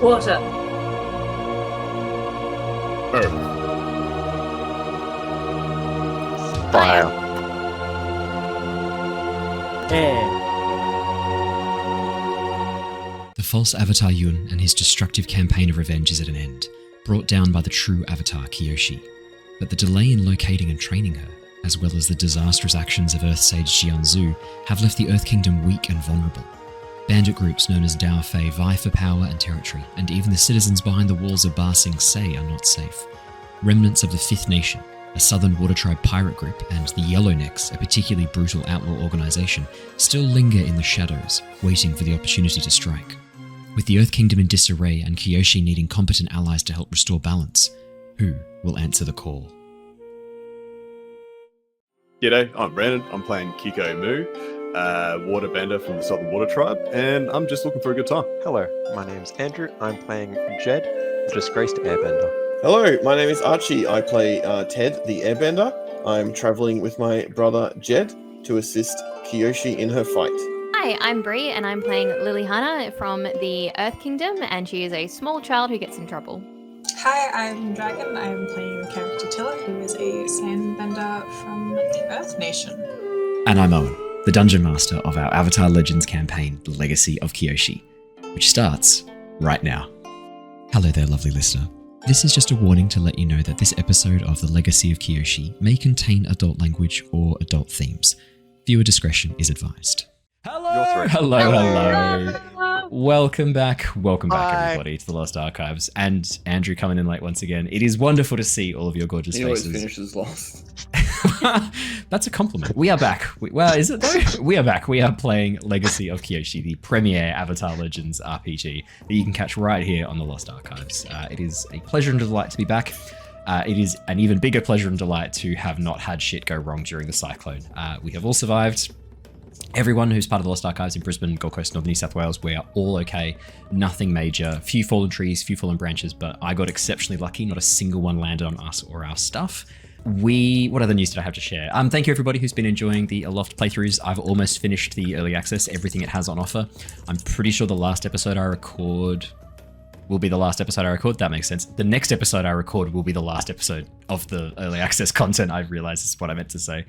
Water. Earth. Fire. Air. The false Avatar Yun and his destructive campaign of revenge is at an end, brought down by the true Avatar Kyoshi. But the delay in locating and training her, as well as the disastrous actions of Earth Sage Jianzhu, have left the Earth Kingdom weak and vulnerable. Bandit groups known as Dao Fei vie for power and territory, and even the citizens behind the walls of Ba Sing Se are not safe. Remnants of the Fifth Nation, a southern water tribe pirate group, and the Yellownecks, a particularly brutal outlaw organisation, still linger in the shadows, waiting for the opportunity to strike. With the Earth Kingdom in disarray and Kyoshi needing competent allies to help restore balance, who will answer the call? G'day, I'm Brandon. I'm playing Kiko Mu, waterbender from the Southern Water Tribe, and I'm just looking for a good time. Hello, my name's Andrew. I'm playing Jed, the disgraced airbender. Hello, my name is Archie. I play Ted, the airbender. I'm traveling with my brother Jed to assist Kyoshi in her fight. Hi, I'm Bree, and I'm playing Liliana from the Earth Kingdom, and she is a small child who gets in trouble. Hi, I'm Dragon. I'm playing the character Tilla, who is a sandbender from the Earth Nation. And I'm Owen, the Dungeon Master of our Avatar Legends campaign, The Legacy of Kyoshi, which starts right now. Hello there, lovely listener. This is just a warning to let you know that this episode of The Legacy of Kyoshi may contain adult language or adult themes. Viewer discretion is advised. Hello. Welcome back, everybody, to the Lost Archives. And Andrew coming in late once again. It is wonderful to see all of your gorgeous He faces. always finishes last. That's a compliment. We are back. Well, is it though? We are back. We are playing Legacy of Kyoshi, the premier Avatar Legends RPG that you can catch right here on the Lost Archives. It is a pleasure and delight to be back. It is an even bigger pleasure and delight to have not had shit go wrong during the cyclone. We have all survived. Everyone who's part of the Lost Archives in Brisbane, Gold Coast, Northern New South Wales, we are all okay. Nothing major. Few fallen trees, few fallen branches, but I got exceptionally lucky. Not a single one landed on us or our stuff. What other news did I have to share? Thank you everybody who's been enjoying the Aloft playthroughs. I've almost finished the early access, everything it has on offer. I'm pretty sure the last episode I record will be the last episode I record. That makes sense. The next episode I record will be the last episode of the early access content. I realized is what I meant to say,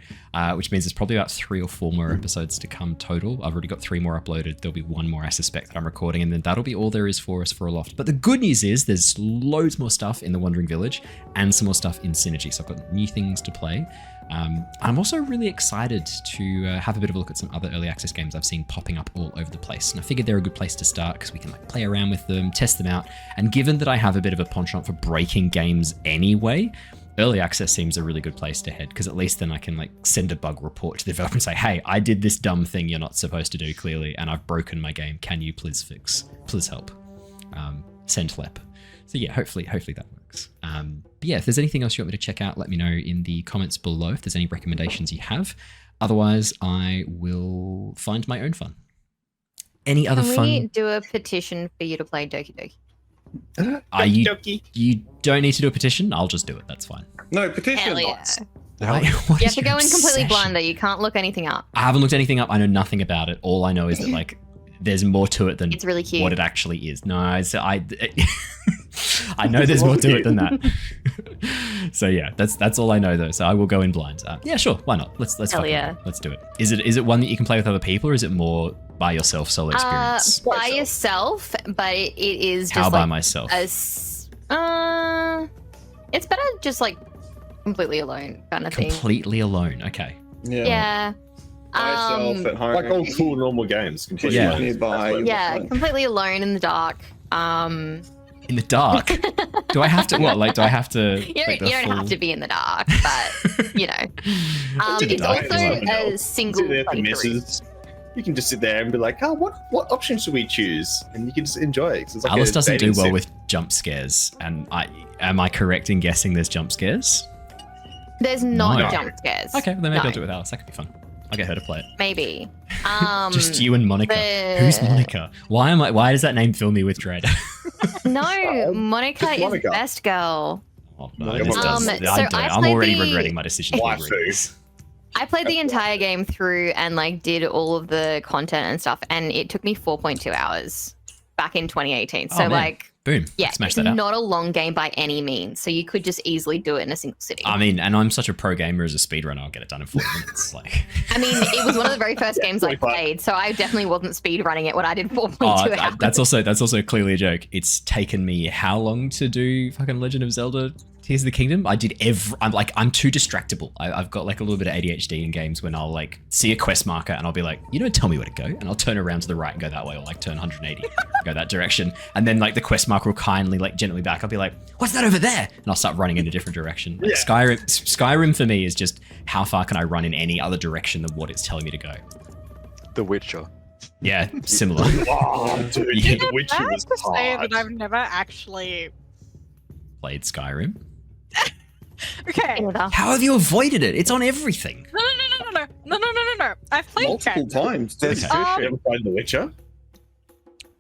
which means there's probably about 3 or 4 more episodes to come total. I've already got 3 more uploaded. There'll be 1 more I suspect that I'm recording, and then that'll be all there is for us for Aloft. But the good news is there's loads more stuff in the Wandering Village and some more stuff in Synergy. So I've got new things to play. I'm also really excited to have a bit of a look at some other early access games I've seen popping up all over the place. And I figured they're a good place to start because we can play around with them, test them out. And given that I have a bit of a penchant for breaking games anyway, early access seems a really good place to head because at least then I can send a bug report to the developer and say, hey, I did this dumb thing you're not supposed to do clearly, and I've broken my game. Can you please fix? Please help. Send lep. So yeah, hopefully that works. But yeah, if there's anything else you want me to check out, let me know in the comments below if there's any recommendations you have. Otherwise, I will find my own fun. Any other fun? Can we do a petition for you to play Doki Doki? You don't need to do a petition. I'll just do it. That's fine. No, petition. Hell yeah. bots. You have to go in completely blind though. You can't look anything up. I haven't looked anything up. I know nothing about it. All I know is that there's more to it than It's really cute. what it actually is. No, I know there's more to it than that. So yeah, that's all I know though. So I will go in blind. Yeah, sure. Why not? Let's Hell yeah. Let's do it. Is it one that you can play with other people, or is it more by yourself solo experience? By yourself, but it is just How by myself? It's better just completely alone kind of thing. Completely alone. Okay. Yeah. By yourself at home. Like all cool normal games. Completely Yeah. alone. Nearby. Yeah, completely alone in the dark. In the dark. Do I have to? What? Do I have to? You don't have to be in the dark, but you know. It's dark also as well. a single Sit there for playthrough. misses. You can just sit there and be like, oh, what option should we choose? And you can just enjoy it. 'Cause it's like Alice a doesn't do dating well sim. with jump scares, and am I correct in guessing there's jump scares? There's not No. jump scares. Okay, well then maybe No. I'll do it with Alice. That could be fun. I'll get her to play it. Maybe. Just you and Monica. the- Who's Monica? Why does that name fill me with dread? No, Monica is Monica. best girl. Oh, no, Monica this does. so I'm I already played the- regretting my decision. to Waifu. read this. I played the entire game through and did all of the content and stuff, and it took me 4.2 hours back in 2018. Oh, So man. Boom. Yeah, Smash it's that out. not a long game by any means, so you could just easily do it in a single sitting. I mean, and I'm such a pro gamer as a speedrunner, I'll get it done in 40 minutes. Like, I mean, it was one of the very first games I 45. played, so I definitely wasn't speed running it when I did 4.2 oh, hours. that's also clearly a joke. It's taken me how long to do fucking Legend of Zelda Tears of the Kingdom? I'm too distractible. I've got like a little bit of ADHD in games when I'll like see a quest marker and I'll be like, you don't tell me where to go, and I'll turn around to the right and go that way, or like turn 180, go that direction, and then like the quest marker will kindly like gently back. I'll be like, what's that over there? And I'll start running in a different direction. Like, Skyrim for me is just how far can I run in any other direction than what it's telling me to go. The Witcher. Yeah, similar. Oh, dude, Yeah. The Witcher Can I was just say hard. that I've never actually. Played Skyrim. Okay. No, Neither. How have you avoided it? It's on everything. no. I've played Multiple Skyrim. times. Too. Okay. You ever played The Witcher?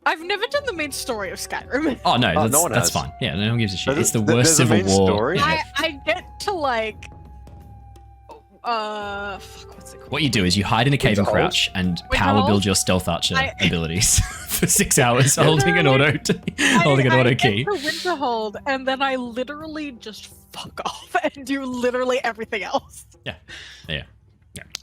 I've never done the main story of Skyrim. Oh no, Oh, that's, no one that's has. fine. Yeah, no one gives a shit. No, It's the there's worst a Civil main War. story. Yeah. I get to like. Fuck, what's it called? What you do is you hide in a cave and Winterhold? crouch and Winterhold? power build your stealth archer I- abilities for 6 hours, holding an auto holding an I auto get key. to Winterhold, and then I literally just fuck off and do literally everything else. Yeah.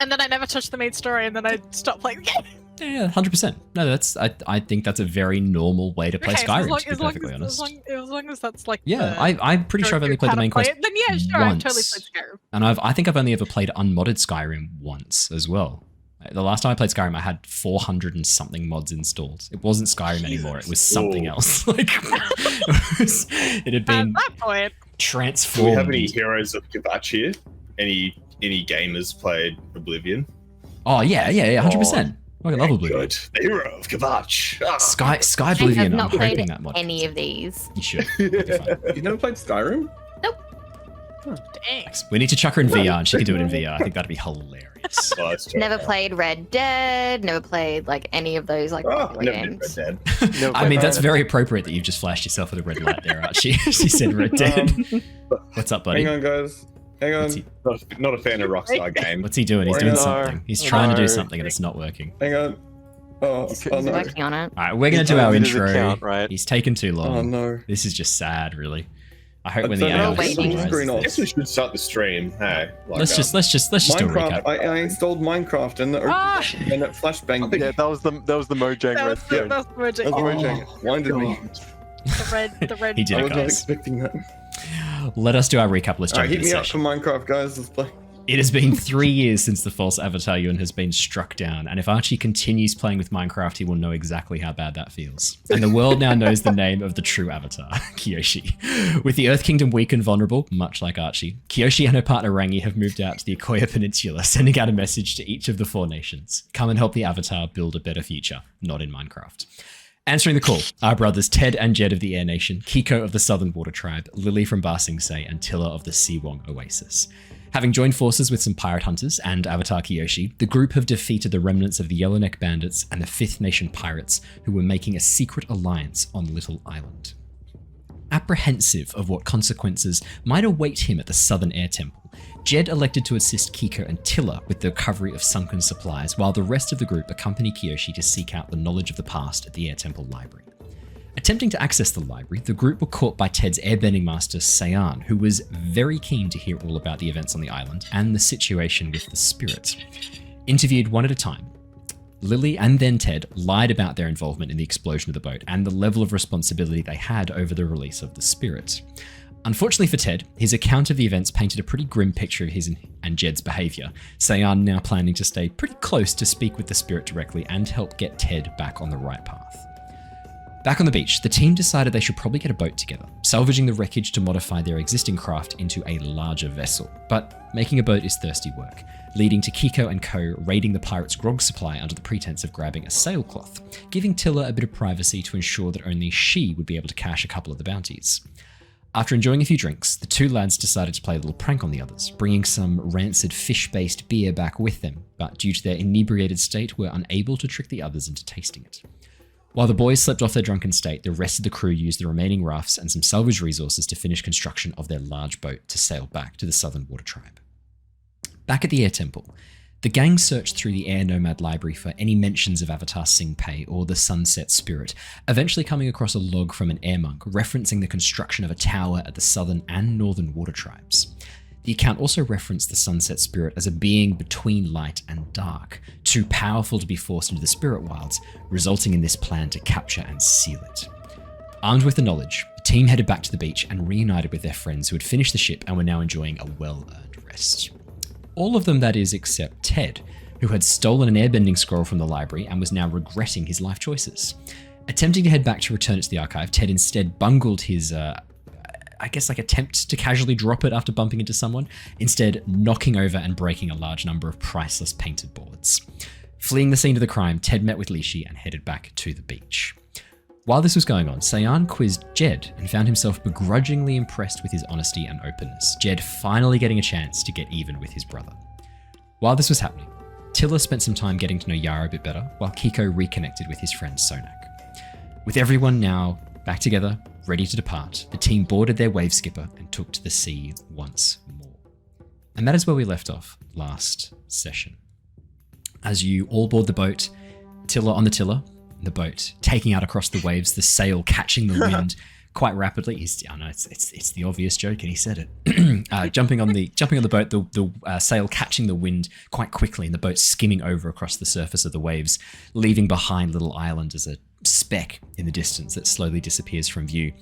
And then I never touch the main story, and then I stop playing the game. Yeah, 100%. No, that's I think that's a very normal way to play Okay, so Skyrim, to be perfectly honest. as long as that's like. Yeah, the- I'm pretty sure I've only played how the to main play quest it, then yeah, sure, I've totally once. played Skyrim. And I think I've only ever played unmodded Skyrim once as well. The last time I played Skyrim, I had 400 and something mods installed. It wasn't Skyrim anymore. It was something Whoa. else. Like it had At been that point, Do we transformed. have any heroes of Kvatch here? Any gamers played Oblivion? Oh yeah, 100%. I love Oblivion. Good. The hero of Kvatch. Ah. Sky I have Oblivion. I'm not hoping played that mod. any of these. You should. It'd be fun. You've never played Skyrim? dang. Thanks. We need to chuck her in VR, and she can do it in VR. I think that'd be hilarious. Oh, that's true. Never played Red Dead. Never played like any of those like Oh, popular never did games. Red Dead. No, I mean, that's but- very appropriate that you've just flashed yourself with a red light there, Archie. She said Red Dead. What's up, buddy? Hang on, guys. Hang on. What's he, Not a fan of Rockstar games. what's he doing? He's Why doing not? something. He's trying to do No. something, and it's not working. Hang on. Oh, You could- oh He's no. working on it. All right, we're gonna He's do our deleted his intro. account, right? He's taken too long. Oh no. This is just sad, really. I hope I when the don't know, AI waiting. summarizes Screen I off. guess we should start the stream. Hey, like, let's just do a Minecraft. recap. I installed Minecraft and Ah! and it flashbanged. Yeah, that was the Mojang That was the Redstone. best project. That was Oh, Mojang. Blinded me. The red. He did I it, was not guys. expecting that. Let us do our recap. Let's jump Alright, hit into me the up for session. Minecraft, guys. Let's play. It has been 3 years since the false Avatar Yuan has been struck down, and if Archie continues playing with Minecraft, he will know exactly how bad that feels. And the world now knows the name of the true Avatar, Kyoshi. With the Earth Kingdom weak and vulnerable, much like Archie, Kyoshi and her partner Rangi have moved out to the Ikoya Peninsula, sending out a message to each of the 4 nations. Come and help the Avatar build a better future, not in Minecraft. Answering the call, our brothers Ted and Jed of the Air Nation, Kiko of the Southern Water Tribe, Lily from Ba Sing Se, and Tilla of the Siwong Oasis. Having joined forces with some pirate hunters and Avatar Kyoshi, the group have defeated the remnants of the Yellowneck Bandits and the Fifth Nation pirates who were making a secret alliance on Little Island. Apprehensive of what consequences might await him at the Southern Air Temple, Jed elected to assist Kiko and Tilla with the recovery of sunken supplies, while the rest of the group accompany Kyoshi to seek out the knowledge of the past at the Air Temple Library. Attempting to access the library, the group were caught by Ted's airbending master, Sayan, who was very keen to hear all about the events on the island and the situation with the spirits. Interviewed one at a time, Lily and then Ted lied about their involvement in the explosion of the boat and the level of responsibility they had over the release of the spirits. Unfortunately for Ted, his account of the events painted a pretty grim picture of his and Jed's behaviour, Sayan now planning to stay pretty close to speak with the spirit directly and help get Ted back on the right path. Back on the beach, the team decided they should probably get a boat together, salvaging the wreckage to modify their existing craft into a larger vessel. But making a boat is thirsty work, leading to Kiko and co raiding the pirates' grog supply under the pretense of grabbing a sailcloth, giving Tilla a bit of privacy to ensure that only she would be able to cash a couple of the bounties. After enjoying a few drinks, the 2 lads decided to play a little prank on the others, bringing some rancid fish-based beer back with them, but due to their inebriated state were unable to trick the others into tasting it. While the boys slept off their drunken state, the rest of the crew used the remaining rafts and some salvage resources to finish construction of their large boat to sail back to the Southern Water Tribe. Back at the Air Temple, The gang searched through the Air Nomad library for any mentions of Avatar Singpei or the Sunset Spirit, eventually coming across a log from an air monk referencing the construction of a tower at the southern and northern water tribes. The account also referenced the Sunset Spirit as a being between light and dark, too powerful to be forced into the spirit wilds, resulting in this plan to capture and seal it. Armed with the knowledge, the team headed back to the beach and reunited with their friends who had finished the ship and were now enjoying a well-earned rest. All of them, that is, except Ted, who had stolen an airbending scroll from the library and was now regretting his life choices. Attempting to head back to return it to the archive, Ted instead bungled his, attempt to casually drop it after bumping into someone, instead knocking over and breaking a large number of priceless painted boards. Fleeing the scene of the crime, Ted met with Lishi and headed back to the beach. While this was going on, Sayan quizzed Jed and found himself begrudgingly impressed with his honesty and openness, Jed finally getting a chance to get even with his brother. While this was happening, Tilla spent some time getting to know Yara a bit better, while Kiko reconnected with his friend Sonak. With everyone now back together, ready to depart, the team boarded their wave skipper and took to the sea once more. And that is where we left off last session. As you all board the boat, Tilla on the tiller, the boat taking out across the waves, the sail catching the wind quite rapidly. I know it's the obvious joke, and he said it. Jumping on the boat, the sail catching the wind quite quickly, and the boat skimming over across the surface of the waves, leaving behind Little Island as a speck in the distance that slowly disappears from view.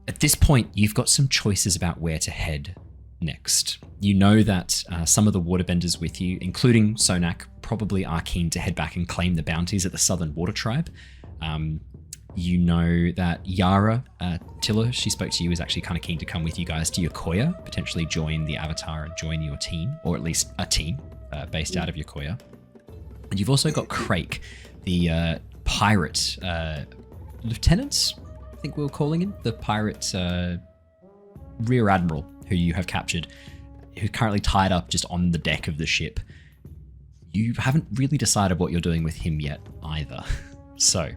At this point, you've got some choices about where to head next. You know that some of the waterbenders with you, including Sonak, probably are keen to head back and claim the bounties at the Southern Water Tribe. You know that Yara, Tilla, she spoke to you, is actually kind of keen to come with you guys to Yokoya, potentially join the Avatar and join your team, or at least a team based out of Yokoya. And you've also got Crake, the pirate lieutenant, I think we were calling him, the pirate rear admiral who you have captured, who's currently tied up just on the deck of the ship. You haven't really decided what you're doing with him yet either. So,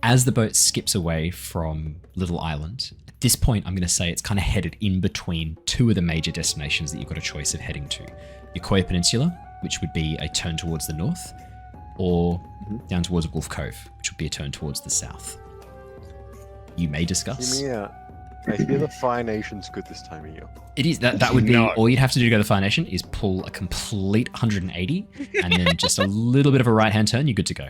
as the boat skips away from Little Island, at this point I'm going to say it's kind of headed in between two of the major destinations that you've got a choice of heading to. Yokoya Peninsula, which would be a turn towards the north, or down towards Wolf Cove, which would be a turn towards the south. You may discuss. Hear me out. I hear the Fire Nation's good this time of year. It is. That would be all you'd have to do to go to the Fire Nation is pull a complete 180 and then just a little bit of a right-hand turn. You're good to go.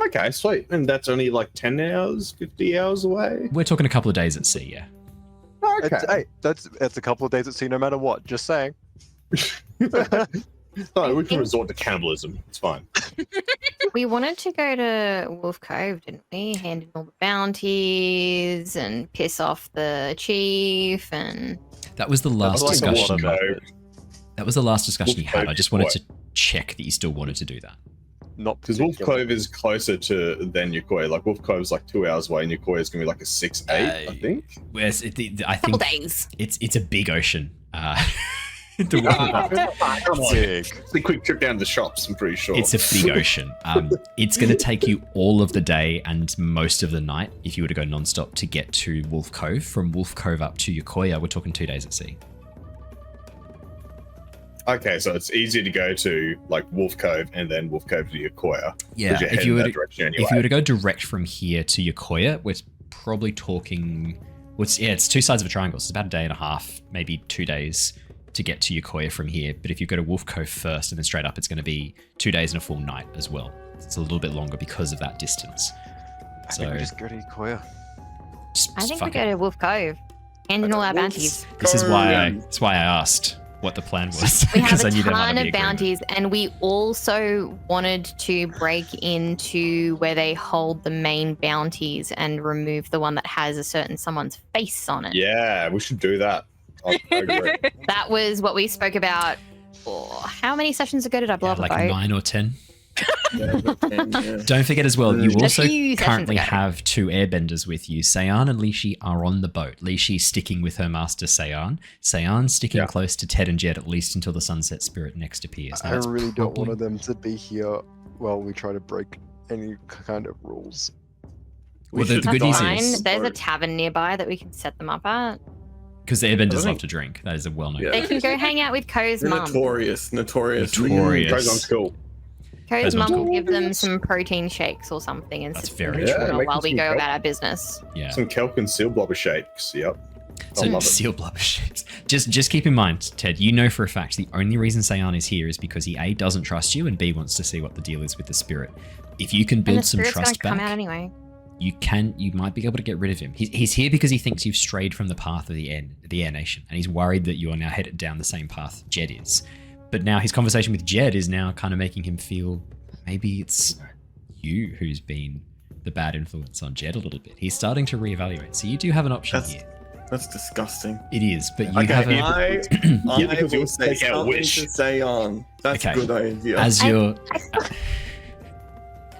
Okay, sweet. And that's only like 10 hours, 50 hours away? We're talking a couple of days at sea, yeah. Okay. Hey, that's a couple of days at sea no matter what. Just saying. No, we can resort to cannibalism. It's fine. We wanted to go to Wolf Cove, didn't we? Hand in all the bounties and piss off the chief and... That was the last like the discussion. water, That was the last discussion you Wolf had. Cove I just is wanted what? to check that you still wanted to do that. Not Because Wolf particularly. Cove is closer to than Yokoya. Like Wolf Cove's like 2 hours away, and Yokoya is gonna be like a 6-8, I think. Whereas I Couple think days. it's a big ocean. The Come on. Big. It's a quick trip down to the shops. I'm pretty sure. It's a big ocean. It's going to take you all of the day and most of the night, if you were to go non-stop, to get to Wolf Cove. From Wolf Cove up to Yokoya, we're talking 2 days at sea. Okay, so it's easier to go to like Wolf Cove and then Wolf Cove to Yokoya. Yeah, Because you're if heading you were that to, direction anyway. if you were to go direct from here to Yokoya, we're probably talking. It's two sides of a triangle. So it's about a day and a half, maybe 2 days to get to Yokoya from here. But if you go to Wolf Cove first and then straight up, it's going to be 2 days and a full night as well. It's a little bit longer because of that distance. I So think we just go to Koya. I think we fuck go it. to Wolf Cove. Hand in all our bounties. This is why I asked what the plan was. We have because a I knew there might ton be of agreement. bounties, and we also wanted to break into where they hold the main bounties and remove the one that has a certain someone's face on it. Yeah, we should do that. I agree. That was what we spoke about. How many sessions ago did I blow Yeah, up a like boat? 9 or 10. Yeah. Don't forget as well, you A also few sessions currently ago. have 2 airbenders with you. Sayan and Lishi are on the boat. Lishi sticking with her master Sayan. Sayan sticking Yeah. close to Ted and Jed at least until the Sunset Spirit next appears. Now, I that's really don't probably- want them to be here while we try to break any kind of rules. Well, the should good That's news fine. is- There's a tavern nearby that we can set them up at. Because the airbenders love to drink. That is a well-known. Yeah. They can go hang out with Ko's They're mum. notorious. Notorious. Goes on cool. Ko's Ko's mum mum's will give them some protein shakes or something and That's sit very in the true. corner Yeah, while we make go some about our business. Yeah. Some kelp and seal blubber shakes. Yep. So love it. seal blubber shapes. Just keep in mind, Ted, you know for a fact the only reason Sayan is here is because he A, doesn't trust you, and B, wants to see what the deal is with the spirit. If you can And the build some spirit's going trust to come back, out anyway. you might be able to get rid of him. He's here because he thinks you've strayed from the path of the Air Nation, and he's worried that you are now headed down the same path Jed is. But now his conversation with Jed is now kind of making him feel maybe it's you who's been the bad influence on Jed a little bit. He's starting to reevaluate. So you do have an option That's- here. That's disgusting. It is, but you Okay, have I because will you say take our something wish. to say on. That's Okay. a good idea. as your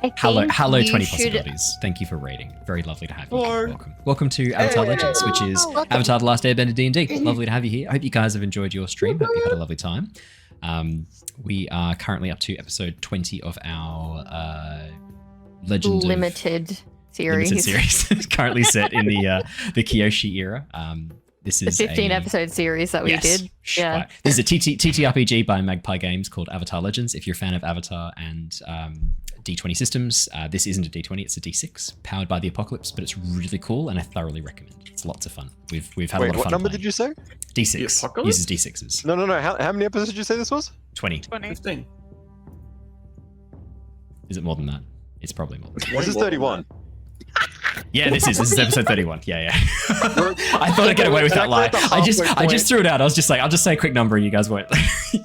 I hello think you 20 should- possibilities. Thank you for raiding. Very lovely to have you. Hello. Welcome to Avatar Hey. Legends, which is Avatar: The Last Airbender D&D. Lovely to have you here. I hope you guys have enjoyed your stream. Hope you had a lovely time. We are currently up to episode 20 of our Legend of limited series. limited series. Currently set in the Kyoshi era. This The is 15 a, episode series that we Yes. did. Shh, Yeah. quiet. This is a TTRPG by Magpie Games called Avatar Legends. If you're a fan of Avatar and D20 systems, this isn't a D20, it's a D6, powered by the Apocalypse, but it's really cool and I thoroughly recommend. It's lots of fun. We've had a Wait, lot of what fun. number playing. did you say? D6 The Apocalypse? uses D6s. No. How many episodes did you say this was? 20. 20. 15. Is it more than that? It's probably more. Than that. This is 31. Yeah, this is episode 31. Yeah. I thought I'd get away with that lie. At the I just halfway threw it out. I was just like, I'll just say a quick number and you guys won't.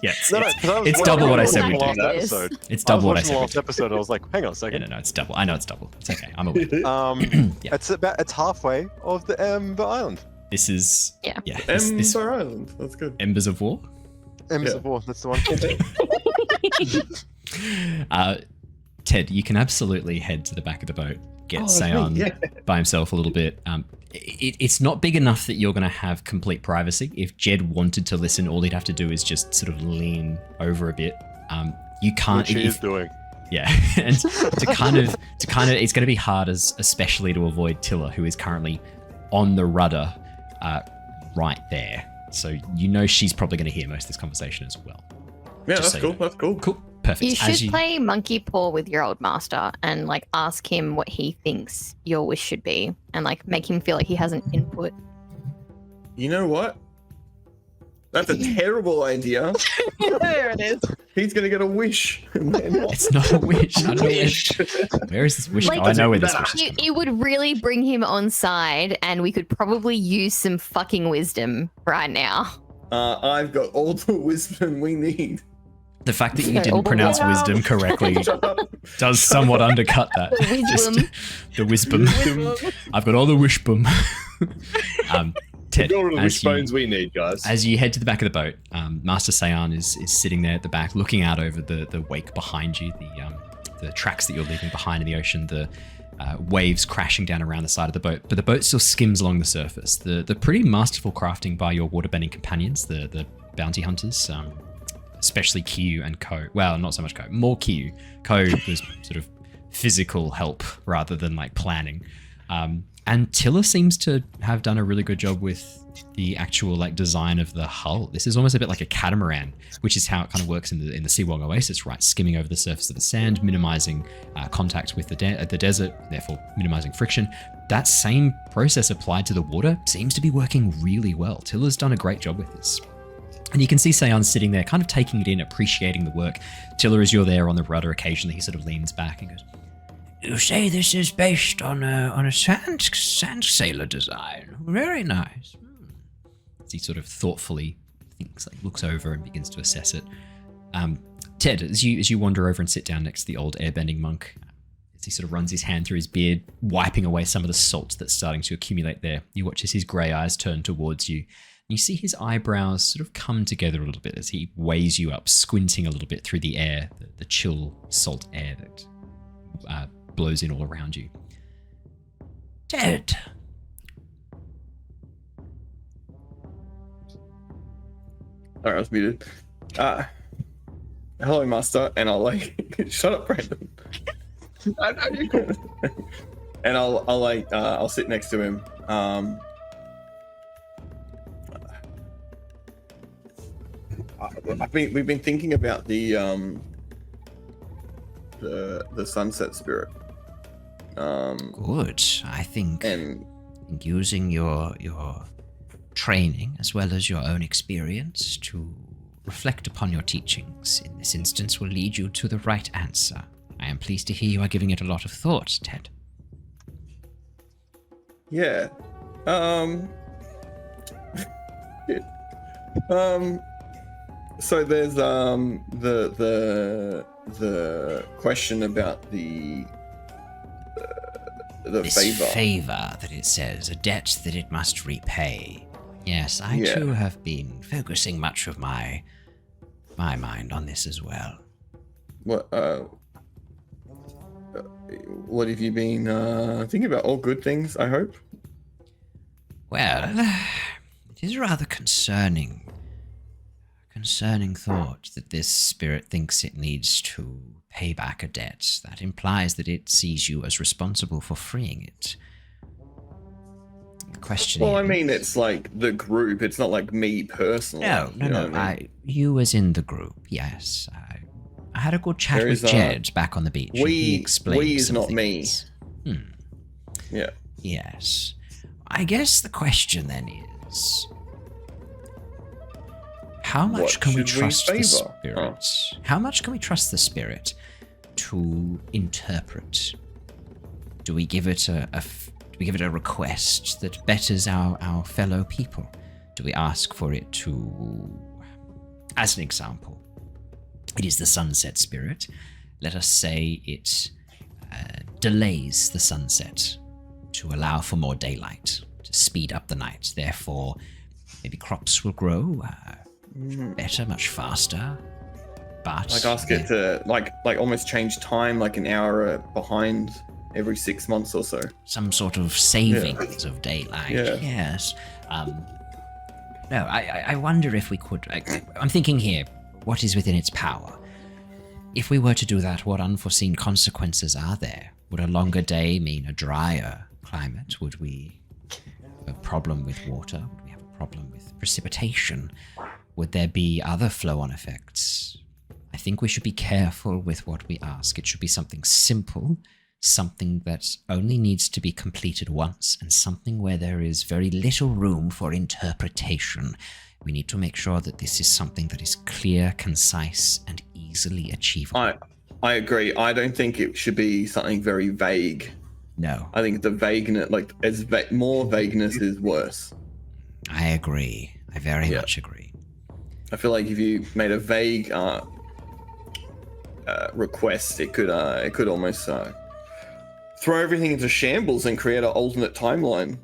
Yes. No, 'cause I was it's watching double what I said the we'd last do. episode. It's I was double what I watching said the we'd last do. episode. I was like, hang on a Yeah, second. no, it's double. I know it's double. It's okay. I'm aware. Yeah. It's halfway of the Ember Island. This is Yeah. this Ember Island. That's good. Embers of War. Embers Yeah. of War. That's the one. Ted, you can absolutely head to the back of the boat, get Oh, Sayon yeah. by himself a little bit. It's not big enough that you're going to have complete privacy. If Jed wanted to listen, all he'd have to do is just sort of lean over a bit. You can't. Which he is doing. Yeah, and to kind of, it's going to be hard, especially to avoid Tilla, who is currently on the rudder, right there. So you know she's probably going to hear most of this conversation as well. Yeah, Just that's so cool. you know. That's cool. Cool, perfect. You As should play monkey paw with your old master and like ask him what he thinks your wish should be and like make him feel like he has an input. You know what? That's a terrible idea. There it is. He's gonna get a wish. It's not a wish. I don't know where is this wish? Like, Oh, I know where this wish is. It would really bring him on side and we could probably use some fucking wisdom right now. I've got all the wisdom we need. The fact that you All didn't the pronounce way wisdom correctly Shut up. does somewhat undercut that. The wisdom. The wisdom. I've got all the wishbum. Ted, Got all the as you, wishbones we need, guys. as you head to the back of the boat, Master Sayan is sitting there at the back, looking out over the wake behind you, the tracks that you're leaving behind in the ocean, the waves crashing down around the side of the boat. But the boat still skims along the surface. The pretty masterful crafting by your waterbending companions, the bounty hunters, especially Kyu and Ko. Well, not so much Ko, more Kyu. Ko was sort of physical help rather than like planning. And Tilla seems to have done a really good job with the actual like design of the hull. This is almost a bit like a catamaran, which is how it kind of works in the Seawong Oasis, right? Skimming over the surface of the sand, minimizing contact with the desert, therefore minimizing friction. That same process applied to the water seems to be working really well. Tilla's done a great job with this. And you can see Sayan sitting there, kind of taking it in, appreciating the work. Tilla, as you're there on the rudder, occasionally he sort of leans back and goes, "You say this is based on a sand sailor design. Very nice." As he sort of thoughtfully thinks, like looks over and begins to assess it. Ted, as you wander over and sit down next to the old airbending monk, as he sort of runs his hand through his beard, wiping away some of the salt that's starting to accumulate there, you watch as his grey eyes turn towards you. You see his eyebrows sort of come together a little bit as he weighs you up, squinting a little bit through the air, the chill salt air that blows in all around you. Ted. Sorry, I was muted. Hello, Master, and I'll like shut up, Brandon. And I'll sit next to him. we've been thinking about the sunset spirit. Good. I think And using your training as well as your own experience to reflect upon your teachings in this instance will lead you to the right answer. I am pleased to hear you are giving it a lot of thought, Ted. yeah, so there's the question about the This favor. favor that it says, a debt that it must repay. Yes, I Yeah. too have been focusing much of my mind on this as well. What have you been thinking about? All good things, I hope. Well, it is a rather concerning thought that this spirit thinks it needs to pay back a debt. That implies that it sees you as responsible for freeing it. The question Well, I is- mean, it's like the group. It's not like me personally. No. you know what I mean? You as in the group, yes. I had a good chat There with is, Jed back on the beach. and he explained we is some not me. things. Yeah. Yes. I guess the question then is, how much What can we should we trust the favour? spirit? How much can we trust the spirit to interpret? Do we give it a request that betters our fellow people? Do we ask for it to, as an example, it is the sunset spirit. Let us say it delays the sunset to allow for more daylight, to speed up the night. Therefore, maybe crops will grow better, much faster. But Like ask it to like almost change time like an hour behind every 6 months or so. some sort of savings of daylight. Yeah. Yes. No, I wonder if we could. I'm thinking here, what is within its power? If we were to do that, what unforeseen consequences are there? Would a longer day mean a drier climate? Would we have a problem with water? Would we have a problem with precipitation? Would there be other flow-on effects? I think we should be careful with what we ask. It should be something simple, something that only needs to be completed once, and something where there is very little room for interpretation. We need to make sure that this is something that is clear, concise, and easily achievable. I agree. I don't think it should be something very vague. No, I think the vagueness, like more vagueness is worse. I agree. I very Yeah. much agree. I feel like if you made a vague request, it could almost throw everything into shambles and create an alternate timeline.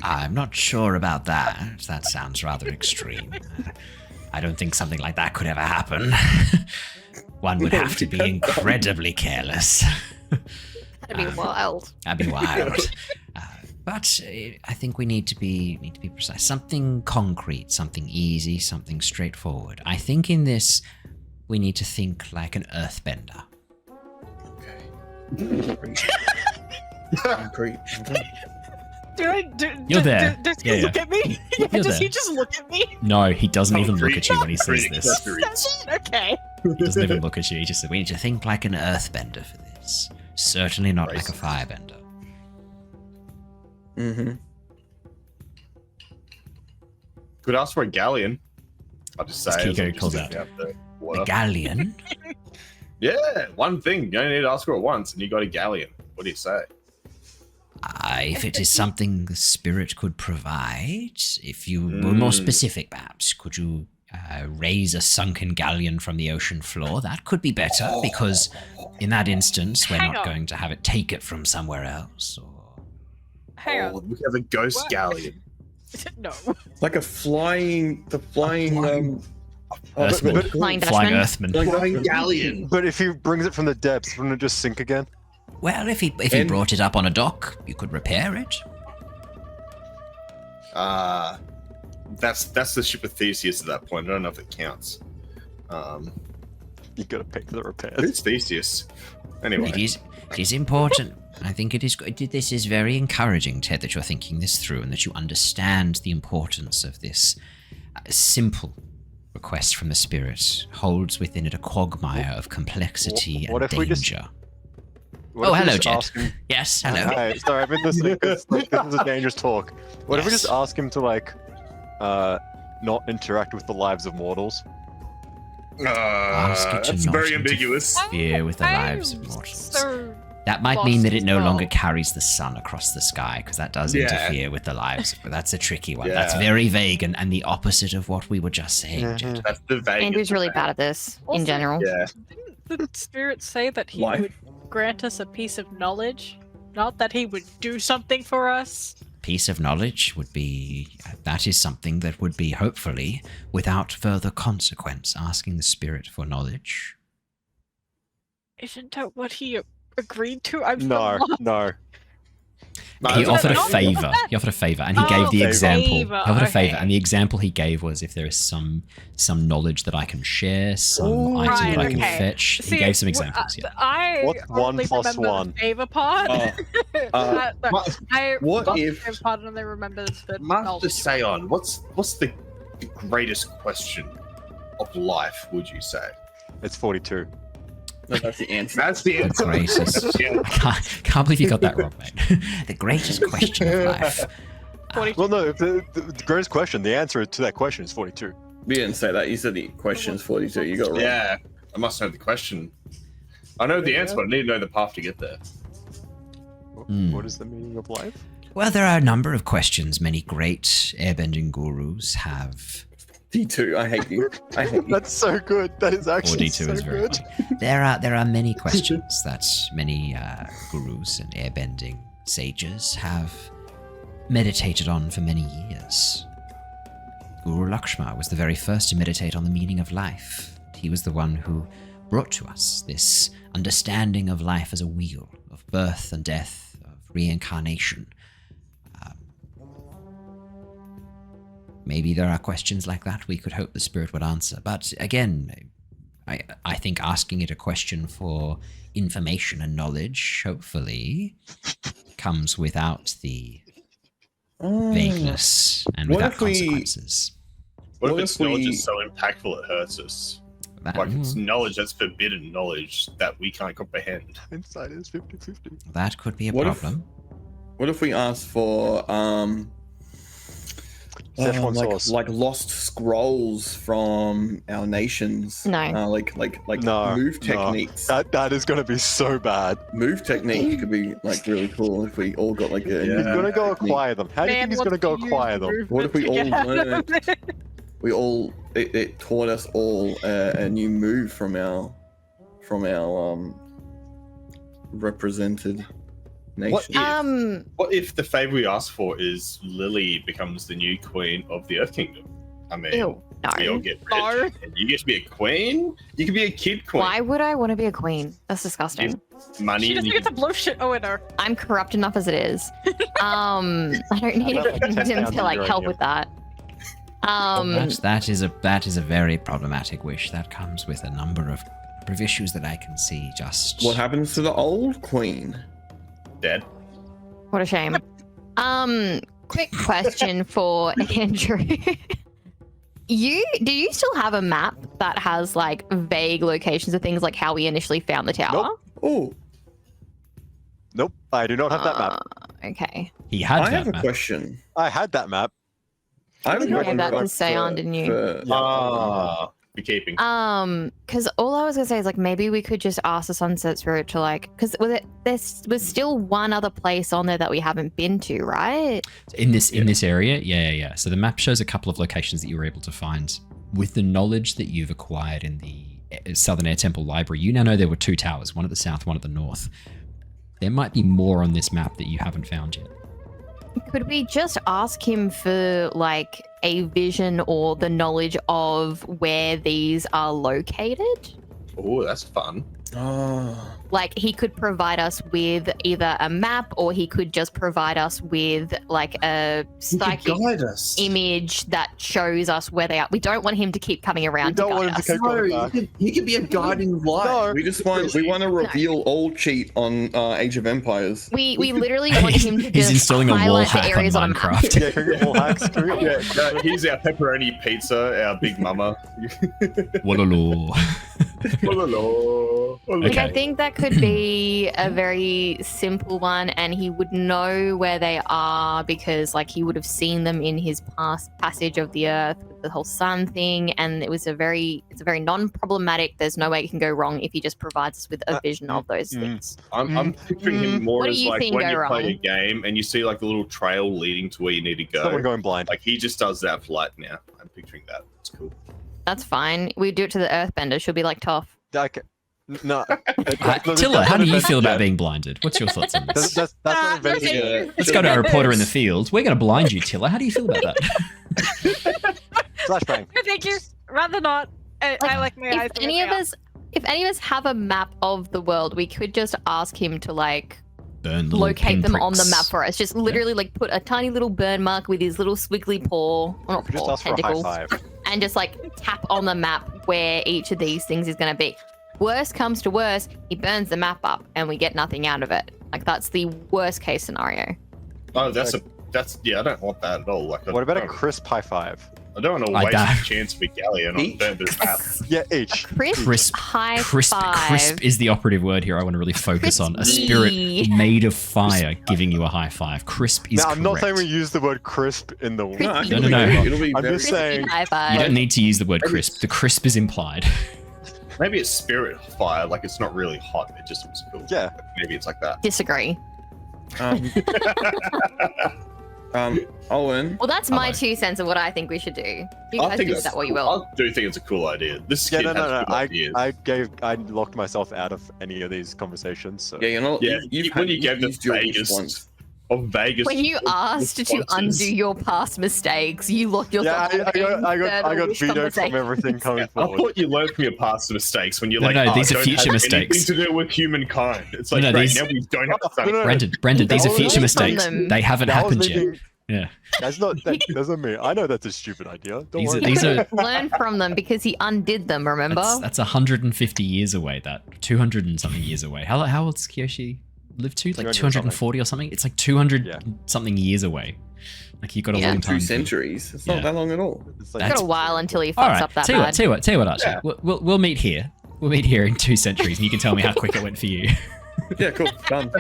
I'm not sure about that. That sounds rather extreme. I don't think something like that could ever happen. One would have to be incredibly careless. That'd be wild. That'd be wild. But I think we need to be precise. Something concrete, something easy, something straightforward. I think in this, we need to think like an earthbender. Concrete. You're there. Does he Yeah, look at me? Yeah, You're does he there. just look at me? No, he doesn't even look at you when he says this. That's it? Okay. He doesn't even look at you. He just said, we need to think like an earthbender for this. Certainly not like a firebender. Mm-hmm. Could ask for a galleon. I'll just say. As Kiko as I'm just calls thinking out. the A water. galleon? Yeah, one thing. You only need to ask for it once, and you got a galleon. What do you say? If it is something the spirit could provide, if you were more specific, perhaps, could you raise a sunken galleon from the ocean floor? That could be better, because in that instance, we're Hang not on. going to have it take it from somewhere else. Or... Hang Oh, on. we have a ghost What? galleon. No. Like a flying. Earthman. Flying Flying Dutchman. Earthman. Flying galleon. But if he brings it from the depths, wouldn't it just sink again? Well, if he And- brought it up on a dock, you could repair it. That's the ship of Theseus at that point. I don't know if it counts. You gotta pay for the repairs. Who's Theseus? Anyway, It is important. I think it is good. This is very encouraging, Ted, that you're thinking this through and that you understand the importance of this simple request from the spirit holds within it a quagmire of complexity What and if we just- danger. What Oh, if we hello, just Jed. ask him- Yes, hello. Hi, sorry, I've been listening. This is a dangerous talk. What if we Yes. just ask him to like, not interact with the lives of mortals? Ask it to that's not very ambiguous. interfere with the lives of I'm mortals. so That might mean that it lost no as longer well. carries the sun across the sky, because that does Yeah. interfere with the lives. But that's a tricky one. That's Yeah. very vague and the opposite of what we were just saying, Mhm. Jed. That's the vague. Andrew's really bad at this in Also- general. Yeah. Didn't the spirit say that he Life. would grant us a piece of knowledge? Not that he would do something for us? Piece of knowledge would be that is something that would be hopefully without further consequence. Asking the spirit for knowledge. Isn't that what he agreed to? I'm so No, lost. no. He is offered a that not- favor. He offered a favor, and he Oh, gave the favor. example. He offered a favor, Okay. and the example he gave was if there is some knowledge that I can share, some Ooh. item that I Right, can okay. fetch. He See, gave some wh- examples. Yeah. I What's one only plus remember one? the favor part. Uh, I what got the if- favor part and only remember the Master knowledge. Seon, what's the greatest question of life, would you say? It's 42. No, that's the answer. That's the answer. Greatest. Yeah. I can't believe you got that wrong, mate. The greatest question of life. Well, no, the greatest question, the answer to that question is 42. You didn't say that. You said the question's 42. You got it wrong. Yeah, I must know the question. I know the answer, but I need to know the path to get there. What is the meaning of life? Well, there are a number of questions many great airbending gurus have. D2, I hate you. I hate you. That's so good. That is Or actually D2 so is very good. funny. There are many questions that many gurus and airbending sages have meditated on for many years. Guru Lakshma was the very first to meditate on the meaning of life. He was the one who brought to us this understanding of life as a wheel, of birth and death, of reincarnation. Maybe there are questions like that we could hope the spirit would answer. But again, I think asking it a question for information and knowledge, hopefully, comes without the vagueness and What without if we- consequences. What if What it's if we- knowledge is so impactful it hurts us? That, Like it's knowledge that's forbidden knowledge that we can't comprehend. Inside is 50-50. that could be a What if- problem. What if we ask for Szechuan sauce. like lost scrolls from our nations? No. Like No, move no. techniques. That is gonna be so bad. Move technique could be like really cool if we all got like a. Yeah. He's gonna go technique. acquire them. How do you think he's gonna go acquire them? What if we all learned? We all it taught us all a new move from our represented What nation. if, what if the favor we ask for is Lily becomes the new queen of the Earth Kingdom? I mean, Ew, we all no. get rich, No. and you get to be a queen. You can be a kid queen. Why would I want to be a queen? That's disgusting. Money. She and doesn't you get to can, blow shit. Oh, no. I'm corrupt enough as it is. I don't need I a don't like kingdom that to like sound help uranium. with that. That is a very problematic wish. That comes with a number of issues that I can see. Just What happens to the old queen? dead. What a shame. Quick question for Andrew. Do you still have a map that has like vague locations of things like how we initially found the tower? Nope. Oh, Nope, I do not have that map. Okay. He had I that have a map. question. I had that map. I have a You question gave that to for- Seon, didn't you? for- Ah, be keeping. Because all I was gonna say is like maybe we could just ask the Sunset Spirit to like, because there's still one other place on there that we haven't been to, right? In this area, yeah. So the map shows a couple of locations that you were able to find with the knowledge that you've acquired in the Southern Air Temple Library. You now know there were two towers, one at the south, one at the north. There might be more on this map that you haven't found yet. Could we just ask him for like a vision or the knowledge of where these are located? Oh, that's fun. Oh. Like he could provide us with either a map or he could just provide us with like a He could psychic guide us. image that shows us where they are. We don't want him to keep coming around We don't to want guide him to us. keep going No, back. he could be a guiding light. No. We want to reveal all cheat on Age of Empires. We literally want him to He's just installing a wall highlight the hack on areas on a map. Minecraft. Yeah, can we get more hacks? Can we get more- Yeah, here's our pepperoni pizza, our big mama. Walolo. Like, I Okay. think that could be a very simple one, and he would know where they are because, like, he would have seen them in his past passage of the Earth with the whole sun thing, and it's a very non-problematic. There's no way it can go wrong if he just provides us with a vision of those things. I'm picturing him more What do as you like think when go you play a wrong? game and you see like the little trail leading to where you need to go. Someone going blind. Like he just does that for light now. I'm picturing that. It's cool. That's fine. We do it to the Earthbender. She'll be like tough. Okay. No. Tilla, how do you feel about being blinded? What's your thoughts on this? That's not invented yet. Let's go to our reporter in the field. We're going to blind you, Tilla. How do you feel about that? Flashbang. Thank you. Rather not. I like my eyes. If any of us have a map of the world, we could just ask him to like Burn little locate them on the pinpricks. map for us. Just literally like put a tiny little burn mark with his little squiggly paw, or not We just paw, asked for a high tentacles, five. and just like tap on the map where each of these things is going to be. Worst comes to worst, he burns the map up and we get nothing out of it. Like that's the worst case scenario. Oh, that's I don't want that at all. Like, What about a don't- crisp high five? I don't want to I waste don't- a chance for Galleon on Each? Bamba's map. Yeah, each. Crisp high Crisp five. is the operative word here. I want to really focus on a spirit Crispy. made of fire giving you a high five. Crisp is Now, I'm not saying we correct. use the word crisp in the Crispy. No, I No, think no, no. it'll be I'm very just saying. High You five. don't need to use the word crisp. The crisp is implied. Maybe it's spirit fire. Like it's not really hot. It just looks cool. Yeah. Maybe it's like that. Disagree. Owen. Well, that's my Hello. 2 cents of what I think we should do. You I guys think do it's that what you cool. will. I do think it's a cool idea. This Yeah, kid no, has no, no. good ideas. I locked myself out of any of these conversations. So. Yeah, you're not. Yeah, you've when you gave the used your wish Vegas once. of Vegas. When you asked to responses. undo your past mistakes, you locked Yeah, yourself I got wish vetoed from conversation. everything coming I forward. thought you learned from your past mistakes when you're No, like, no, oh, these are don't future have mistakes. Anything to do with humankind. It's like, No, great, these- now we don't have to No, no, no. Brendan, these are That was future from mistakes. them. They haven't That was happened me yet. being- Yeah. That's not me. I know that's a stupid idea. Don't worry. These are Learn from them because he undid them, remember? that's 150 years away. That 200 and something years away. How old's Kyoshi live to? Like 200 240 or something? It's like 200 Yeah. something years away. Like you've got a Yeah. long time. 2 centuries. It's not Yeah. that long at all. It's Got like, That's- a while until he All fucks right. up that Tell you bad. what, Archie. Yeah. We'll meet here. We'll meet here in 2 centuries, and you can tell me how quick it went for you. Yeah, cool. Done.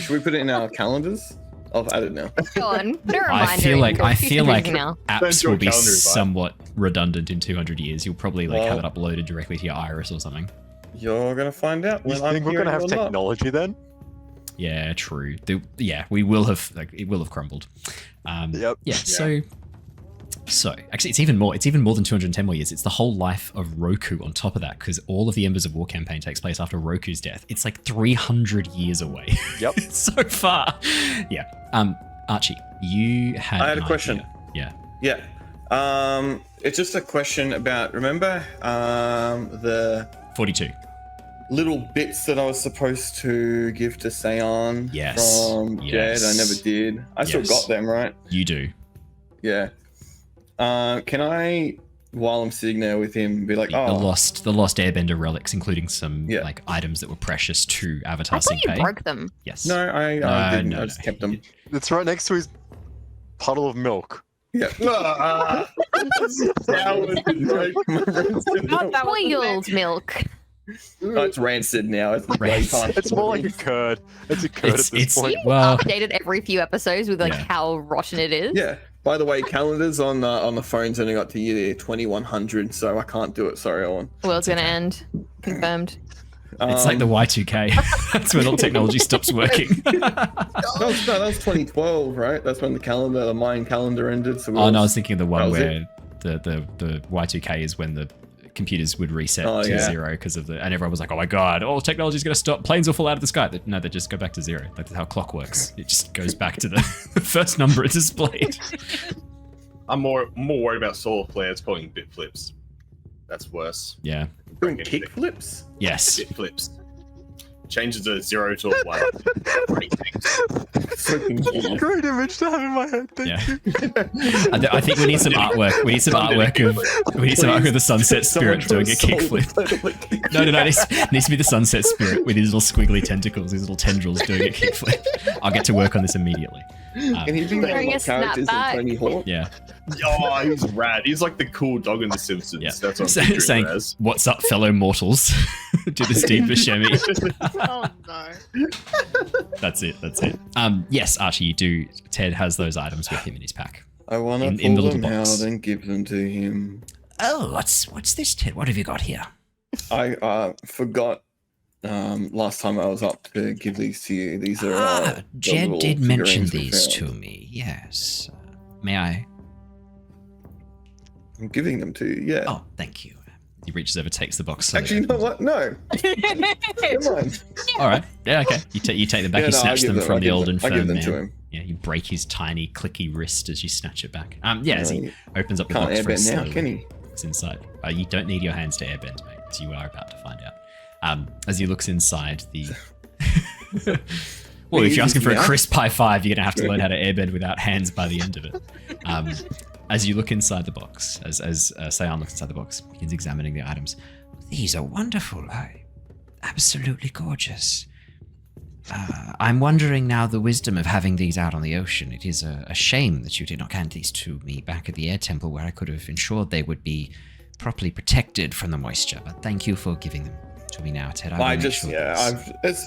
Should we put it in our calendars? I've added now. Go on. Put a reminder I feel in like for future reading now. apps your will be calendar invite. somewhat redundant in 200 years. You'll probably like have it Well- uploaded directly to your Iris or something. You're gonna find out you when I'm think we're here gonna have or not. technology then? Yeah, true. We will have it will have crumbled. Yep. Yeah. So actually, it's even more than 210 more years. It's the whole life of Roku on top of that, because all of the Embers of War campaign takes place after Roku's death. It's like 300 years away. Yep. It's so far. Yeah. Archie, you had. I had an a question. idea. Yeah. Yeah. It's just a question about, remember the 42. little bits that I was supposed to give to Seon Yes. from Yes. Jed? I never did. I still Yes. got them, right? You do. Yeah. Can I, while I'm sitting there with him, be like, The oh, lost Airbender relics, incling some Yeah. like items that were precious to I Avatar thought you Sync. broke them. Yes. no, I didn't. I just kept them. It's right next to his puddle of milk. Yeah. Not that was the Boiled milk. Oh, it's rancid now. It's way Rancid. past. It's more like a curd. It's a curd It's- at this it's- point. Well, Updated every few episodes with like Yeah. how rotten it is. Yeah. By the way, calendars on the phones only got to year 2100, so I can't do it. Sorry, Owen. World's gonna end. Confirmed. it's like the Y2K. That's when all technology stops working. that was 2012, right? That's when the Mayan calendar ended. So we Oh all- no, I was thinking of the one That was where the Y2K is when the computers would reset Oh, to yeah. 0 because of and everyone was like, oh my god, all technology's going to stop, planes will fall out of the sky. No, they just go back to 0. That's how clock works. It just goes back to the first number it displayed. I'm more worried about solar flares causing bit flips. That's worse. Yeah. Doing break kick anything. flips? Yes. It flips. Changes a 0 to a 1. Pretty thanks. Freaking cool. Great image to have in my head. Thank Yeah. you. I think we need some artwork. We need some artwork of the Sunset Someone Spirit doing a draw soul kickflip. No, it needs to be the Sunset Spirit with his little squiggly tentacles, his little tendrils doing a kickflip. I'll get to work on this immediately. Can he be one of Wearing my a characters in snapback. Tony Hawk? Yeah. Oh, he's rad. He's like the cool dog in The Simpsons. Yeah. That's what I'm Saying, picturing him as. "What's up, fellow mortals?" to the Steve Buscemi. Oh no. That's it. Yes, Archie, you do. Ted has those items with him in his pack. I want In- to in the pull little them box. out and give them to him. Oh, what's this, Ted? What have you got here? I forgot last time I was up to give these to you. These are the Jed little did mention figurines we these found. to me. Yes. May I? I'm giving them to you, yeah. Oh, thank you. He reaches over, takes the box. slowly Actually, you know opens it. what? No. Never mind. All right. Yeah. Okay. You take them back. Yeah, You no, I snatch give them from I the give old them- I infirm give them man. to him. Yeah. You break his tiny clicky wrist as you snatch it back. Yeah. As No, he you opens up the Can't box very airbend now, slowly. can he? Looks inside. You don't need your hands to airbend, mate. As you are about to find out. As he looks inside the. Well, if you're asking for a Yeah. crisp high five, you're gonna have to learn how to airbend without hands by the end of it. As you look inside the box, as Sayan looks inside the box, begins examining the items. These are wonderful. Absolutely gorgeous. I'm wondering now the wisdom of having these out on the ocean. It is a shame that you did not hand these to me back at the air temple, where I could have ensured they would be properly protected from the moisture. But thank you for giving them to me now, Ted. I just, it's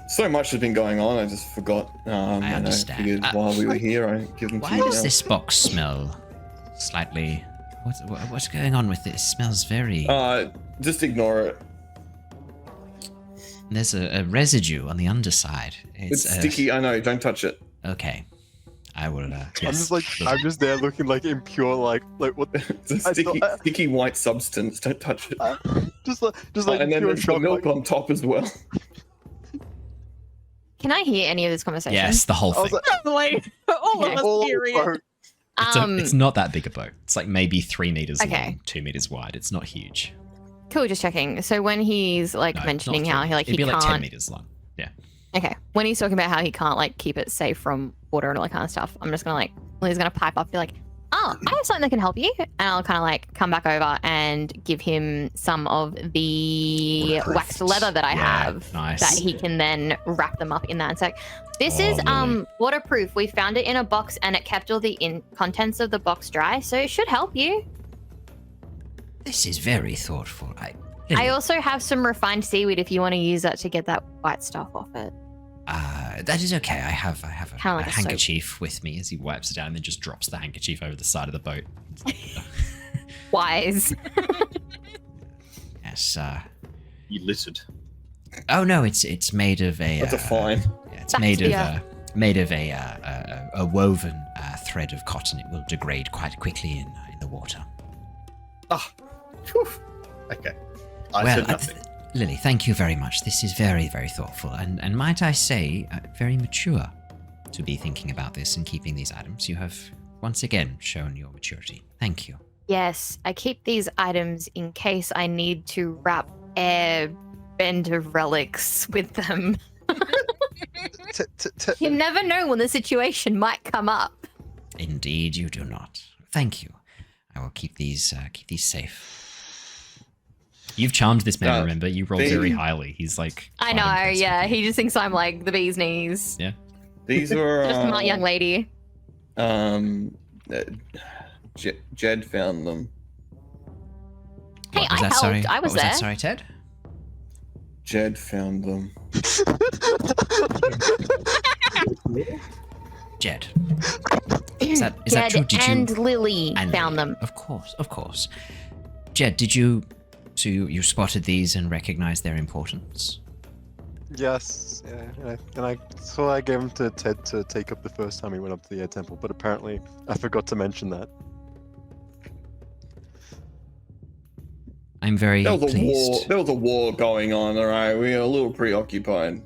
so much has been going on. I just forgot. And understand. I figured while we were here, I give them to Why you. does now. this box smell slightly? What's going on with this? It smells very. Just ignore it. There's a residue on the underside. It's sticky. I know. Don't touch it. Okay, I will. I'm Yes. just like, I'm just there looking like impure, like what? It's a I sticky, thought- sticky white substance. Don't touch it. Just like And then pure there's the shock. milk Like, on top as well. Can I hear any of this conversation? Yes, the whole I was thing. like, Like, all Okay. of us all hear it. over. It's not that big a boat. It's like maybe 3 meters Okay. long, 2 meters wide. It's not huge. Cool, just checking. So when he's like No, mentioning not how three. he It'd be like 10 can't. meters long. Yeah. Okay, when he's talking about how he can't like keep it safe from water and all that kind of stuff, I'm just gonna like, Lily's gonna pipe up, be like, "Oh, I have something that can help you," and I'll kind of like come back over and give him some of the Waterproof. waxed leather that I Yeah, have, nice. that he can then wrap them up in that sec. This Oh, is Lily. waterproof. We found it in a box and it kept all the contents of the box dry, so it should help you. This is very thoughtful. I also have some refined seaweed if you want to use that to get that white stuff off it. That is okay. I have Kinda like a a soap. handkerchief with me as he wipes it down and then just drops the handkerchief over the side of the boat. Wise. Yes. You littered. Oh no, it's made of a. That's a fine. Yeah, it's That's- made of yeah. a woven thread of cotton. It will degrade quite quickly in the water. Ah. Whew. Okay. I well, said nothing. Lily, thank you very much. This is very, very thoughtful, and might I say, very mature to be thinking about this and keeping these items. You have once again shown your maturity. Thank you. Yes, I keep these items in case I need to wrap airbender relics with them. You never know when the situation might come up. Indeed, you do not. Thank you. I will keep these safe. You've charmed this man. Remember, you rolled very highly. He's like. I quite know, impressed yeah. with you. He just thinks I'm like the bee's knees. Yeah. These were Just a smart young lady. Jed found them. Hey, What was I that, sorry? helped. I was What was there. that, sorry, Ted? Jed found them. Jed. Is that Jed true? Did and you Lily and found Lily? them. Of course. Jed, did you? So you spotted these and recognized their importance? Yes, yeah, so I gave him to Ted to take up the first time he went up to the air temple, but apparently I forgot to mention that. I'm very There was a war. pleased. There was a war going on. All right, we were a little preoccupied.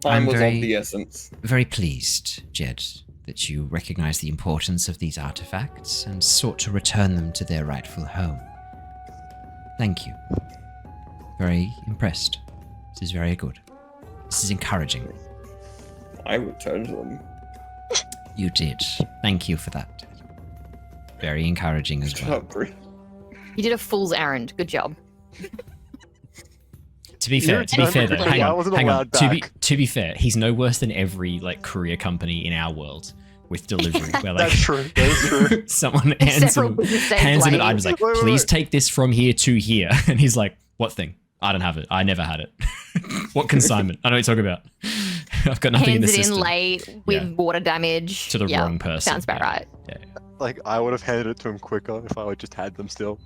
Time was very- of the essence. Very pleased, Jed, that you recognize the importance of these artifacts and sought to return them to their rightful home. Thank you. very impressed. This is very good. This is encouraging. I returned them. You did. Thank you for that. Very encouraging as well. Can't breathe. You did a fool's errand. Good job. To be fair, though, hang I on, wasn't hang on. allowed To be fair, he's no worse than every like courier company in our world with delivery. Where like That's true. That is true. someone hands Several him business days an later. item, like, Wait, please wait. take this from here to here, and he's like, what thing? I don't have it. I never had it. What consignment? I know what you're talking about. I've got nothing in the Hands it system. in late with Yeah. water damage. To the Yeah, wrong person. Sounds about Yeah. right. Like, I would have handed it to him quicker if I would just had them still.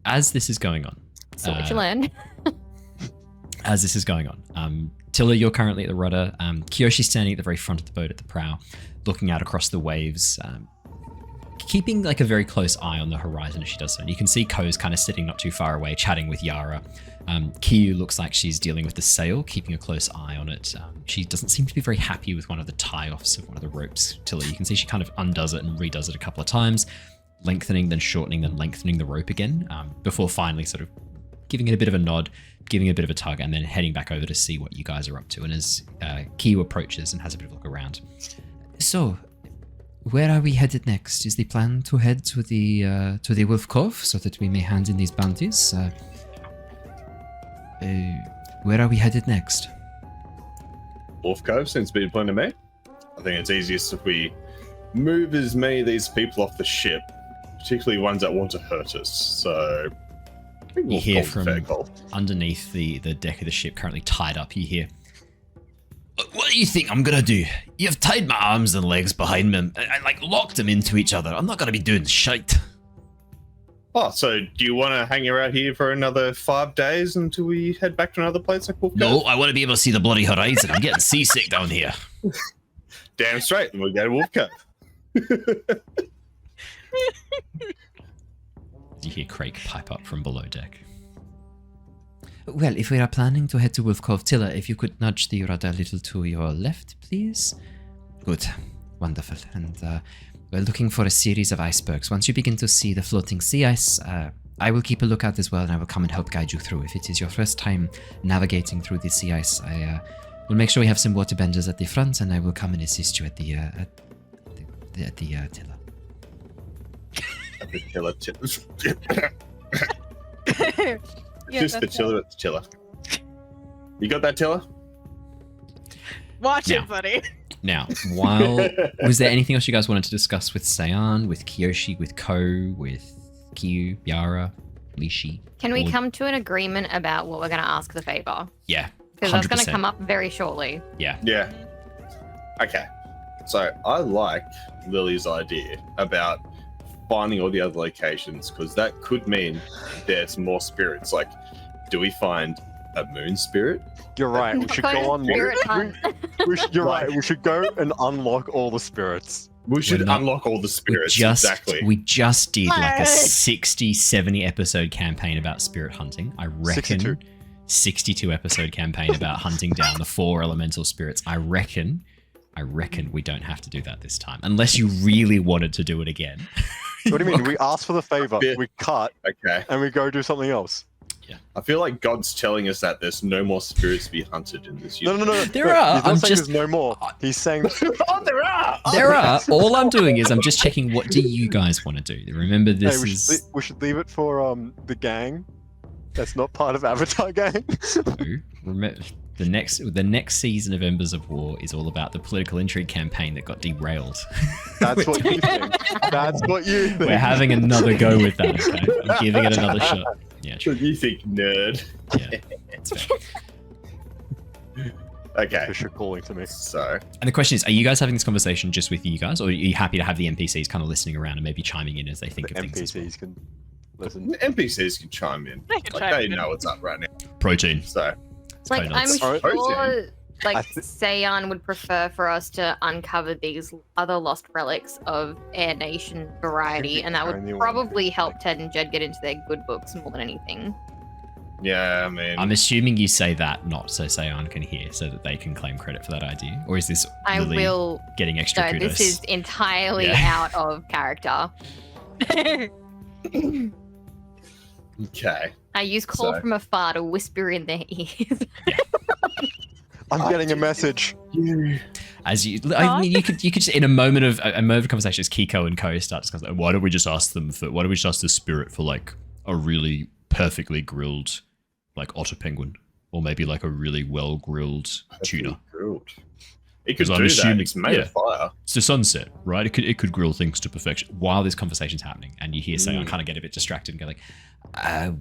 As this is going on, So what you learn. as this is going on. Tilla, you're currently at the rudder. Kiyoshi's standing at the very front of the boat at the prow, looking out across the waves, keeping like a very close eye on the horizon as she does so. And you can see Ko's kind of sitting not too far away, chatting with Yara. Kiyu looks like she's dealing with the sail, keeping a close eye on it. She doesn't seem to be very happy with one of the tie-offs of one of the ropes. Tilla, you can see she kind of undoes it and redoes it a couple of times, lengthening, then shortening, then lengthening the rope again, before finally sort of giving it a bit of a nod, giving it a bit of a tug, and then heading back over to see what you guys are up to. And as Kiyu approaches and has a bit of a look around. So, where are we headed next? Is the plan to head to the Wolf Cove so that we may hand in these bounties? Where are we headed next? Wolf Cove seems to be the plan to me. I think it's easiest if we move as many of these people off the ship, particularly ones that want to hurt us. So I think You Wolf hear Cove's a fair from call. underneath the deck of the ship, currently tied up, you hear, what do you think I'm gonna do? You've tied my arms and legs behind me. I like locked them into each other. I'm not gonna be doing shite. Oh, so do you want to hang around here for another 5 days until we head back to another place like Wolf Cove? No, I want to be able to see the bloody horizon. I'm getting seasick down here. Damn straight, then we'll go to Wolf Cove. You hear Craig pipe up from below deck. Well, if we are planning to head to Wolf Cove, Tilla, if you could nudge the rudder a little to your left, please. Good. Wonderful. And we're looking for a series of icebergs. Once you begin to see the floating sea ice, I will keep a lookout as well, and I will come and help guide you through. If it is your first time navigating through the sea ice, I will make sure we have some water benders at the front, and I will come and assist you at the Tilla. The chiller. Yeah, Just the that's chiller at the chiller. You got that, Tiller? Watch Yeah. it, buddy. Now, while was there anything else you guys wanted to discuss with Sayan, with Kiyoshi, with Ko, with Kiyu, Yara, Lishi? Can we Or- come to an agreement about what we're going to ask the favor? Yeah, Because that's going 100%. to come up very shortly. Yeah. Yeah. Okay. So I like Lily's idea about finding all the other locations, because that could mean there's more spirits. Like, do we find a moon spirit? You're right. We should Go to go on. Spirit Hunt. You're right. We should go and unlock all the spirits. We should not- unlock all the spirits. We just did like a Nice. 60, 70 episode campaign about spirit hunting. I reckon 62. 62 episode campaign about hunting down the 4 elemental spirits. I reckon we don't have to do that this time, unless you really wanted to do it again. What do you mean? We ask for the favor, Yeah. we cut, Okay. and we go do something else. I feel like God's telling us that there's no more spirits to be hunted in this No, universe. no, no. There no, are, He's not I'm saying just- there's no more. He's saying Oh, there are! There are. All I'm doing is I'm just checking, what do you guys want to do? Remember, hey, this we, is... we should leave it for the gang. That's not part of Avatar gang. Remember, the next season of Embers of War is all about the political intrigue campaign that got derailed. That's what you think. That's what you think. We're having another go with that, okay? I'm giving it another shot. Yeah, What true. do you think, nerd? Yeah, it's fair. Okay. Fisher calling to me. So, And the question is, are you guys having this conversation just with you guys, or are you happy to have the NPCs kind of listening around and maybe chiming in as they think The of things as well? NPCs can listen. NPCs can chime in. They can Like, chime they in. know what's up right now. Protein. So, It's Like, I'm Codenuts. Alright. sure, like, I thi- Sayan would prefer for us to uncover these other lost relics of Air Nation variety, and that Only would one. probably help Ted and Jed get into their good books more than anything. yeah, I mean, I'm assuming you say that not so Sayan can hear, so that they can claim credit for that idea, or is this I Lily will. getting extra No, kudos? this is entirely Yeah. out of character. Okay. I use call So- from afar to whisper in their ears. I'm getting a message. As you, I mean, you could just in a moment of conversation, as Kiko and Ko start discussing, why don't we just ask the spirit for like a really perfectly grilled, like otter penguin, or maybe like a really well grilled tuna. Grilled. It could 'Cause I'm do assuming- that. It's made of fire. It's the sunset, right? It could grill things to perfection while this conversation's happening, and you hear Sayon kind of get a bit distracted and go like,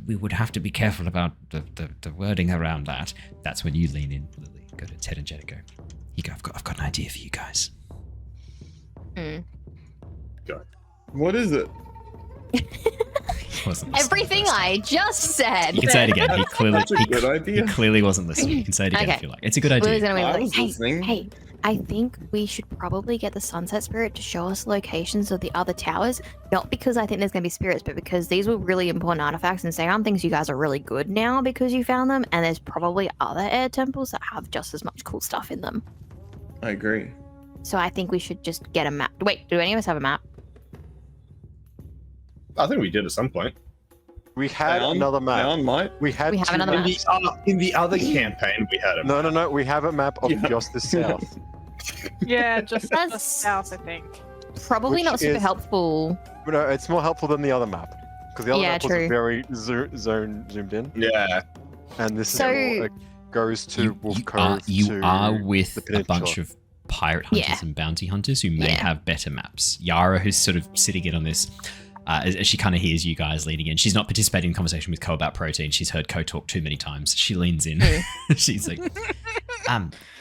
"We would have to be careful about the wording around that." That's when you lean in, Lily. Go to Ted and Jed and go. You go. I've got an idea for you guys. What is it? Wasn't listening Everything the first time. I just said. You can say it again. He clearly, That's a good he idea. clearly wasn't listening. You can say it again Okay. if you like. It's a good Lily's idea. gonna be I like, was listening. hey, I think we should probably get the Sunset Spirit to show us locations of the other towers. Not because I think there's gonna be spirits, but because these were really important artifacts, and Seon thinks you guys are really good now because you found them. And there's probably other air temples that have just as much cool stuff in them. I agree. So I think we should just get a map. Wait, do any of us have a map? I think we did at some point. We had another map. Down, mate. We had We have two another maps. map. In the other campaign, we had a No. We have a map of Yeah. just the south. Yeah, just the That's- south, I think. Probably Which not super is- helpful. But no, it's more helpful than the other map because the other Yeah, map true. was very zoomed in, Yeah. and this So- is more, it goes to Wolf Cove. you to are with the a bunch peninsula. of pirate hunters Yeah. and bounty hunters who may Yeah. have better maps. Yara, who's sort of sitting in on this, as she kind of hears you guys leaning in. She's not participating in conversation with Ko about protein. She's heard Ko talk too many times. She leans in. She's like,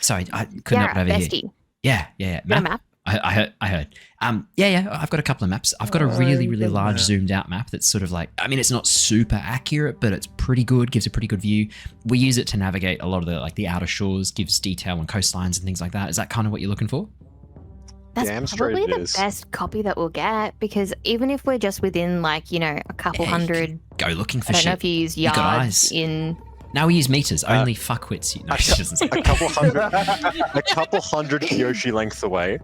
sorry, I couldn't help it Yara, over here. bestie, Yeah. got a map? I heard. Yeah, I've got a couple of maps. I've got a really, really large zoomed out map that's sort of like, I mean, it's not super accurate, but it's pretty good, gives a pretty good view. We use it to navigate a lot of the outer shores, gives detail on coastlines and things like that. Is that kind of what you're looking for? That's Damn straight probably it the is. best copy that we'll get, because even if we're just within like, a couple Yeah, you hundred, Go looking for I don't shit. know if you use You got yards eyes. in. Now we use meters. Only fuckwits. No, she doesn't say a couple hundred Kyoshi lengths away.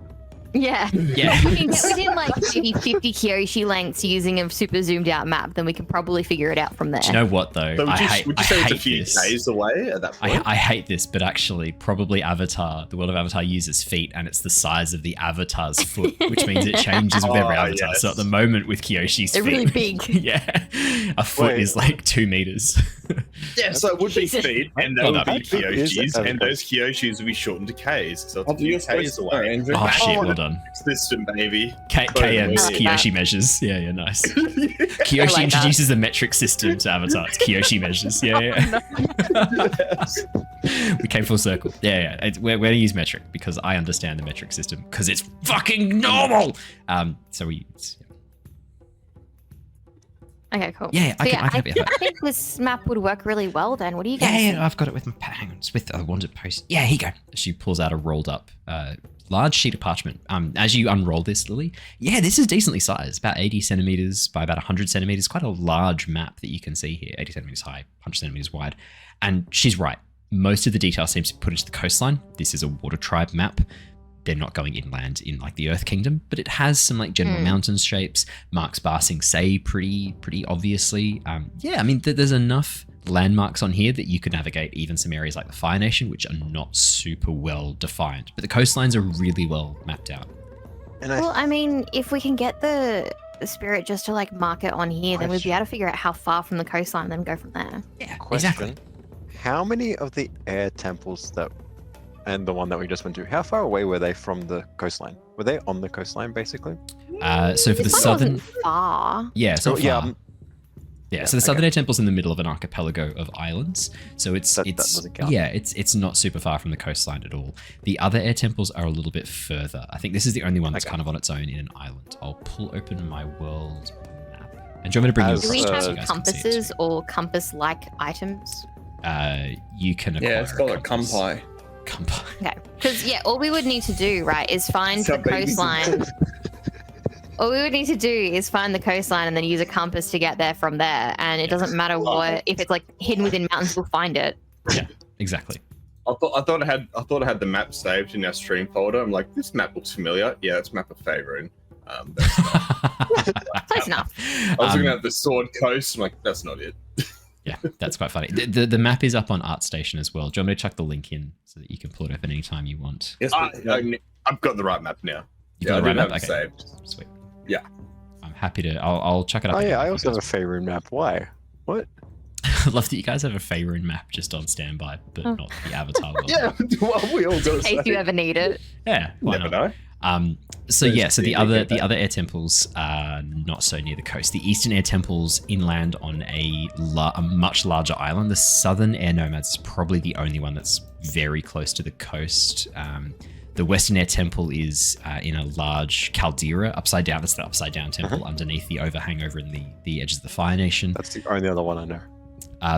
Yeah. Yeah. If we can get within like maybe 50 Kyoshi lengths using a super zoomed out map, then we can probably figure it out from there. Do you know what though? So would you, hate, would you I say it's a hate few this. days away at that point? I hate this, but actually, probably Avatar, the world of Avatar uses feet, and it's the size of the Avatar's foot, which means it changes with every Oh, Avatar. So yes. at the moment with Kyoshi's They're feet, really big. yeah, a foot Wait. is like 2 meters. Yeah, so it would be Jesus. feet, and that Well, would no, be it is Kyoshis, and Avatar. those Kyoshis would be shortened to Ks. So it's I'll a do few your Ks space there, away. Andrew. Oh Back shit, on well the done. system, baby. KM's I like Kyoshi measures. Yeah, nice. Kyoshi I like that. introduces the metric system to Avatar. It's Kyoshi measures. Yeah. We came full circle. Yeah. We're going to use metric because I understand the metric system because it's fucking normal. So we use. Okay, cool. Yeah, I So can help you with I think this map would work really well then. What do you guys Yeah, think? I've got it with my hang on, it's with the wanted post. Yeah, here you go. She pulls out a rolled up large sheet of parchment. As you unroll this, Lily, yeah, this is decently sized, about 80 centimeters by about 100 centimeters. Quite a large map that you can see here, 80 centimeters high, 100 centimeters wide. And she's right. Most of the detail seems to be put into the coastline. This is a water tribe map. They're not going inland in like the Earth Kingdom, but it has some like general mountain shapes. Marks Ba Sing Se pretty obviously. Yeah, I mean, there's enough landmarks on here that you could navigate even some areas like the Fire Nation, which are not super well defined, but the coastlines are really well mapped out. And Well, I mean, if we can get the spirit just to like mark it on here, then we'd be able to figure out how far from the coastline and then go from there. Yeah, question: exactly. How many of the air temples that, and the one that we just went to, how far away were they from the coastline? Were they on the coastline basically? So for the This one southern, wasn't far. yeah, so yeah, far. Yeah, yeah, so the Southern Air Temple's in the middle of an archipelago of islands, so it's That doesn't count. yeah, it's not super far from the coastline at all. The other air temples are a little bit further. I think this is the only one that's Okay. kind of on its own in an island. I'll pull open my world map. And do you want me to bring you As, Do we across so have you guys can see it compasses too? or compass-like items? You can acquire Yeah, it's called a compass. kumpai. Kumpai. Okay, because yeah, all we would need to do, right, is find So the babies- coastline. All we would need to do is find the coastline and then use a compass to get there from there. And it doesn't matter what, if it's like hidden within mountains, we'll find it. Exactly. I thought I had the map saved in our stream folder. I'm like, this map looks familiar. Yeah, it's map of Faerun. That's Close enough. I was looking at the Sword Coast. I'm like, that's not it. Yeah, that's quite funny. The map is up on ArtStation as well. Do you want me to chuck the link in so that you can pull it up anytime you want? Yes, I've got the right map now. You got I the right did map? have it Okay. saved. Sweet. Yeah. I'm happy to. I'll chuck it up. Oh again yeah, I if also you have a favorite map. Why? What? guys- I love that you guys have a favorite map just on standby, but Oh. not the avatar world. Yeah, well, we all got In case you ever need it. Yeah, why Never not? know. So There's yeah, so the the other air temples are not so near the coast. The eastern air temples inland on a much larger island. The southern air nomads is probably the only one that's very close to the coast. The western air temple is in a large caldera upside down. That's the upside down temple underneath the overhang over in the edges of the Fire Nation. That's the only other one I know.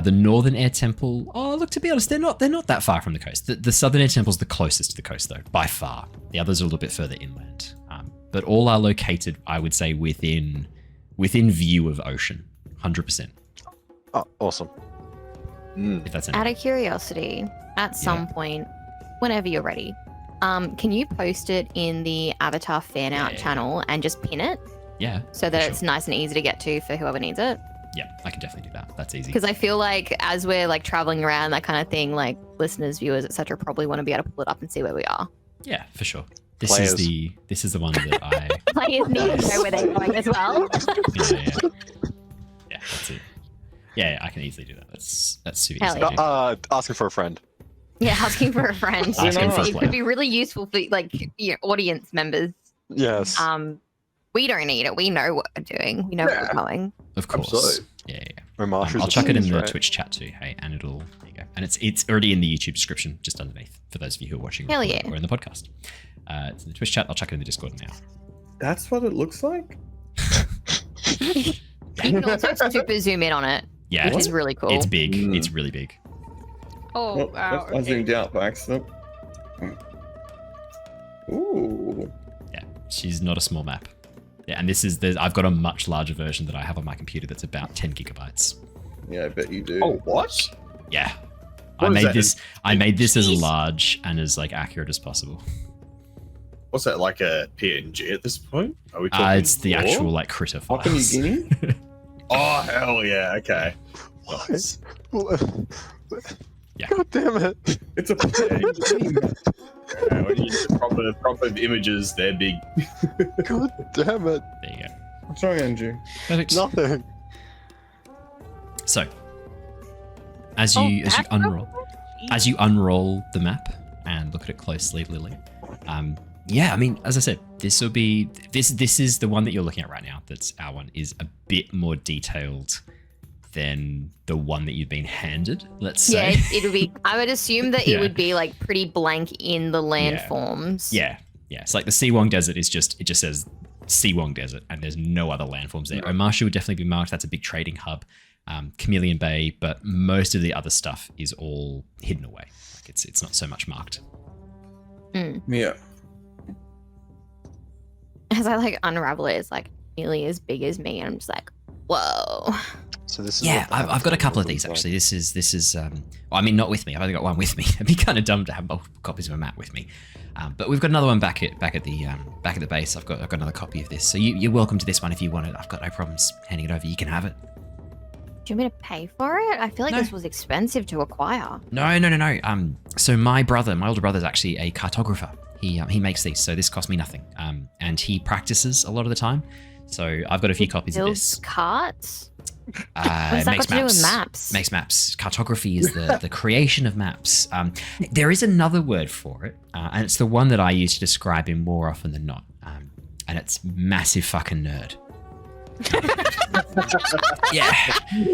The northern air temple. Oh, look, to be honest, they're not that far from the coast. The southern air temple's the closest to the coast, though, by far. The others are a little bit further inland, but all are located, I would say, within view of ocean, 100%. Oh, awesome. Mm. If that's any. Out of curiosity, at some point, whenever you're ready, can you post it in the Avatar fan out Yeah. channel and just pin it Yeah. so that for it's sure. nice and easy to get to for whoever needs it? Yeah, I can definitely do that. That's easy. Because I feel like as we're like traveling around that kind of thing, like listeners, viewers, etc., probably want to be able to pull it up and see where we are. Yeah, for sure. This Players. is the one that I. Players need to know where they're going as well. Yeah, that's it. Yeah, I can easily do that. That's super Hell easy. to yeah. do. Asking for a friend. Yeah, asking for a friend. Asking for a it player. could be really useful for like your audience members. Yes. We don't need it. We know what we're doing. We know where we're going. Of course. Absolutely. Yeah. Ramarsh I'll is chuck it in the the right? Twitch chat too. Hey, and there you go. And it's already in the YouTube description, just underneath for those of you who are watching Hell recorded yeah. or in the podcast. It's in the Twitch chat. I'll chuck it in the Discord now. That's what it looks like. You can also super zoom in on it, Yeah, which is really cool. it's big. Mm. It's really big. Oh, Oh, wow. I zoomed out by accident. Ooh. Yeah, she's not a small map. Yeah, and I've got a much larger version that I have on my computer that's about 10 gigabytes. Yeah, I bet you do. Oh, what? Yeah. What is that? I made this as Jeez. large and as like accurate as possible. What's that, like a PNG at this point? Are we talking It's the raw? actual like critter Papua New files. Guinea? Oh, hell yeah, okay. What? Nice. Yeah. God damn it. It's a PNG. Yeah, when you use the proper images, they're big. God damn it. There you go. What's wrong, Andrew? Perfect. Nothing. So, as you unroll the map and look at it closely, Lily. Yeah, I mean, as I said, this is the one that you're looking at right now. That's our one is a bit more detailed than the one that you've been handed. Let's Yeah, say. it would be. I would assume that Yeah. it would be like pretty blank in the landforms. Yeah. It's like the Seawong Desert is just says Seawong Desert, and there's no other landforms there. Omashu would definitely be marked. That's a big trading hub. Chameleon Bay, but most of the other stuff is all hidden away. Like it's not so much marked. Yeah. As I like unravel it, it's like nearly as big as me, and I'm just like, whoa. So this is Yeah, what the I've got a couple of looks these like. actually. This is well, I mean, not with me. I've only got one with me. It'd be kind of dumb to have multiple copies of a map with me. But we've got another one back at the base. I've got another copy of this. So you're welcome to this one if you want it. I've got no problems handing it over. You can have it. Do you want me to pay for it? I feel like No. this was expensive to acquire. No. So my older brother's actually a cartographer. He makes these, so this cost me nothing. And he practices a lot of the time. So I've got a few copies of Builds this. carts. What It does that makes got to do with maps? Makes maps. Cartography is the creation of maps. There is another word for it, and it's the one that I use to describe him more often than not. And it's massive fucking nerd. Yeah,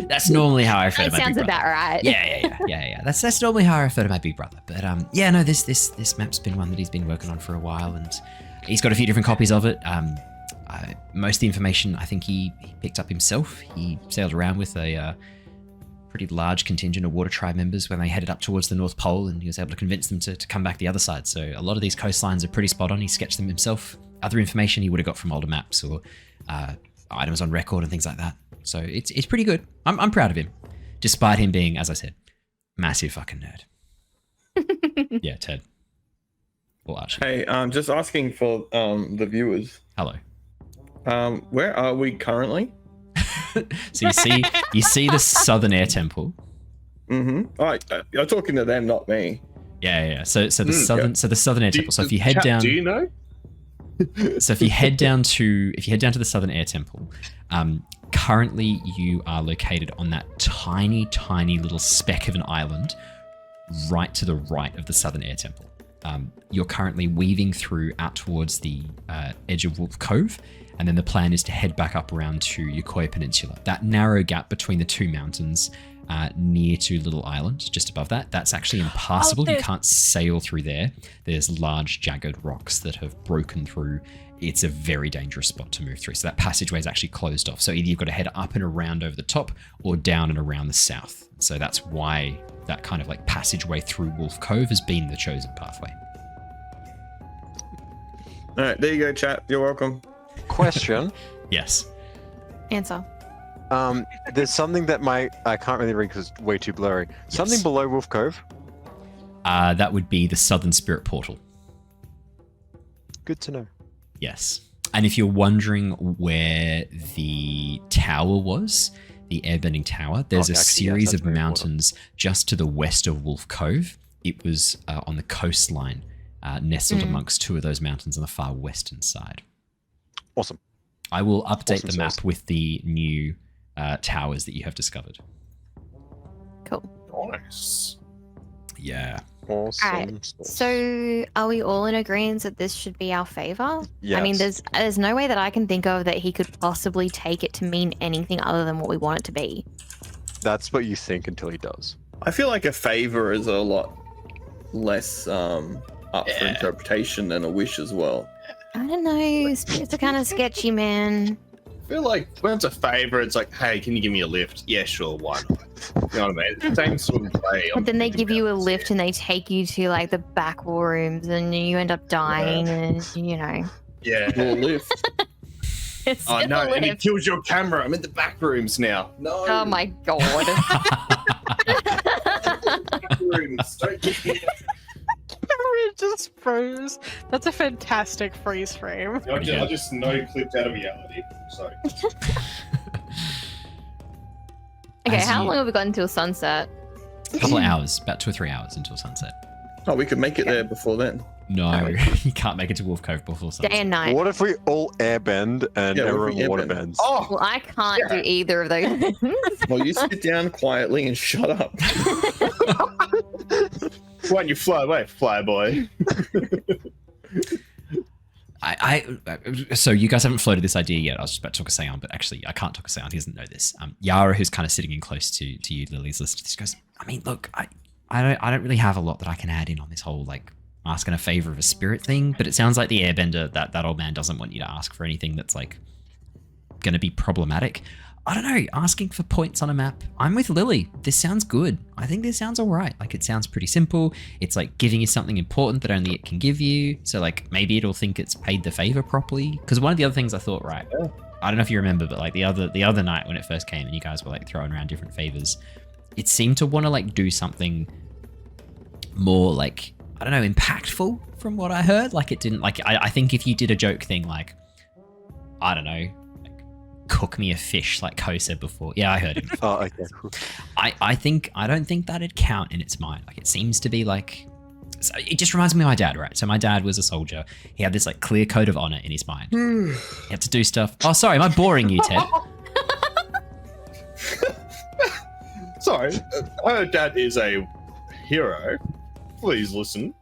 that's normally how I refer to That my sounds big brother. about right. Yeah. That's normally how I refer to my big brother. But yeah, no, this map's been one that he's been working on for a while, and he's got a few different copies of it. Most of the information I think he picked up himself. He sailed around with a pretty large contingent of Water Tribe members when they headed up towards the North Pole, and he was able to convince them to come back the other side. So a lot of these coastlines are pretty spot on. He sketched them himself. Other information he would have got from older maps or items on record and things like that. So it's pretty good. I'm proud of him, despite him being, as I said, massive fucking nerd. Yeah, Ted. Or Archie. Hey, just asking for the viewers. Hello. Where are we currently? So you see the Southern Air Temple. Mm-hmm. You're talking to them, not me. Yeah. So the Southern Air Temple. So if you head Chat, down, do you know? so if you head down to the Southern Air Temple, currently you are located on that tiny little speck of an island, right to the right of the Southern Air Temple. You're currently weaving through out towards the edge of Wolf Cove, and then the plan is to head back up around to Yokoya Peninsula. That narrow gap between the two mountains near to Little Island, just above that, that's actually impassable. You can't sail through there. There's large jagged rocks that have broken through. It's a very dangerous spot to move through. So that passageway is actually closed off. So either you've got to head up and around over the top or down and around the south. So that's why that kind of like passageway through Wolf Cove has been the chosen pathway. All right, there you go, chat. You're welcome. Question. Yes. Answer. There's something that I can't really read because it's way too blurry. Something below Wolf Cove. That would be the Southern Spirit Portal. Good to know. Yes. And if you're wondering where the tower was, the airbending tower, there's a series of mountains just to the west of Wolf Cove. It was on the coastline, nestled amongst two of those mountains on the far western side. Awesome. I will update the map sauce. with the new towers that you have discovered. Cool. Nice. Yeah. Awesome. Alright, sauce. So are we all in agreement that this should be our favor? I mean, Yes. there's no way that I can think of that he could possibly take it to mean anything other than what we want it to be. That's what you think until he does. I feel like a favor is a lot less up for interpretation than a wish as well. I don't know. Spirits are kind of sketchy, man. I feel like when it's a favor, it's like, hey, can you give me a lift? Yeah, sure, why not? You know what I mean? Same sort of play. But then they give you a lift and they take you to like the back rooms and you end up dying and you know. Yeah. Little lift. It's Oh still no, a and it lift. kills your camera. I'm in the back rooms now. No. Oh my god. Back rooms. Don't get me. It just froze. That's a fantastic freeze frame. I just no clipped out of reality. So Okay, As how you- long have we got until sunset? A couple of hours, about 2 or 3 hours until sunset. Oh, we could make it there before then. No, you can't make it to Wolf Cove before sunset. Day and night. What if we all airbend and Yeah, what if everyone we water airbend? bends? oh, Well, I can't do either of those things. Well, you sit down quietly and shut up. why don't you fly away, fly boy? So you guys haven't floated this idea yet. I was just about to talk to Seon, but actually I can't talk to Seon. He doesn't know this. Yara, who's kind of sitting in close to you, Lily's list, just goes, I mean, look, I don't really have a lot that I can add in on this whole like asking a favor of a spirit thing, but it sounds like the airbender, that old man doesn't want you to ask for anything that's like going to be problematic. I don't know, asking for points on a map. I'm with Lily. This sounds good. I think this sounds all right. Like it sounds pretty simple. It's like giving you something important that only it can give you. So like maybe it'll think it's paid the favor properly. Because one of the other things I thought, right, I don't know if you remember, but like the other night when it first came and you guys were like throwing around different favors, it seemed to want to like do something more like, I don't know, impactful from what I heard. Like it didn't like, I think if you did a joke thing like, I don't know, cook me a fish like Ko said before. Yeah, I heard him. Oh, okay. Cool. I don't think that'd count in its mind. Like it seems to be like, so it just reminds me of my dad, right? So my dad was a soldier. He had this like clear code of honor in his mind. He had to do stuff. Oh, sorry, am I boring you, Ted? Sorry, her dad is a hero. Please listen.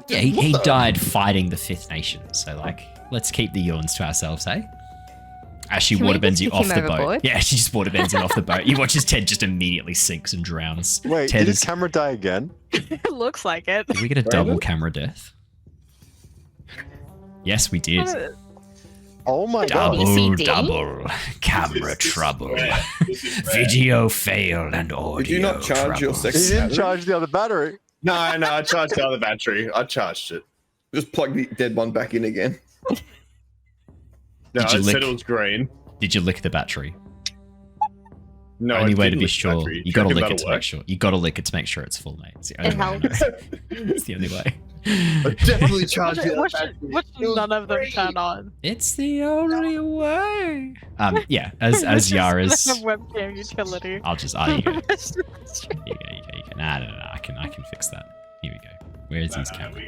Yeah, he What the- died fighting the Fifth Nation. So like, let's keep the yawns to ourselves, eh? As she Can we waterbends just you kick off him the boat. overboard? Yeah, she just waterbends him off the boat. You watch as Ted just immediately sinks and drowns. Wait, Ted did his is- camera die again? It looks like it. Did we get a double camera death? Yes, we did. Oh my god. ABCD? Double camera trouble. Yeah, this is bad. Video failed and audio Did you not charge your trouble. He sex didn't battery? charge the other battery. No, I charged the other battery. I charged it. Just plug the dead one back in again. No, Did you I lick- said it was green. Did you lick the battery? No, Only I way to didn't be lick the sure. battery. You gotta Do you lick reckon it to that'll make sure. You gotta lick it to make sure it's full, mate. It's the only It way I know. helps. It's the only way. I definitely charged you. Which none of them turn on. It's the only way. Yeah, as Yara's. webcam utility. I'll just. Oh, you go. You go. No. I can fix that. Here we go. Where is his camera?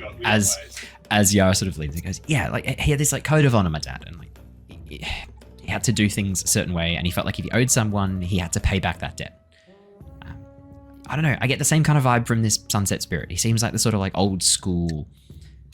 As Yara sort of leaves, he goes, yeah, like he had this like code of honor, my dad, and like he had to do things a certain way, and he felt like if he owed someone, he had to pay back that debt. I don't know. I get the same kind of vibe from this Sunset Spirit. He seems like the sort of like old school.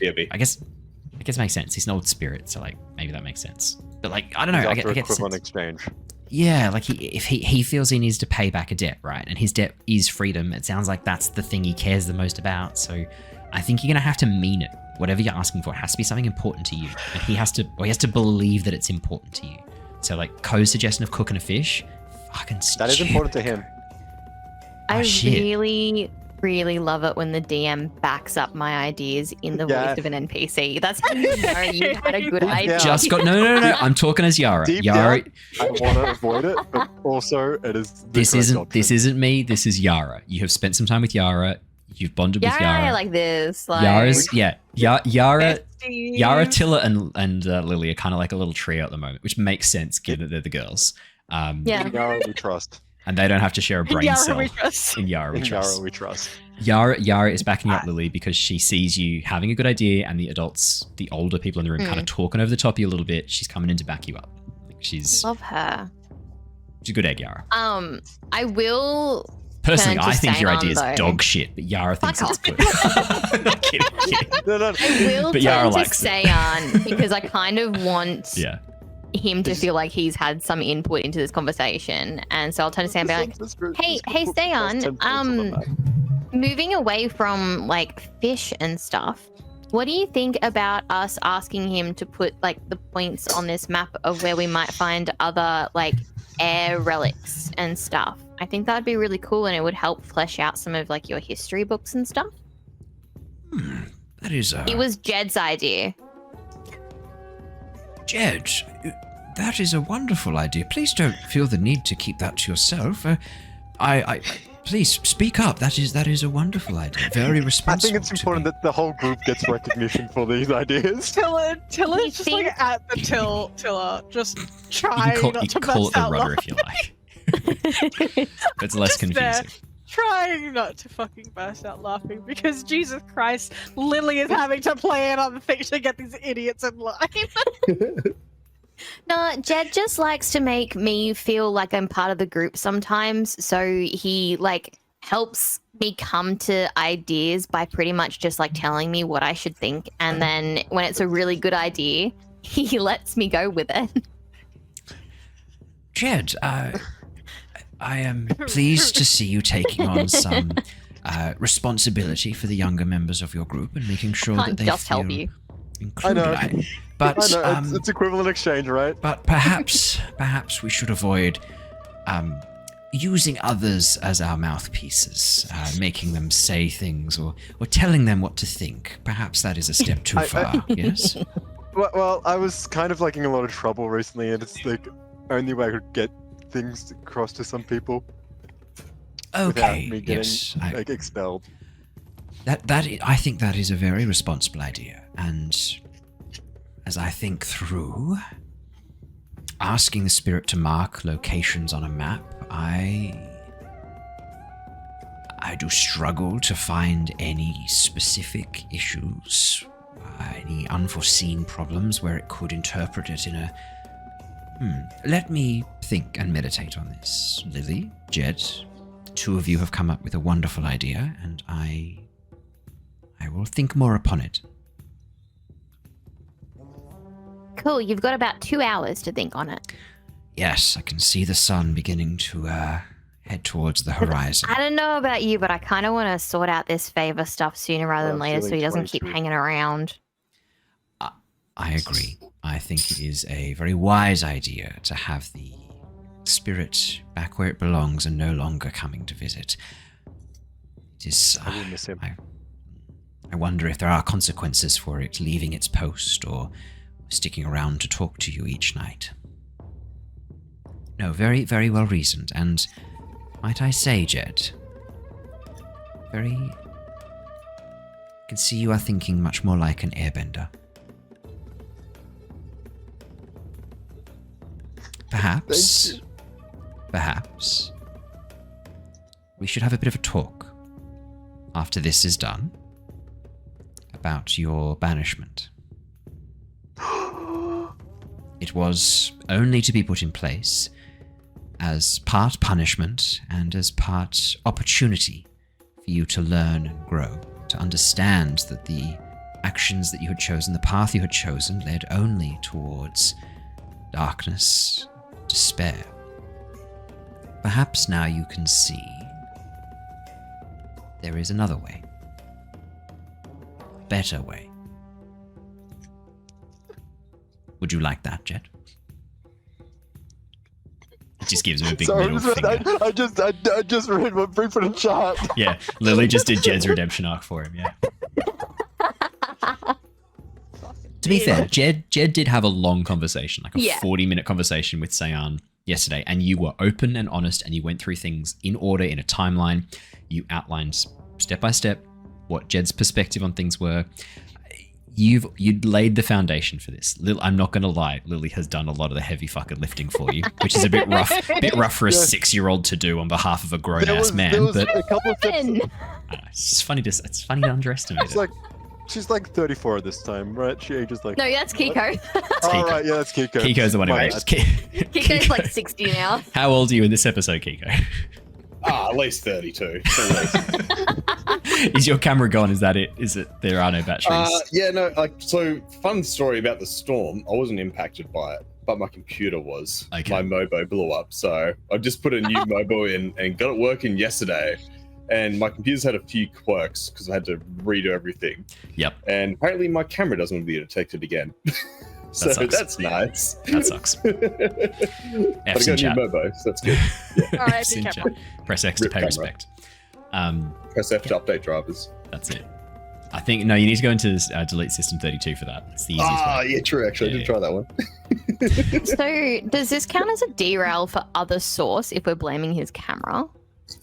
DB. I guess it makes sense. He's an old spirit, so like maybe that makes sense. But like I don't know. I get the equivalent sense. exchange. Yeah, like if he feels he needs to pay back a debt, right? And his debt is freedom. It sounds like that's the thing he cares the most about. So I think you're gonna have to mean it. Whatever you're asking for, it has to be something important to you, and he has to believe that it's important to you. So like Ko's suggestion of cooking a fish, fucking stupid. That is important to him. I shit. really love it when the DM backs up my ideas in the Yeah. voice of an NPC. That's how you know you had a good idea. Just got no. I'm talking as Yara. Deep Yara, down, I want to avoid it, but also it is. The this correct isn't option. me. This is Yara. You have spent some time with Yara. You've bonded with Yeah, Yara. like this. Like, Yara's Yara. Besties. Yara, Tilla, and Lily are kind of like a little trio at the moment, which makes sense given that they're the girls. Yeah. In Yara we trust. And they don't have to share a brain Yara cell. we trust. In Yara we In trust. Yara we trust. Yara is backing up Lily because she sees you having a good idea, and the adults, the older people in the room, kind of talking over the top of you a little bit. She's coming in to back you up. She's Love her. a good egg, Yara. I will. Personally, turn to I think your Sion, idea is though. dog shit, but Yara thinks Fuck it's good. I'm kidding. No. I will But Yara turn to likes it. Sayan because I kind of want Yeah. him to feel like he's had some input into this conversation, and so I'll turn to Sayan and be like, Hey, Sayan, moving away from like fish and stuff, what do you think about us asking him to put like the points on this map of where we might find other like air relics and stuff? I think that'd be really cool, and it would help flesh out some of like your history books and stuff. That is It was Jed's idea. Jed, that is a wonderful idea. Please don't feel the need to keep that to yourself. Please speak up. That is a wonderful idea. Very I responsible. think it's important that the whole group gets recognition for these ideas. Tilla's You just like think- at the Tilla, just You trying can call, not you to can call it bust the out rudder laughing. if you like. It's less Just there. confusing. Trying not to fucking burst out laughing because Jesus Christ, Lily is having to plan on the thing to get these idiots in line. No, Jed just likes to make me feel like I'm part of the group sometimes. So he like helps me come to ideas by pretty much just like telling me what I should think. And then when it's a really good idea, he lets me go with it. Jed, I am pleased to see you taking on some responsibility for the younger members of your group and making sure Can't that they just feel help you. included. I know. But I know, it's equivalent exchange, right? but perhaps we should avoid using others as our mouthpieces, making them say things or telling them what to think. Perhaps that is a step too far. Yes. Well, I was kind of like in a lot of trouble recently, and it's like only way I could get things across to some people without Okay. me getting Yes. like expelled. I think that is a very responsible idea, and as I think through asking the spirit to mark locations on a map, I do struggle to find any specific issues, any unforeseen problems where it could interpret it in a. Let me think and meditate on this. Lily, Jed, the two of you have come up with a wonderful idea, and I will think more upon it. Cool, you've got about 2 hours to think on it. Yes, I can see the sun beginning to head towards the horizon. I don't know about you, but I kind of want to sort out this favor stuff sooner rather than I'm later so he feeling doesn't keep 23. hanging around. I agree. I think it is a very wise idea to have the spirit back where it belongs and no longer coming to visit. It is. I will miss him. I wonder if there are consequences for it leaving its post or sticking around to talk to you each night. No, very, very well reasoned, and might I say, Jed, very can see you are thinking much more like an airbender. Perhaps we should have a bit of a talk after this is done about your banishment. It was only to be put in place as part punishment and as part opportunity for you to learn and grow, to understand that the actions that you had chosen, the path you had chosen, led only towards darkness, despair. Perhaps now you can see there is another way. A better way. Would you like that, Jet? It just gives him a big Sorry, middle finger. I just read what Brief in the chat. Yeah, Lily just did Jed's redemption arc for him, yeah. To be fair, Jed did have a long conversation, like a Yeah. 40-minute conversation with Sayan yesterday, and you were open and honest, and you went through things in order, in a timeline. You outlined step by step what Jed's perspective on things were. You'd laid the foundation for this. I'm not going to lie, Lily has done a lot of the heavy fucking lifting for you, which is a bit rough for a 6-year-old to do on behalf of a grown-ass man. There was But a couple of steps. I don't know, it's funny to underestimate It's it. like she's like 34 at this time, right? She ages like. No, that's Kiko. Oh, right, yeah, that's Kiko. Kiko's the one who My ages. bad. Kiko's like 60 now. How old are you in this episode, Kiko? At least 32. At least. Is your camera gone? Is that it? Is it there are no batteries? Yeah, no, like, so fun story about the storm. I wasn't impacted by it, but my computer was. Okay. My Mobo blew up. So I just put a new Mobo in and got it working yesterday. And my computer's had a few quirks because I had to redo everything. Yep. And apparently my camera doesn't want to be detected again. So sucks. that's nice. That sucks. But I F's got in a chat. new Mobo, so that's good. Alright, F's in be chat. careful. Press X to Rip pay camera. respect. Press F to update drivers. That's it. I think no. You need to go into delete system 32 for that. It's the easiest way. Yeah, true. Actually, I did try that one. So, does this count as a derail for other source if we're blaming his camera?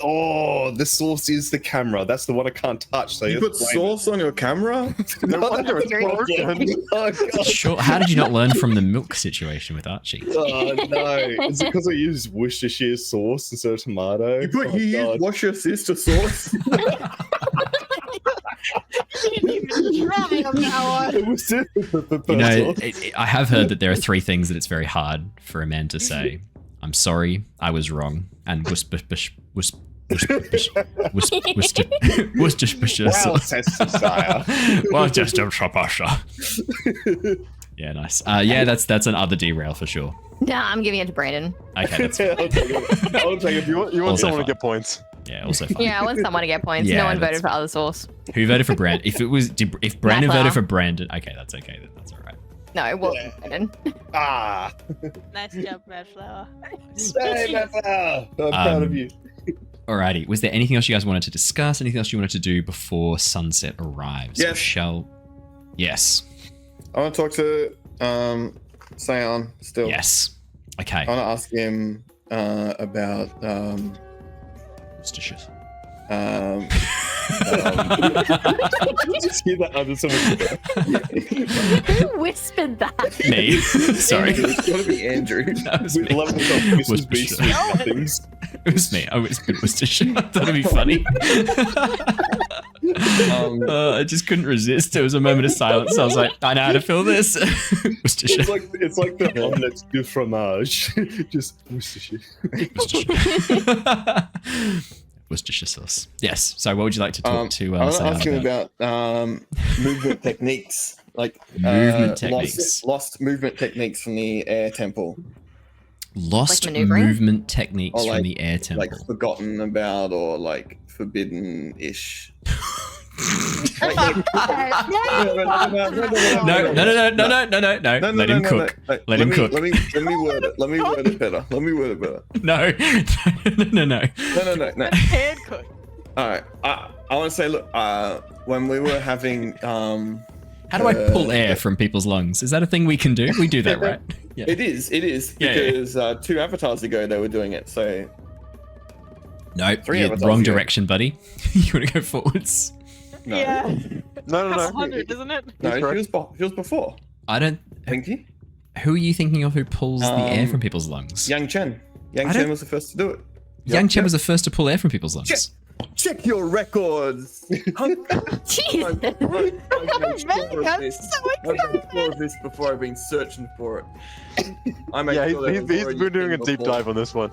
Oh, the source is the camera. That's the one I can't touch. So You put source on your camera? No wonder it's broken. Oh, God. Sure. How did you not learn from the milk situation with Archie? Oh, no. Is it because I used Worcestershire sauce instead of tomato? You put Oh, you God. use wash your sister sauce? You didn't even try on that one. It was You know, I have heard that there are 3 things that it's very hard for a man to say. I'm sorry, I was wrong, and Worcestershire sauce. Yeah, nice. Yeah, that's another derail for sure. Nah, I'm giving it to Brandon. Okay, that's I'll take it. I'll take it. You want Also someone fine. to get points. yeah, also fine. Yeah, I want someone to get points. Yeah, No one that's- voted for other source. Who voted for Brandon? If Brandon Napa. voted for Brandon, okay, that's okay. That's all right. No, it wasn't Yeah. Brandon. Ah. Nice job, Bachelor. Hey, Napa. I'm proud of you. Alrighty. Was there anything else you guys wanted to discuss? Anything else you wanted to do before sunset arrives? Yes. Yes. I want to talk to Sayon still. Yes. Okay. I want to ask him about Mr. Shit. um, Just hear that under someone's Who whispered that? Me. Sorry. It's got to be Andrew. That was With me. level of Was Mrs. Beast Bishop. with nothings. It was me. I whispered Mr. Shit. I thought it'd be funny. I just couldn't resist. There was a moment of silence. I was like, I know how to fill this. Mr. Shit. It's like the omelette du fromage. Just Worcestershire. Worcestershire sauce. Yes. So, what would you like to talk to I want to Sayan ask him about? about movement techniques, like Movement techniques. lost movement techniques from the air temple, Lost Like maneuvering? movement techniques Or from like- the air temple. like forgotten about or like forbidden-ish. No. Let him cook. Let him cook. Let me word it. Let me word it better. Let me word it better. No. No. No. Hand cook. All right. I want to say, look, when we were having How do I pull air from people's lungs? Is that a thing we can do? We do that, right? Yeah. it is Yeah, yeah. because 2 avatars ago they were doing it. So No, 3 you're avatars wrong ago. direction, buddy. You want to go forwards? No. Yeah. No, That's no, no. 100, isn't it? No, He's she was before. I don't. Pinky. Who are you thinking of who pulls the air Um, from people's lungs? Yang Chen. Yang I Chen don't- was the first to do it. Yang Chen was the first to pull air from people's lungs. Shit. Check your records. Jesus. I've made sure I'm of this. so I've made excited. sure of this before I've been searching for it. I made Yeah, sure that he's was been already doing a in deep before. dive on this one.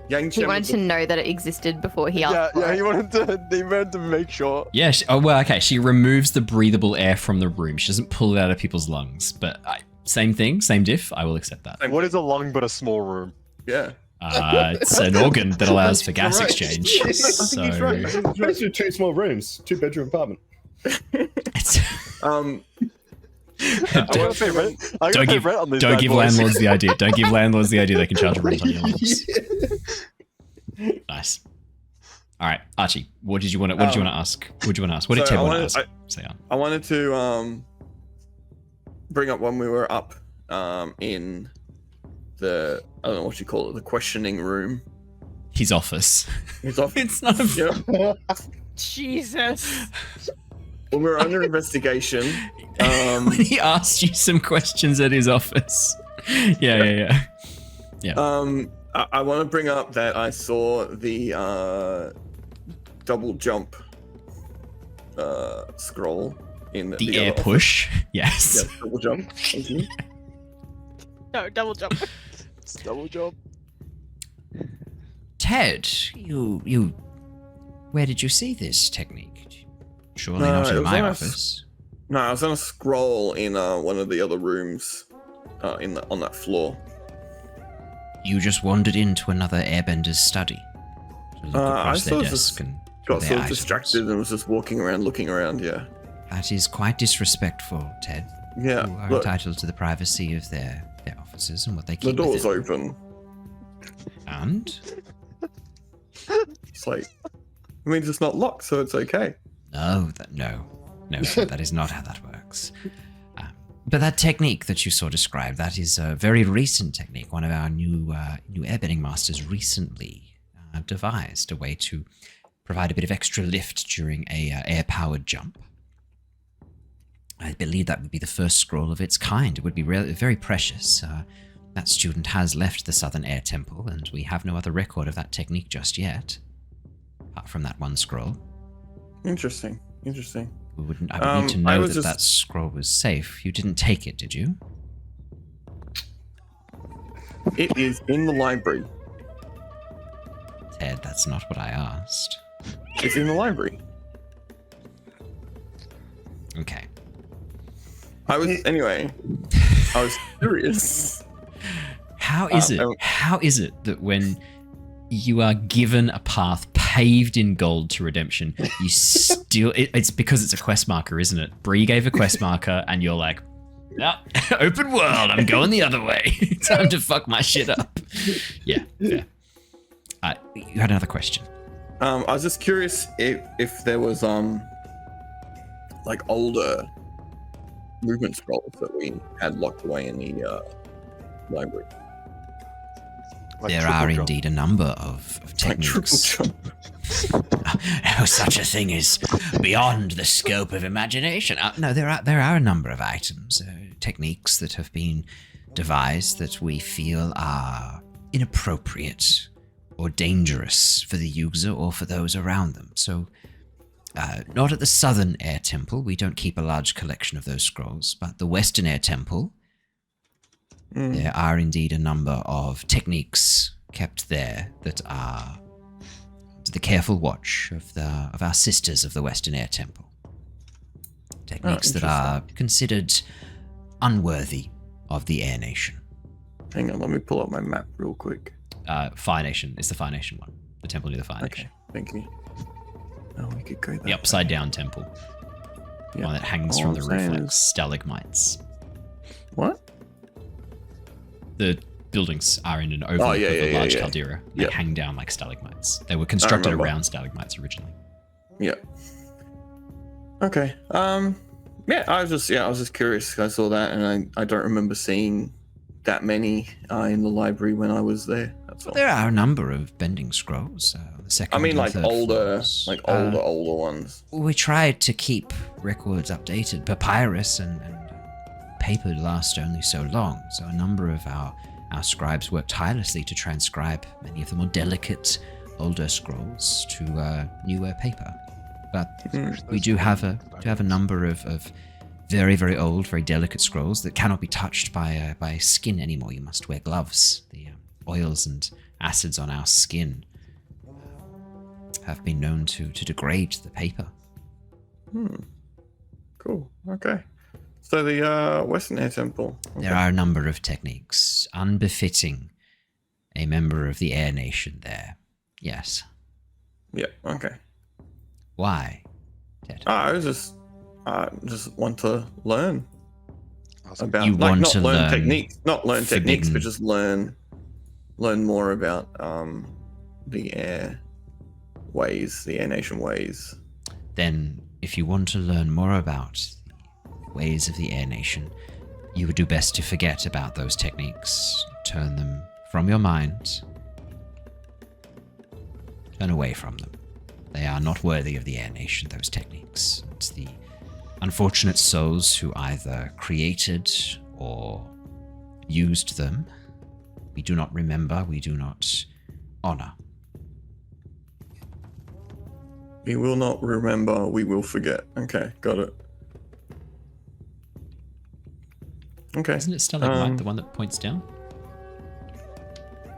Yang He Chen wanted was to know that it existed before he Yeah, asked. yeah, he wanted to make sure. Yeah. Oh well. Okay. She removes the breathable air from the room. She doesn't pull it out of people's lungs. But same thing, same diff. I will accept that. What is a long but a small room? Yeah. It's an organ that allows for gas Right. exchange. I think he's right. I So think he's right. Those are 2 small rooms, 2-bedroom apartment. it's, Um, I gotta pay rent. I gotta Don't pay give- rent on these don't bad give boys. landlords the idea. Don't give landlords the idea they can charge rent on your lungs. Nice. All right, Archie. What did you want to? What did you want to ask? What did you want to ask? What did So Ted I want to wanted- ask? Say on. I wanted to bring up when we were up in the, I don't know what you call it, the questioning room. His office. His office. It's not a. Yeah. Jesus. When we were under investigation. When he asked you some questions at his office. Yeah. I want to bring up that I saw the double jump scroll in The air other push. office. Yes. Yeah, double jump. Thank you. No, double jump. It's double job. Ted, you. Where did you see this technique? Surely No, not it in was my on a office. No, I was on a scroll in one of the other rooms, on that floor. You just wandered into another airbender's study. To look I across their sort of desk just and Got their sort of items. distracted and was just walking around, looking around. Yeah, That is quite disrespectful, Ted. yeah. You are Look, entitled to the privacy of their offices and what they the keep door's within. open. And? It's like, I mean, it's not locked, so it's okay. No, that is not how that works. But that technique that you saw described, that is a very recent technique. One of our new airbending masters recently devised a way to provide a bit of extra lift during a air-powered jump. I believe that would be the first scroll of its kind. It would be very precious. That student has left the Southern Air Temple, and we have no other record of that technique just yet, apart from that one scroll. Interesting. I would need to I know was that just- that scroll was safe. You didn't take it, did you? It is in the library. Ted, that's not what I asked. It's in the library. Okay. I was curious. How is it? oh. How is it that when you are given a path paved in gold to redemption, you still? It's because it's a quest marker, isn't it? Bree gave a quest marker, and you're like, "No, open world. I'm going the other way. Time to fuck my shit up." Yeah. You had another question. I was just curious if there was like older movement scrolls that we had locked away in the library. Like There triple are jump. indeed a number of Like triple techniques. jump. No such a thing is beyond the scope of imagination. No, there are a number of items, techniques that have been devised that we feel are inappropriate or dangerous for the user or for those around them. So, not at the Southern Air Temple. We don't keep a large collection of those scrolls, but the Western Air Temple, there are indeed a number of techniques kept there that are to the careful watch of our sisters of the Western Air Temple. Techniques that are considered unworthy of the Air Nation. Hang on, let me pull up my map real quick. Fire Nation is the Fire Nation one. The temple near the Fire Okay, Nation. thank you. Oh, we could go there. The upside down temple. The Yeah. one that hangs All from I'm the roof saying like is- stalagmites. What? The buildings are in an oval Oh, yeah, with a yeah, large yeah. caldera. They Yeah. hang down like stalagmites. They were constructed remember. around stalagmites originally. Yeah. Okay. Yeah, I was just curious. I saw that, and I don't remember seeing that many in the library when I was there. That's all. There are a number of bending scrolls. the second. I mean, and like third older, floors. older ones. We tried to keep records updated. Papyrus and paper last only so long, so a number of our scribes worked tirelessly to transcribe many of the more delicate, older scrolls to newer paper. But we do have a number of very, very old, very delicate scrolls that cannot be touched by skin anymore. You must wear gloves. The oils and acids on our skin have been known to degrade the paper. Cool. Okay. So the Western Air Temple. Okay. There are a number of techniques unbefitting a member of the Air Nation there. Yes. Yeah. Okay. Why, Ted? I was just want to learn about You like want not to learn learn techniques, not learn techniques, but forbidden- just learn more about the air ways, the Air Nation ways. Then, if you want to learn more about the ways of the Air Nation, you would do best to forget about those techniques. Turn them from your mind. Turn away from them. They are not worthy of the Air Nation, those techniques. It's the unfortunate souls who either created or used them. We do not remember, we do not honor. We will not remember, we will forget. Okay, got it. Okay. Isn't it stalagmite the one that points down?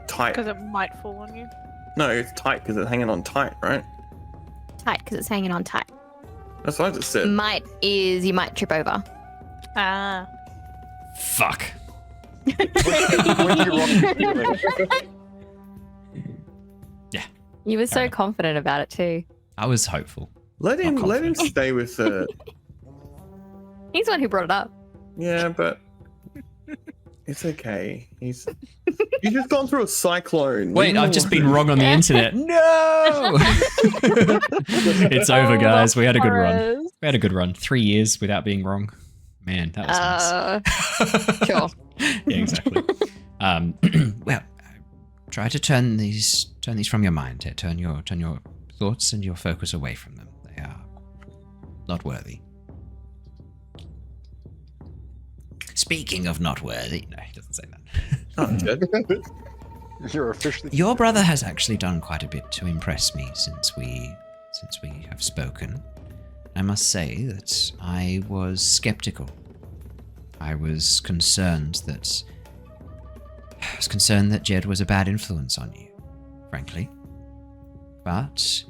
Tight. Because it might fall on you. No, it's tight because it's hanging on tight, right? Tight because it's hanging on tight. That's what I just said. Might is you might trip over. Ah. Fuck. When you rock Yeah, You were so Fair enough. confident about it too. I was hopeful. Let him confident. stay with the. He's the one who brought it up. Yeah, but it's okay. He's just gone through a cyclone. Wait, Leave him I've just been alone. wrong on the internet. No! It's over, guys. We had a good run. We had a good run. 3 years without being wrong. Man, that was nice. Sure. Yeah, exactly. Well, try to turn these from your mind. Ted. Turn your thoughts and your focus away from them. They are not worthy. Speaking of not worthy, no, he doesn't say that. Oh, Jed. You're officially. Your brother has actually done quite a bit to impress me since we have spoken. I must say that I was skeptical. I was concerned that Jed was a bad influence on you, frankly. But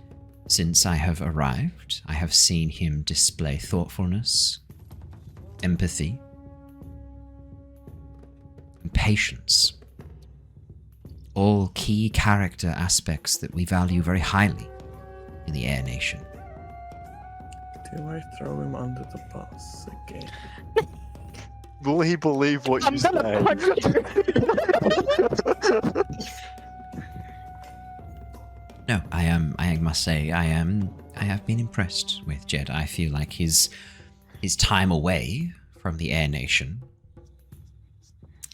since I have arrived, I have seen him display thoughtfulness, empathy, and patience. All key character aspects that we value very highly in the Air Nation. Do I throw him under the bus again? Will he believe what I'm you gonna say? punch you. No, I must say, I have been impressed with Jed. I feel like his time away from the Air Nation,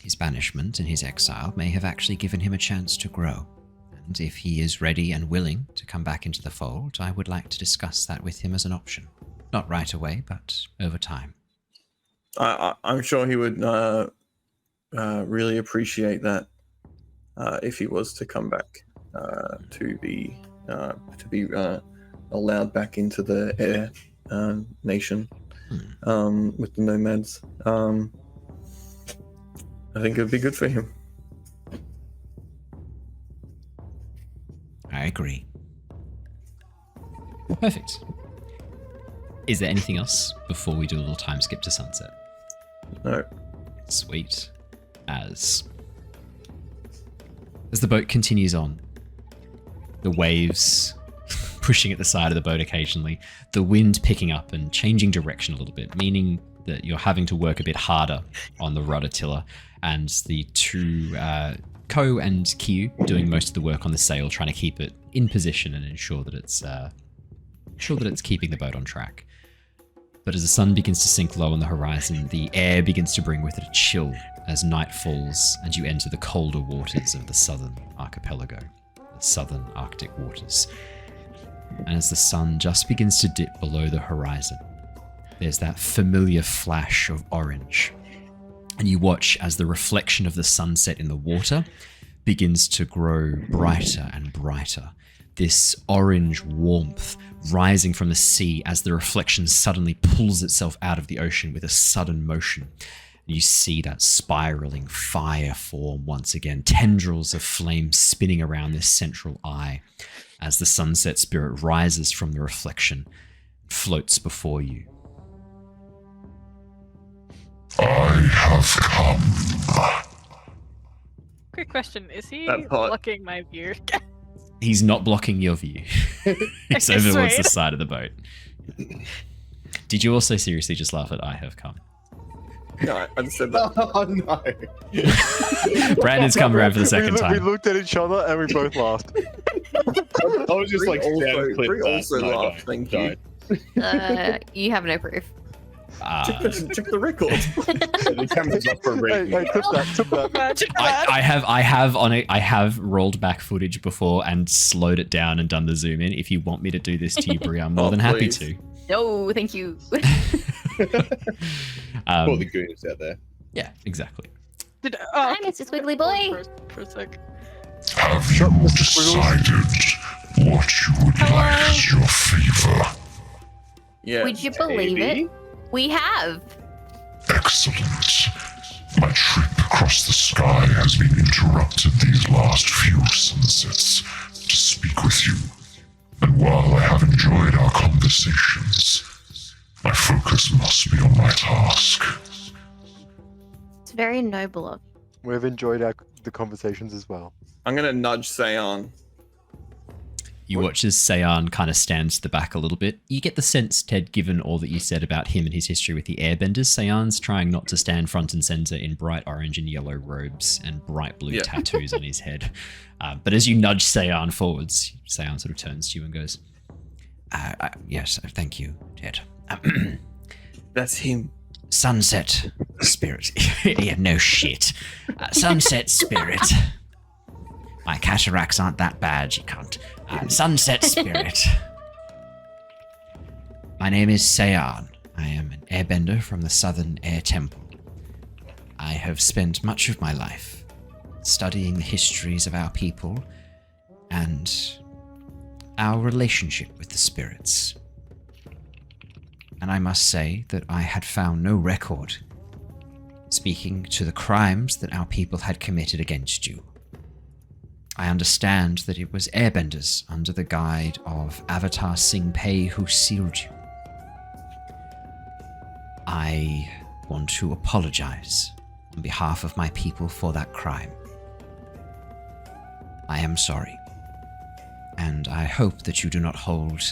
his banishment and his exile, may have actually given him a chance to grow. And if he is ready and willing to come back into the fold, I would like to discuss that with him as an option. Not right away, but over time. I'm sure he would really appreciate that if he was to come back to be allowed back into the Air Nation with the nomads. I think it would be good for him. I agree. Perfect. Is there anything else before we do a little time skip to sunset? No. Sweet. As the boat continues on, the waves pushing at the side of the boat occasionally, the wind picking up and changing direction a little bit, meaning that you're having to work a bit harder on the rudder tiller, and the two Ko and Kyu doing most of the work on the sail, trying to keep it in position and ensure that it's keeping the boat on track. But as the sun begins to sink low on the horizon, the air begins to bring with it a chill as night falls and you enter the colder waters of the southern archipelago. the southern Arctic waters. And as the sun just begins to dip below the horizon, there's that familiar flash of orange. And you watch as the reflection of the sunset in the water begins to grow brighter and brighter. This orange warmth rising from the sea as the reflection suddenly pulls itself out of the ocean with a sudden motion. You see that spiraling fire form once again, tendrils of flame spinning around this central eye as the sunset spirit rises from the reflection and floats before you. I have come. Quick question: is he That part- blocking my view? He's not blocking your view. He's Okay, over towards the sweet. side of the boat. Did you also seriously just laugh at I have come? No, I just said that. Oh no! Brandon's come around for the second We time. looked at each other and we both laughed. I was just like, Bree stand also- clip Bree that. also No, laughed, don't, thank you. don't. You have no proof. Check the record. The camera's off for a Hey, reason. clip that. Check that. I have rolled back footage before and slowed it down and done the zoom in. If you want me to do this to you, Brie, I'm more Oh, than happy please. to. No, thank you. For the goons out there. Yeah, exactly. Did, Hi, Mr. Squiggly Boy. For a sec. Have you decided what you would like as your favor? Yeah. Would you believe it? We have. Excellent. My trip across the sky has been interrupted these last few sunsets to speak with you. And while I have enjoyed our conversations, my focus must be on my task. It's very noble of you. We've enjoyed the conversations as well. I'm gonna nudge Seon. You watch as Seon kind of stands to the back a little bit. You get the sense, Ted, given all that you said about him and his history with the airbenders, Seon's trying not to stand front and center in bright orange and yellow robes and bright blue Yeah. tattoos on his head. But as you nudge Seon forwards, Seon sort of turns to you and goes, yes, thank you, Ted. That's him. Sunset Spirit. Yeah, no shit. Sunset Spirit. My cataracts aren't that bad, you can't. Sunset Spirit. My name is Seon. I am an airbender from the Southern Air Temple. I have spent much of my life studying the histories of our people and our relationship with the spirits. And I must say that I had found no record speaking to the crimes that our people had committed against you. I understand that it was airbenders under the guide of Avatar Sing Pei who sealed you. I want to apologize on behalf of my people for that crime. I am sorry, and I hope that you do not hold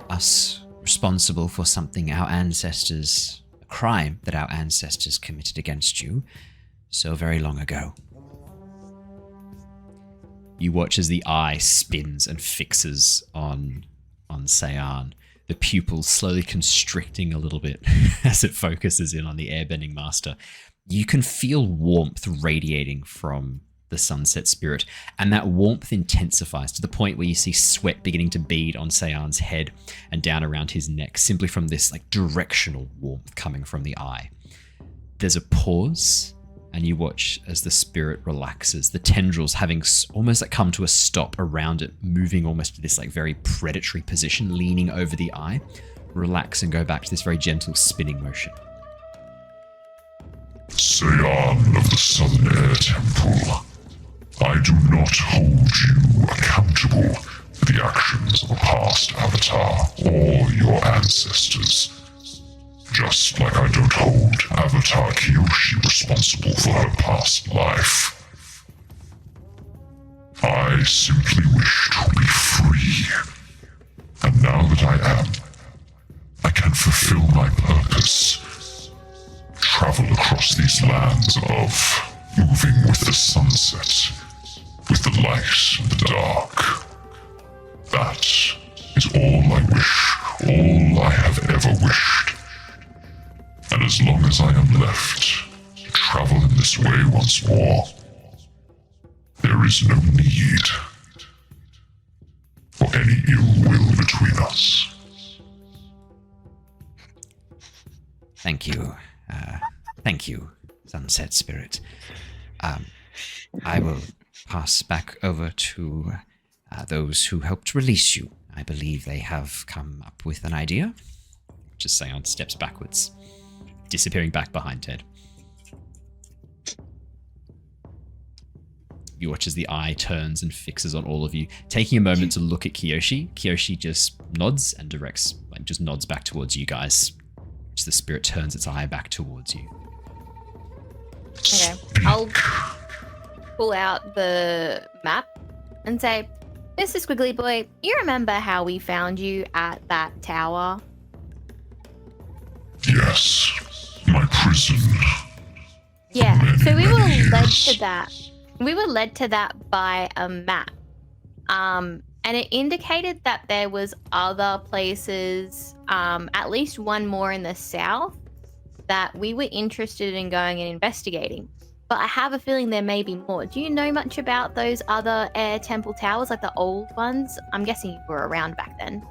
us responsible for something our ancestors, a crime that our ancestors committed against you so very long ago. You watch as the eye spins and fixes on Seon, the pupils slowly constricting a little bit as it focuses in on the airbending master. You can feel warmth radiating from the sunset spirit, and that warmth intensifies to the point where you see sweat beginning to bead on Seon's head and down around his neck, simply from this like directional warmth coming from the eye. There's a pause, and you watch as the spirit relaxes, the tendrils having almost like come to a stop around it, moving almost to this like very predatory position, leaning over the eye, relax and go back to this very gentle spinning motion. Seon of the Southern Air Temple, I do not hold you accountable for the actions of a past avatar or your ancestors. Just like I don't hold Avatar Kyoshi responsible for her past life. I simply wish to be free. And now that I am, I can fulfill my purpose. Travel across these lands above, moving with the sunset, with the light and the dark. That is all I wish, all I have ever wished. And as long as I am left to travel in this way once more, there is no need or any ill will between us. Thank you. Thank you, Sunset Spirit. I will pass back over to those who helped release you. I believe they have come up with an idea. Just Seance steps backwards, disappearing back behind Ted. You watch as the eye turns and fixes on all of you, taking a moment to look at Kiyoshi. Kiyoshi just nods and directs, just nods back towards you guys. As the spirit turns its eye back towards you. Okay. I'll pull out the map and say, Mr. Squiggly Boy, you remember how we found you at that tower? Yes, my prison. Yeah, so we were led to that. We were led to that by a map. And it indicated that there was other places, at least one more in the south, that we were interested in going and investigating. But I have a feeling there may be more. Do you know much about those other air temple towers, like the old ones? I'm guessing you were around back then.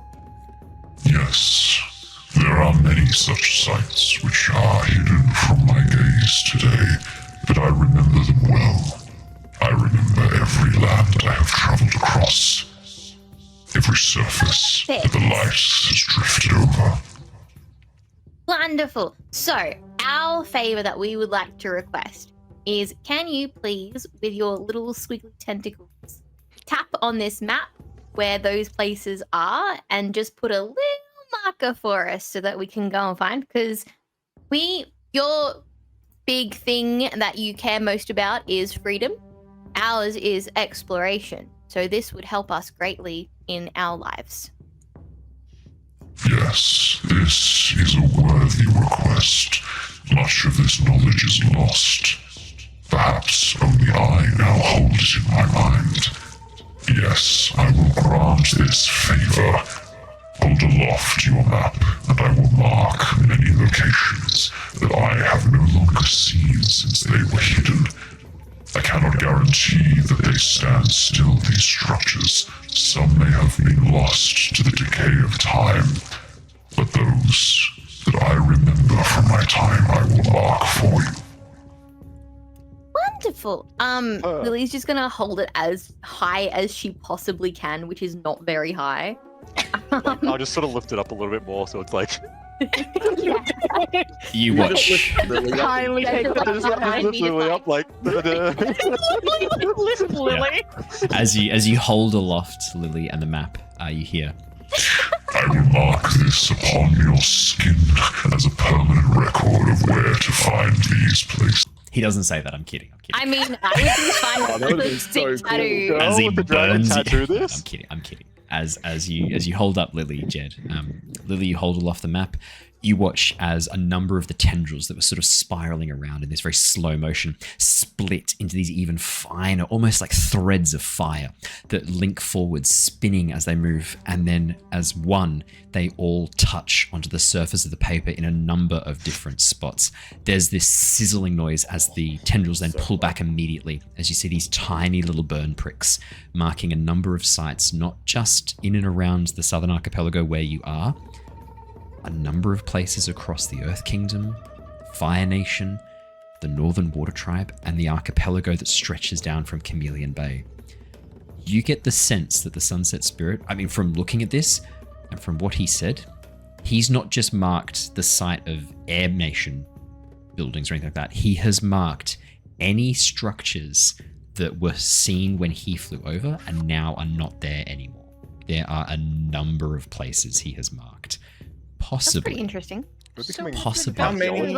Yes, there are many such sites which are hidden from my gaze today, but I remember them well. I remember every land I have traveled across, every surface that the light has drifted over. Wonderful. So, our favor that we would like to request is, can you please, with your little squiggly tentacles, tap on this map where those places are and just put a little marker for us so that we can go and find? Because your big thing that you care most about is freedom. Ours is exploration. So this would help us greatly in our lives. Yes, this is a worthy request. Much of this knowledge is lost. Perhaps only I now hold it in my mind. Yes, I will grant this favor. Hold aloft your map, and I will mark many locations that I have no longer seen since they were hidden. I cannot guarantee that they stand still, these structures. Some may have been lost to the decay of time, but those that I remember from my time I will mark for you. Wonderful. Lily's just gonna hold it as high as she possibly can, which is not very high. I'll just sort of lift it up a little bit more so it's like. You watch. Kindly take the I just lift Lily up like. Lift Lily. As you hold aloft Lily and the map, you hear. I will mark this upon your skin as a permanent record of where to find these places. He doesn't say that. I'm kidding. I mean, I would be fine that would've with been a so stick cool. tattoo. As he with the dragon burns you. tattoo this? I'm kidding. As you hold up Lily, Jed. Lily, you hold aloft the map. You watch as a number of the tendrils that were sort of spiraling around in this very slow motion split into these even finer, almost like threads of fire that link forward, spinning as they move. And then as one, they all touch onto the surface of the paper in a number of different spots. There's this sizzling noise as the tendrils then pull back immediately as you see these tiny little burn pricks marking a number of sites, not just in and around the Southern Archipelago where you are, a number of places across the Earth Kingdom, Fire Nation, the Northern Water Tribe, and the archipelago that stretches down from Chameleon Bay. You get the sense that the Sunset Spirit, from looking at this and from what he said, he's not just marked the site of Air Nation buildings or anything like that. He has marked any structures that were seen when he flew over and now are not there anymore. There are a number of places he has marked. That's pretty Possibly. interesting. Possibly. How many?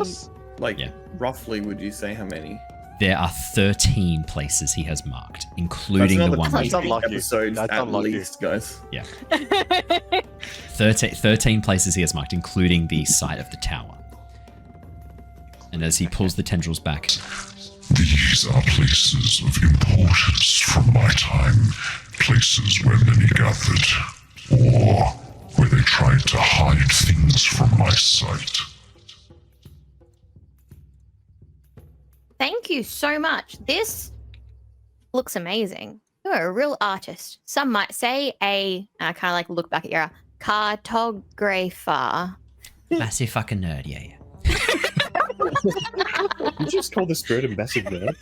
Like, Yeah. roughly, would you say how many? There are 13 places he has marked, including That's the another one. That's 20 unlucky. episodes That's at unlucky. least, guys. 13 places he has marked, including the site of the tower. And as he pulls the tendrils back, These are places of importance from my time, places where many gathered, or where they tried to hide things from my sight. Thank you so much. This looks amazing. You're a real artist. Some might say I kind of like look back at Yara, cartographer. Massive fucking nerd, yeah. You just call the spirit a massive nerd.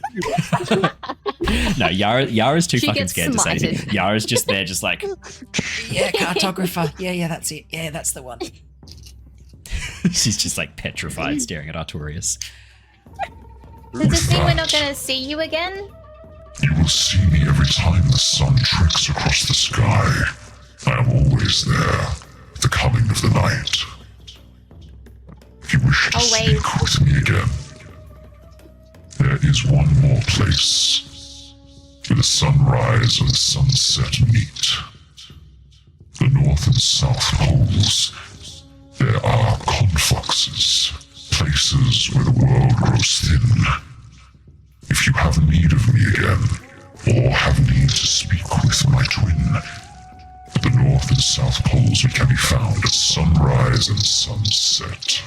No, Yara's too She fucking gets scared to say anything. smited. Yara's just there, just like, yeah, cartographer. Yeah, that's it. Yeah, that's the one. She's just like petrified, staring at Artorias. Does this mean we're not going to see you again? You will see me every time the sun treks across the sky. I am always there, at the coming of the night. If you wish to Always. speak with me again, there is one more place where the sunrise and the sunset meet. The north and south poles. There are confluxes, places where the world grows thin. If you have need of me again, or have need to speak with my twin, at the north and south poles we can be found at sunrise and sunset.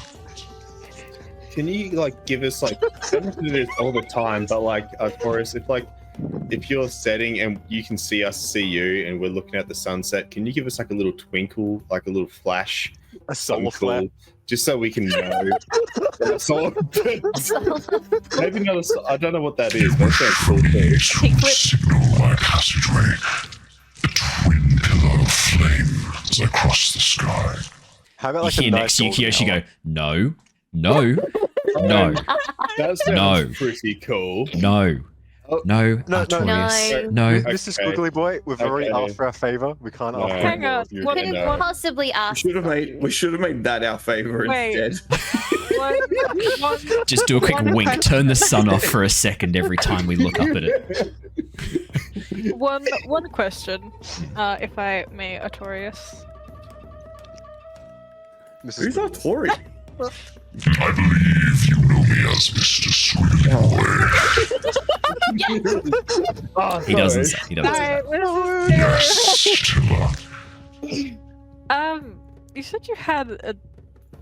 Can you like give us like, I don't have to do this all the time, but like Taurus, if you're setting and you can see us see you and we're looking at the sunset, can you give us like a little twinkle, like a little flash? A solar Something cool, just so we can know. Maybe not. I don't know what that is. That sounds cool too. To signal my passageway, a twin pillar of flame as I cross the sky. How about You like hear a next to you, nice Kiyoshi golden go, no, no, no, That sounds No. pretty cool. no, Oh, no, no, Artorias, no. no. Mr. Okay. Squiggly Boy, we've already Okay. asked for our favor. We can't No. ask for Hang more on, of you. what- Couldn't No. possibly ask. We should have made that our favor Wait. instead. One- Just do a quick one wink. question- Turn the sun off for a second every time we look up at it. One question, if I may, Artorias. Mrs. Who's our Squiggly. Tory? I believe you know me as Mr. Squiggly Boy. Oh, He doesn't. sorry. He doesn't. say that. Alright, Yes, Tilla. you said you had a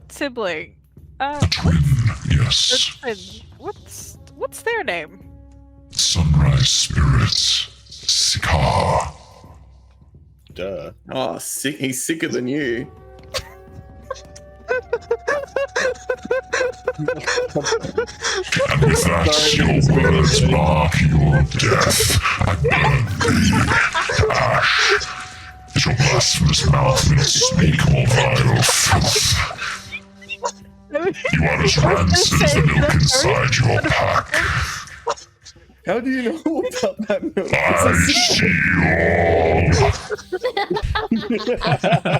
sibling. A twin, A yes. twin. What's their name? Sunrise Spirit. Sikar. Duh. Oh, sick. He's sicker than you. And if that's your words mark your death, I burn thee to ash. Is your blasphemous mouth not speak more vile filth? You are as rancid as the milk inside your pack. How do you know about that milk? I see all.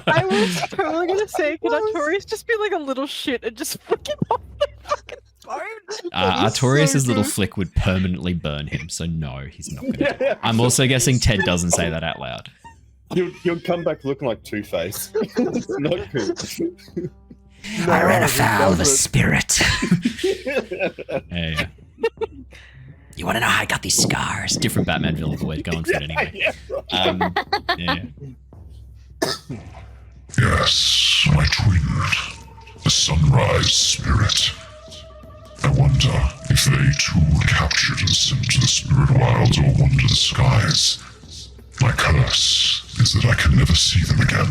I was totally gonna say, can Artorias just be like a little shit and just fucking off the fucking phone? Artorias' little flick would permanently burn him, so no, he's not going to do it. I'm also guessing Ted doesn't say that out loud. You'll come back looking like Two-Face. It's not cool. I ran he afoul of a doesn't. spirit. Yeah. You want to know how I got these scars? Different Batman villain, but we're going for it anyway. Yeah. Yes, my twin, the Sunrise Spirit. I wonder if they too were captured and sent to the spirit wilds or wander the skies. My curse is that I can never see them again.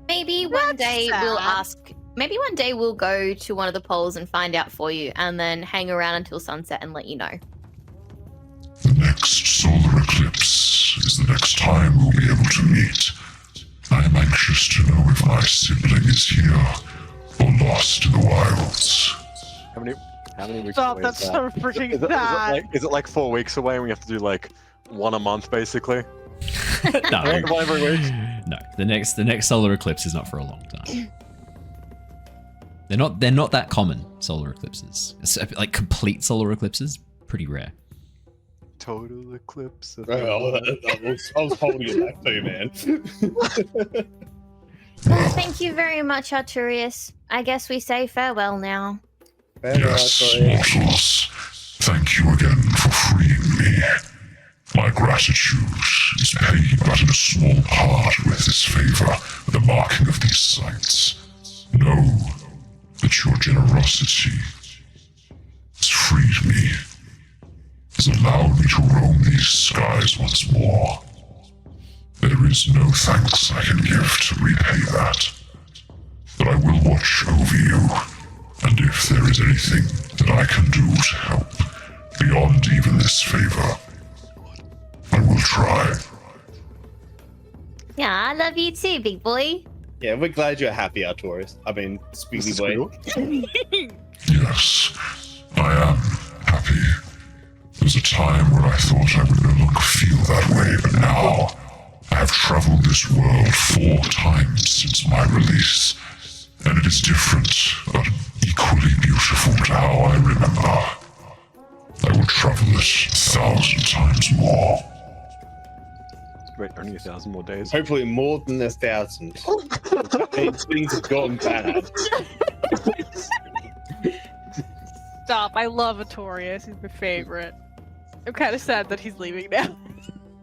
Maybe one That's day we'll sad. ask. Maybe one day we'll go to one of the poles and find out for you, and then hang around until sunset and let you know. The next solar eclipse is the next time we'll be able to meet. I am anxious to know if my sibling is here or lost in the wilds. How many weeks Stop, away that's is so that? freaking Is sad. it like 4 weeks away and we have to do like one a month basically? No. One every week? No. The next solar eclipse is not for a long time. They're not that common, solar eclipses. It's, like complete solar eclipses, pretty rare. Total eclipse of I was holding it back too, man. Well, thank you very much, Arturius. I guess we say farewell now. Yes, mortals. Thank you again for freeing me. My gratitude is paid but in a small part with this favor, the marking of these sites. Know that your generosity has freed me to roam these skies once more. There is no thanks I can give to repay that. But I will watch over you, and if there is anything that I can do to help beyond even this favor, I will try. Yeah, I love you too, big boy. Yeah, we're glad you're happy, Arturus. I mean, Squeaky boy. Yes, I am happy. There's a time when I thought I would no longer feel that way, but now I have traveled this world 4 times since my release, and it is different, but equally beautiful to how I remember. I will travel it 1,000 times more. Wait, only 1,000 more days. Hopefully more than 1,000. Things have gotten bad. Stop. I love Artorias. He's my favorite. I'm kind of sad that he's leaving now.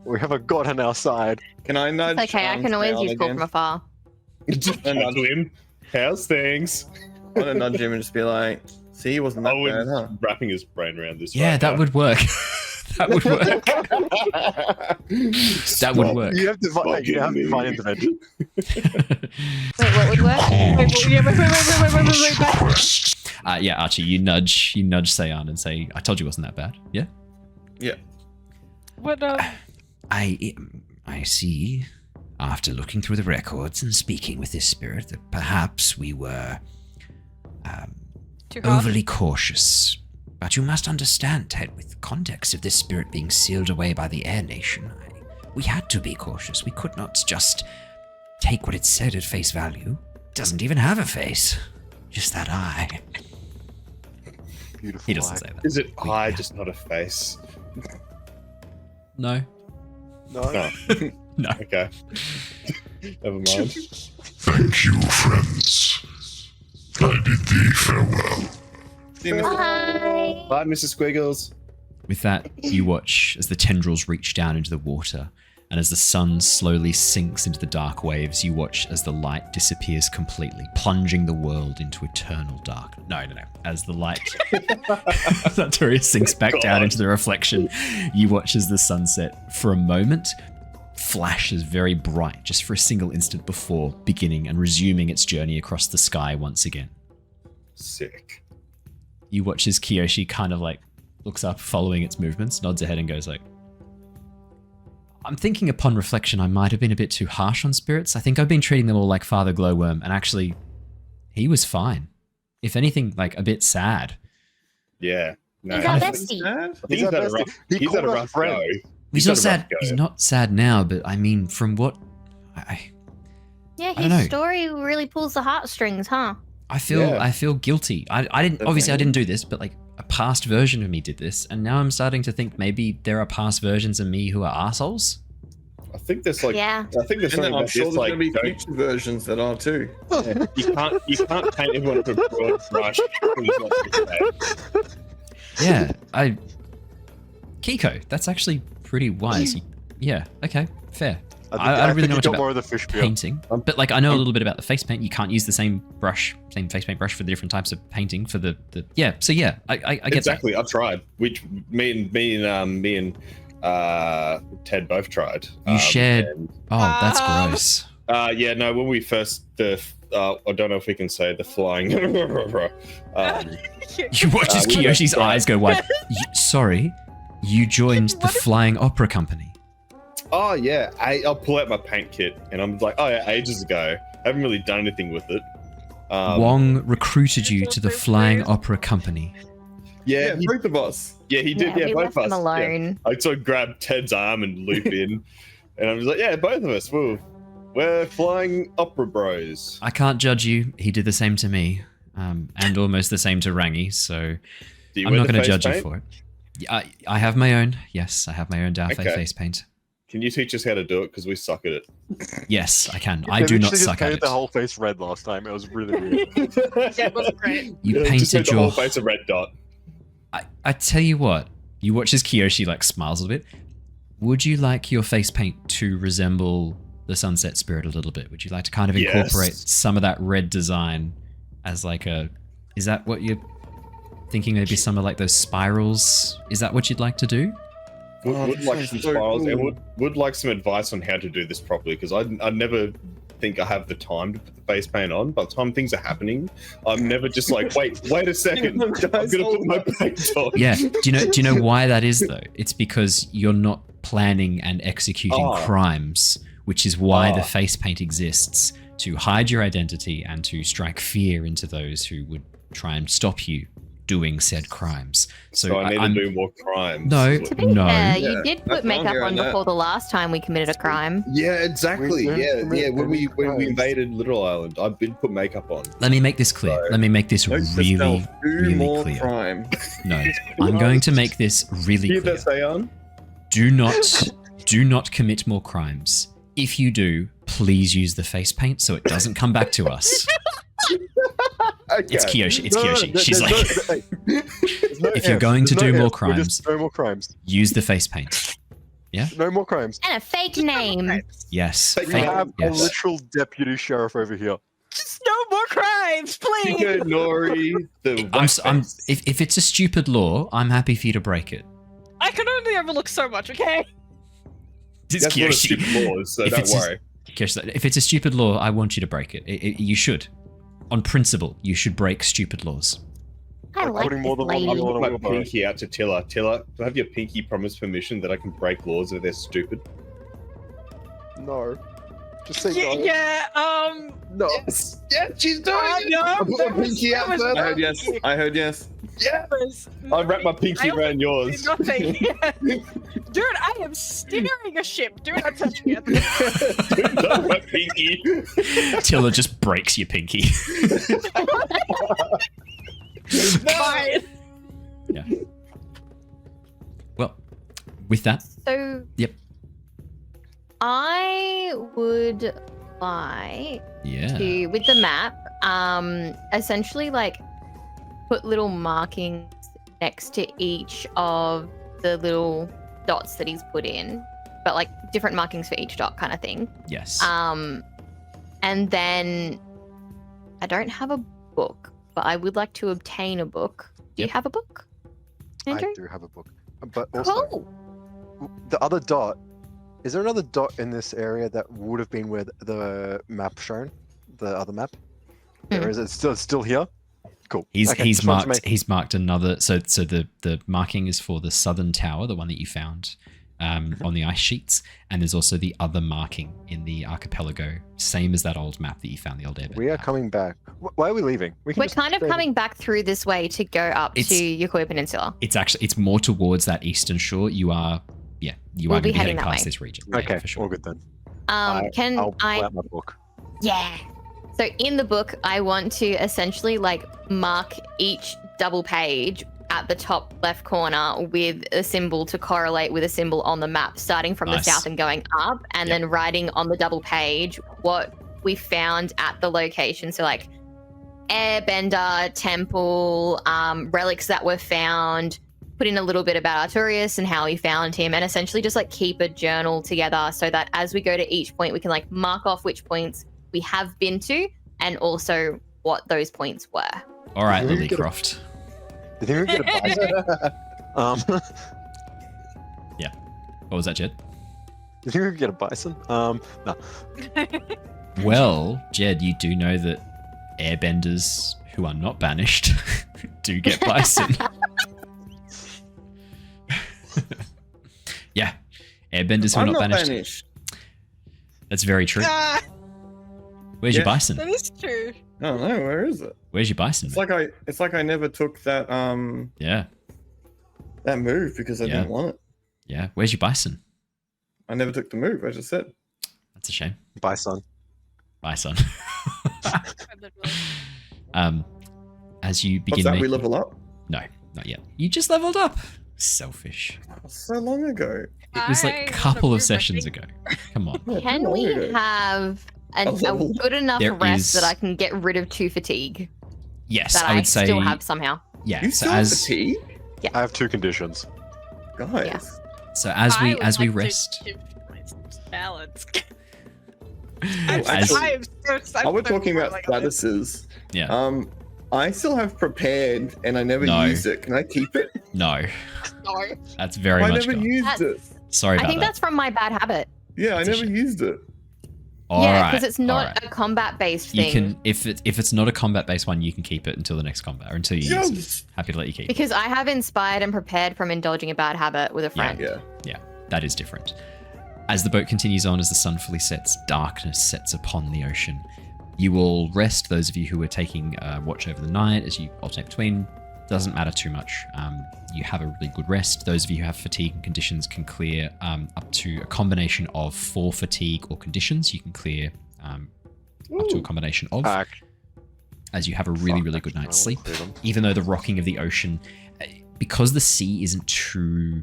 We have a god on our side. Can I nudge? It's okay, I can always use call from afar. Just nudge him. How's things? I want to nudge him and just be like, see, he wasn't that Oh, bad, huh? wrapping his brain around this. Yeah, right that now. would work. That would work. That would work. You have to find intervention. Wait, what would work? Wait, back. Quest. Yeah, Archie, you nudge Sayan and say, "I told you it wasn't that bad." Yeah. Yeah. What, I see. After looking through the records and speaking with this spirit, that perhaps we were too hard? overly cautious. But you must understand, Ted, with the context of this spirit being sealed away by the Air Nation, we had to be cautious. We could not just take what it said at face value. It doesn't even have a face. Just that eye. Beautiful. He doesn't eye. say that. Is it eye, just not a face? No. No. No. No. Okay. Never mind. Thank you, friends. I bid thee farewell. See, Mr. Bye. Bye, Mrs. Squiggles. With that, you watch as the tendrils reach down into the water, and as the sun slowly sinks into the dark waves, you watch as the light disappears completely, plunging the world into eternal dark. No. As the light Artorias sinks back down into the reflection, you watch as the sunset, for a moment, flashes very bright, just for a single instant before beginning and resuming its journey across the sky once again. Sick. You watch as Kiyoshi kind of like looks up, following its movements, nods ahead and goes like, I'm thinking upon reflection I might have been a bit too harsh on spirits. I think I've been treating them all like Father Glowworm, and actually, he was fine. If anything, like a bit sad. Yeah. No. He's our I bestie. think He's he's our had a bestie. rough. He He's had a called us rough go. friends. He's had not a sad. rough go. He's not sad now, but I mean, from what Yeah, I don't know. his story really pulls the heartstrings, huh? I feel, Yeah. I feel guilty. I didn't. Obviously, I didn't do this, but like a past version of me did this, and now I'm starting to think maybe there are past versions of me who are assholes. I think there's like. Yeah. I think there's And something then I'm about sure this, there's like, going to be don't- future versions that are too. you can't paint everyone with a broad brush. Yeah, Kiko, that's actually pretty wise. Yeah, okay, fair. I don't really know much got about more of the fish peel. painting, but like I know a little bit about the face paint. You can't use the same face paint brush for the different types of painting for the yeah. So yeah, I get Exactly. I've tried. Which me and Ted both tried. You shared- and- that. Oh, that's gross. yeah, no. When we first I don't know if we can say the flying. You watch as we Kiyoshi's tried. eyes go wide. Sorry, you joined the Flying Opera Company. Oh yeah, I'll pull out my paint kit and I'm like, oh yeah, ages ago. I haven't really done anything with it. Wong recruited you to the Flying Opera Company. Yeah, Yeah, both of us. yeah, he did. Yeah, we both left of him us. Yeah. alone. I sort of grabbed Ted's arm and loop in, and I was like, yeah, both of us. We're flying opera bros. I can't judge you. He did the same to me, and almost the same to Rangi. So Do you I'm wear not the going to face judge you paint? for it. Yeah, I have my own. Yes, I have my own Darth Okay. face paint. Can you teach us how to do it? Because we suck at it. Yes, I can. I They do not literally just suck at painted it. the whole face red last time. It was really weird. Yeah, it wasn't great. You Yeah, just painted make the your. whole face a red dot. I tell you what. You watch as Kiyoshi like smiles a little bit. Would you like your face paint to resemble the Sunset Spirit a little bit? Would you like to kind of Yes. incorporate some of that red design as like a? Is that what you're thinking? Maybe some of like those spirals. Is that what you'd like to do? would like this some is so spirals and cool. would like some advice on how to do this properly because I never think I have the time to put the face paint on. By the time things are happening, I'm never just like, wait a second, I'm Guys, gonna put hold my up. paint on. Yeah. Do you know why that is though? It's because you're not planning and executing Ah. crimes, which is why the Ah. face paint exists to hide your identity and to strike fear into those who would try and stop you doing said crimes. So I need I'm- to do more crimes. No. is what- To be No. fair, Yeah, you did that's put makeup longer on than that. before the last time we committed a crime. Yeah, exactly. We didn't commit When we crimes. invaded Little Island, I did put makeup on. Let me make this clear. Sorry. Let me make this Note to really, self, do really more clear. crime. No, I'm going to make this really Hear clear. that, Sayan? Do not commit more crimes. If you do, please use the face paint so it doesn't come back to us. It's Okay. Kiyoshi. It's Kiyoshi. She's like, like, if you're going to do more crimes, no more crimes. use the face paint. No more crimes. And a fake name. Yes. Fake We Fake, have a yes. literal deputy sheriff over here. Just no more crimes, please. Chico Nori, the I'm, white face. if it's a stupid law, I'm happy for you to break it. I can only overlook so much, okay? It's That's what a Kiyoshi. stupid law is, so If don't it's a- worry. Kiyoshi, if it's a stupid law, I want you to break it. You should. On principle, you should break stupid laws. I like putting more this than one lady. on I'll put my wheelbarrow. pinky out to Tilla. Tilla, do I have your pinky promise permission that I can break laws if they're stupid? No. Just say Yeah, no. yeah, No. Yes, yeah, she's doing no, I put that my was- pinky that out was further. I heard yes. I heard yes. Yeah, was I wrapped my pinky I only around yours. did nothing. Dude, I am steering a ship. Do not touch me. Not my pinky. Tilla just breaks your pinky. Fine. Well, with that, So. Yep. I would like yeah. to, with the map, essentially like put little markings next to each of the little dots that he's put in, but like different markings for each dot kind of thing. Yes. And then I don't have a book, but I would like to obtain a book. Do you Yep. have a book, Andrew? I do have a book. But also, Cool. the other dot, is there another dot in this area that would have been where the map shown? The other map? Or is it still here? Cool. He's Okay, he's just wanted to marked he's marked another. So the marking is for the southern tower, the one that you found on the ice sheets, and there's also the other marking in the archipelago, same as that old map that you found, the old airbender We are map. coming back. Why are we leaving? We can We're just kind of stay coming back through this way to go up It's- to Yokoi Peninsula. It's more towards that eastern shore. You are We'll are be going to be heading heading that past way. this region. there. Yeah, Okay, for sure. all good then. Can I'll pull I? out my book. Yeah. So in the book, I want to essentially like mark each double page at the top left corner with a symbol to correlate with a symbol on the map, starting from Nice. the south and going up, and Yep. then writing on the double page what we found at the location. So like airbender, temple, relics that were found, put in a little bit about Arturius and how we found him, and essentially just like keep a journal together so that as we go to each point, we can like mark off which points we have been to and also what those points were. All right, Did we Lily get a- Croft. Did you get a bison? What was that, Jed? Did you get a bison? No. Well, Jed, you do know that airbenders who are not banished do get bison. Yeah, airbenders who are I'm not not banished. banished. That's very true. Ah, Where's your Yeah. bison? that is true. I don't know, where is it? Where's your bison? It's like I never took that Yeah, that move because I Yeah. didn't want it. yeah. Where's your bison? I never took the move, I just said. That's a shame. Bison. Bison. I literally- As you What's begin that, we making... level up? No, not yet. You just leveled up. Selfish. So long ago. It was like I a wanna couple of prove my sessions thing. ago. Come on. Yeah, Can long we ago. have a level. good enough There rest that is- I can get rid of 2 fatigue Yes, that I would say. still have somehow? Yeah. You So still have as fatigue? I have 2 conditions. Guys. so as I we would as we like to rest. shift my balance. As- I'm so Oh, we're talking about like, statuses. Yeah. I still have prepared and I never No. use it. Can I keep it? No. No. That's very I much never gone. used it. Sorry I about think that. that's from my bad habit. Yeah, I That's a never shame. used it. All yeah, right, because it's all not right. a combat-based You thing. can if it's not a combat-based one, you can keep it until the next combat or until you use it. Yes. Happy to let you keep it. Because I have inspired and prepared from indulging a bad habit with a friend. Yeah. That is different. As the boat continues on, as the sun fully sets, darkness sets upon the ocean. You will rest, those of you who are taking watch over the night, as you alternate between. Doesn't matter too much. You have a really good rest. Those of you who have fatigue and conditions can clear up to a combination of 4 fatigue or conditions. You can clear up to a combination of, as you have a really, really good night's sleep. Even though the rocking of the ocean, because the sea isn't too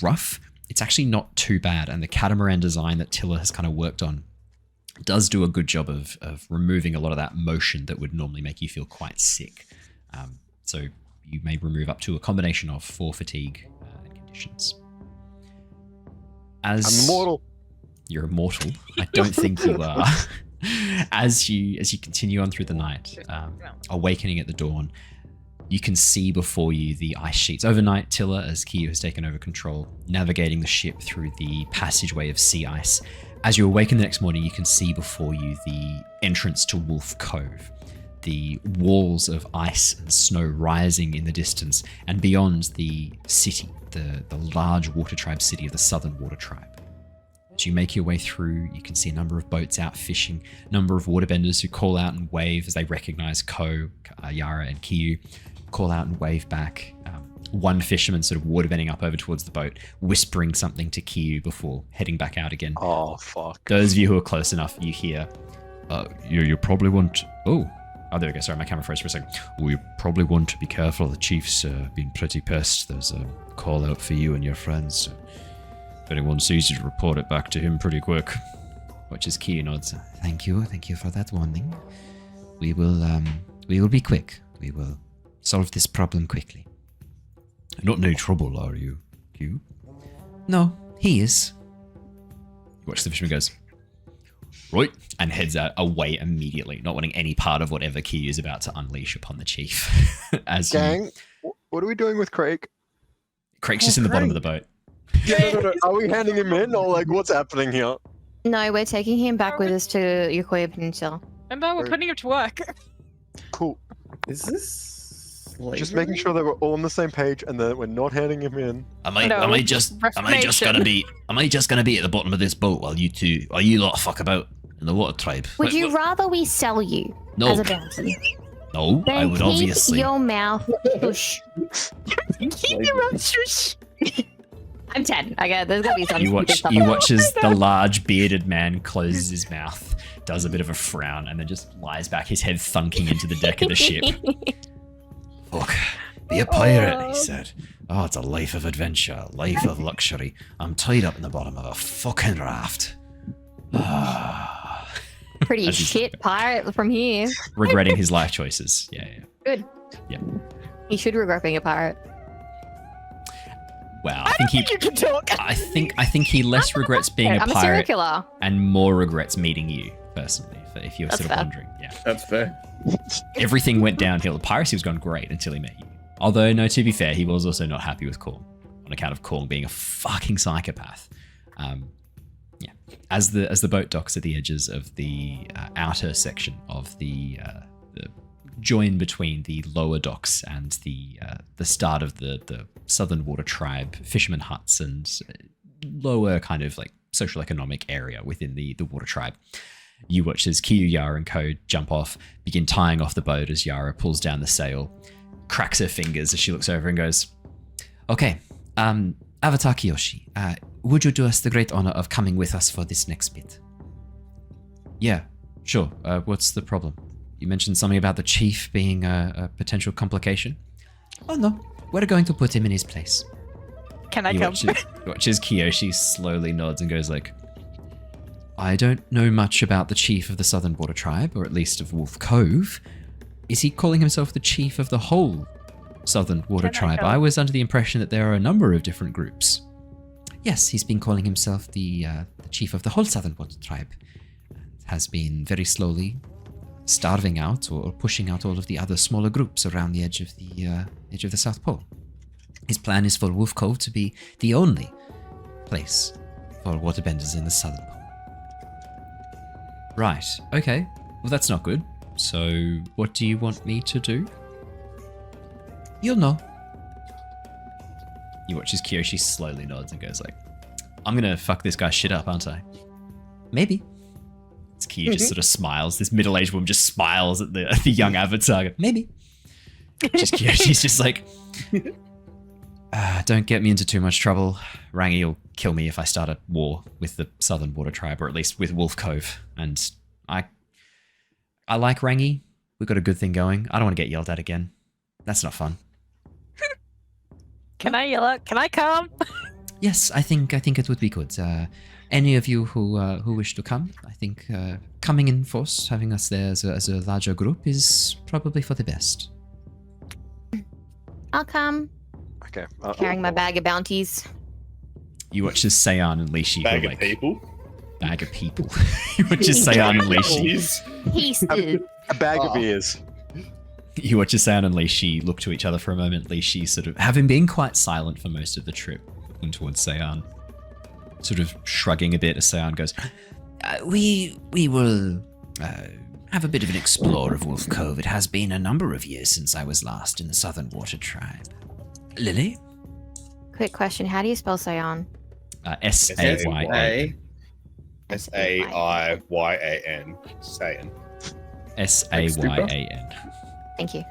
rough, it's actually not too bad. And the catamaran design that Tiller has kind of worked on does do a good job of removing a lot of that motion that would normally make you feel quite sick. So you may remove up to a combination of 4 fatigue and conditions. I'm immortal. You're immortal. I don't think you are. As you continue on through the night, awakening at the dawn, you can see before you the ice sheets. Overnight, Tiller, as Kiyu has taken over control, navigating the ship through the passageway of sea ice. As you awaken the next morning, you can see before you the entrance to Wolf Cove. The walls of ice and snow rising in the distance, and beyond the city, the large water tribe city of the Southern Water Tribe. As you make your way through, you can see a number of boats out fishing, a number of waterbenders who call out and wave as they recognize Ko, Yara, and Kiyu, call out and wave back. One fisherman sort of waterbending up over towards the boat, whispering something to Kiyu before heading back out again. Oh, fuck. Those of you who are close enough, you hear, you probably want... Oh, there we go. Sorry, my camera froze for a second. Well, you probably want to be careful. The chief's been pretty pissed. There's a call out for you and your friends. If anyone sees you, to report it back to him pretty quick. Which is Kiyu nods. Thank you for that warning. We will be quick. We will solve this problem quickly. Not in any trouble, are you, Kiyu? No, he is. You watch the fisherman goes, right, and heads out away immediately, not wanting any part of whatever Kiyu is about to unleash upon the chief. As Gang, what are we doing with Craig? Craig's just in the bottom of the boat. Yeah, no. Are we handing him in, or like what's happening here? No, we're taking him back with us to Yokoya Peninsula. And we're putting him to work. Cool. Is this Just making sure that we're all on the same page and that we're not handing him in. Am I just gonna be at the bottom of this boat while you lot fuck about in the water tribe? Would you rather we sell you No. as a bounty? No, Then I would keep obviously. your mouth shush. Keep your mouth shush. I'm 10. There's gotta be some. You watch as the large bearded man closes his mouth, does a bit of a frown, and then just lies back, his head thunking into the deck of the ship. Fuck, be a pirate, he said. Oh, it's a life of adventure, a life of luxury. I'm tied up in the bottom of a fucking raft. Pretty As he's shit pirate from here. regretting his life choices. Yeah. Good. Yeah. He should regret being a pirate. Wow, I think You can talk. I think he less regrets being a I'm a serial pirate killer. and more regrets meeting you personally. If you're That's sort of fair. wondering, yeah. That's fair. Everything went downhill. The piracy was going great until he met you. Although, no, to be fair, he was also not happy with Korn on account of Korn being a fucking psychopath. Yeah. As the boat docks at the edges of the outer section of the join between the lower docks and the start of the Southern Water Tribe fishermen huts and lower kind of like social economic area within the Water Tribe. You watch as Kiyu, Yara, and Ko jump off, begin tying off the boat as Yara pulls down the sail, cracks her fingers as she looks over and goes, "Okay, Avatar Kiyoshi, would you do us the great honor of coming with us for this next bit?" "Yeah, sure. What's the problem? You mentioned something about the chief being a potential complication." "Oh no, we're going to put him in his place." Can I You come? watch as Kiyoshi slowly nods and goes like, "I don't know much about the chief of the Southern Water Tribe, or at least of Wolf Cove. Is he calling himself the chief of the whole Southern Water Can I Tribe? come? I was under the impression that there are a number of different groups." "Yes, he's been calling himself the chief of the whole Southern Water Tribe, and has been very slowly starving out or pushing out all of the other smaller groups around the edge of the South Pole." His plan is for Wolf Cove to be the only place for waterbenders in the Southern Pole. Right, okay. Well, that's not good. So, what do you want me to do? You'll know. You watch as Kyoshi slowly nods and goes like, I'm gonna fuck this guy's shit up, aren't I? Maybe. As Kyo just sort of smiles. This middle-aged woman just smiles at the young avatar. Maybe. Just Kyoshi's just like, don't get me into too much trouble. Rangi will kill me if I start a war with the Southern Water Tribe, or at least with Wolf Cove. And I like Rangi. We've got a good thing going. I don't want to get yelled at again. That's not fun. Can I yell out? Can I come? Yes, I think it would be good. Any of you who wish to come, I think coming in force, having us there as a larger group is probably for the best. I'll come. Okay. Carrying my bag of bounties. You watch as Seiyan and Lishi Bag go of like people. bag of people. You watch as Seiyan and Lishi. Pieces. A bag of ears. You watch as Seiyan and Lishi look to each other for a moment. Lishi sort of, having been quite silent for most of the trip, looking towards Seiyan, sort of shrugging a bit as Seiyan goes, we will have a bit of an explore of Wolf Cove. It has been a number of years since I was last in the Southern Water Tribe. Lily? Quick question. How do you spell Saiyan? S-A-Y-A. S-A-I-Y-A-N. Saiyan. S-A-Y-A-N. Thank you.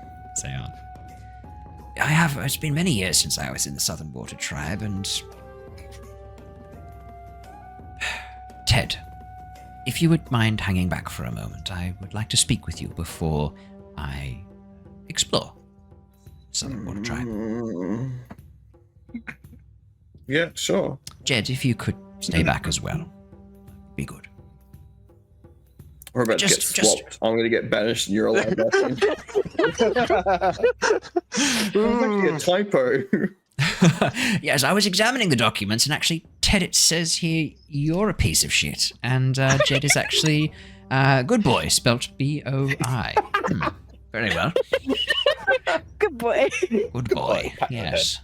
Seiyan. It's been many years since I was in the Southern Water Tribe, and... Ted, if you would mind hanging back for a moment, I would like to speak with you before I explore Southern Water Tribe. Yeah, sure. Jed, if you could stay back as well, be good. We're about to get swapped. I'm going to get banished and you're allowed back in. It was actually a typo. Yes, I was examining the documents, and actually, Ted, it says here you're a piece of shit, and Jed is actually good boy, spelt B-O-I. Very well. Good boy. Good boy, yes.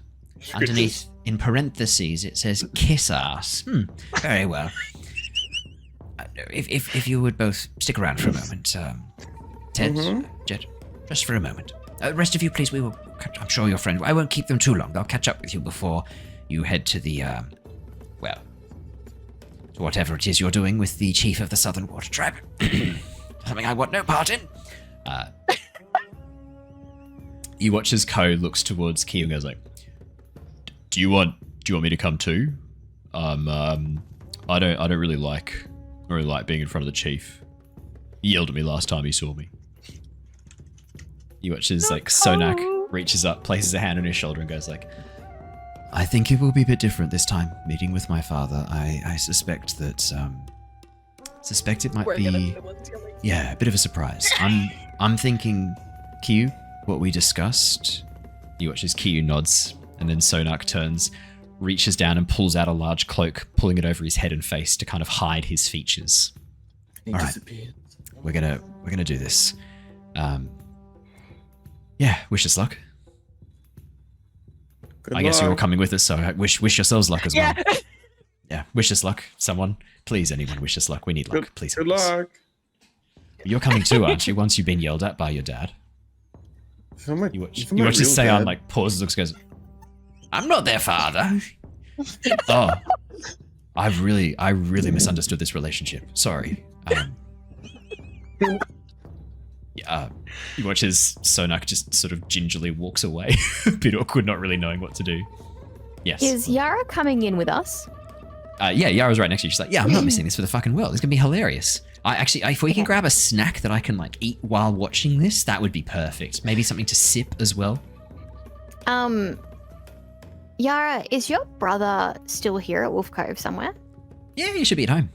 Underneath, in parentheses, it says kiss ass. Very well. If you would both stick around for a moment, Ted, Jed, just for a moment. Rest of you, please, we will... I'm sure your friend... I won't keep them too long. They'll catch up with you before you head to the, well, to whatever it is you're doing with the chief of the Southern Water Tribe. Something I want no part in. You watch as Ko looks towards Kyo and goes like, Do you want me to come too? I don't really like being in front of the chief. He yelled at me last time he saw me. You watch as like Sonak reaches up, places a hand on his shoulder and goes like, I think it will be a bit different this time, meeting with my father. I suspect that it might be a bit of a surprise. I'm thinking Kyu, what we discussed. You watch as Kyu nods, and then Sonak turns, reaches down and pulls out a large cloak, pulling it over his head and face to kind of hide his features. He disappeared. We're gonna do this. Wish us luck. I guess you're all coming with us, so wish yourselves luck as well. Yeah, wish us luck. Someone, please, anyone, wish us luck. We need luck. Please. Good luck. You're coming too, aren't you? Once you've been yelled at by your dad. You watch this Seiyan like pauses, looks, goes, I'm not their father. Oh, I really misunderstood this relationship. Sorry. You watch as Sonak just sort of gingerly walks away, a bit awkward, not really knowing what to do. Yes. Is Yara coming in with us? Yara's right next to you. She's like, I'm not missing this for the fucking world. It's gonna be hilarious. If we can grab a snack that I can like eat while watching this, that would be perfect. Maybe something to sip as well. Yara, is your brother still here at Wolf Cove somewhere? Yeah, you should be at home.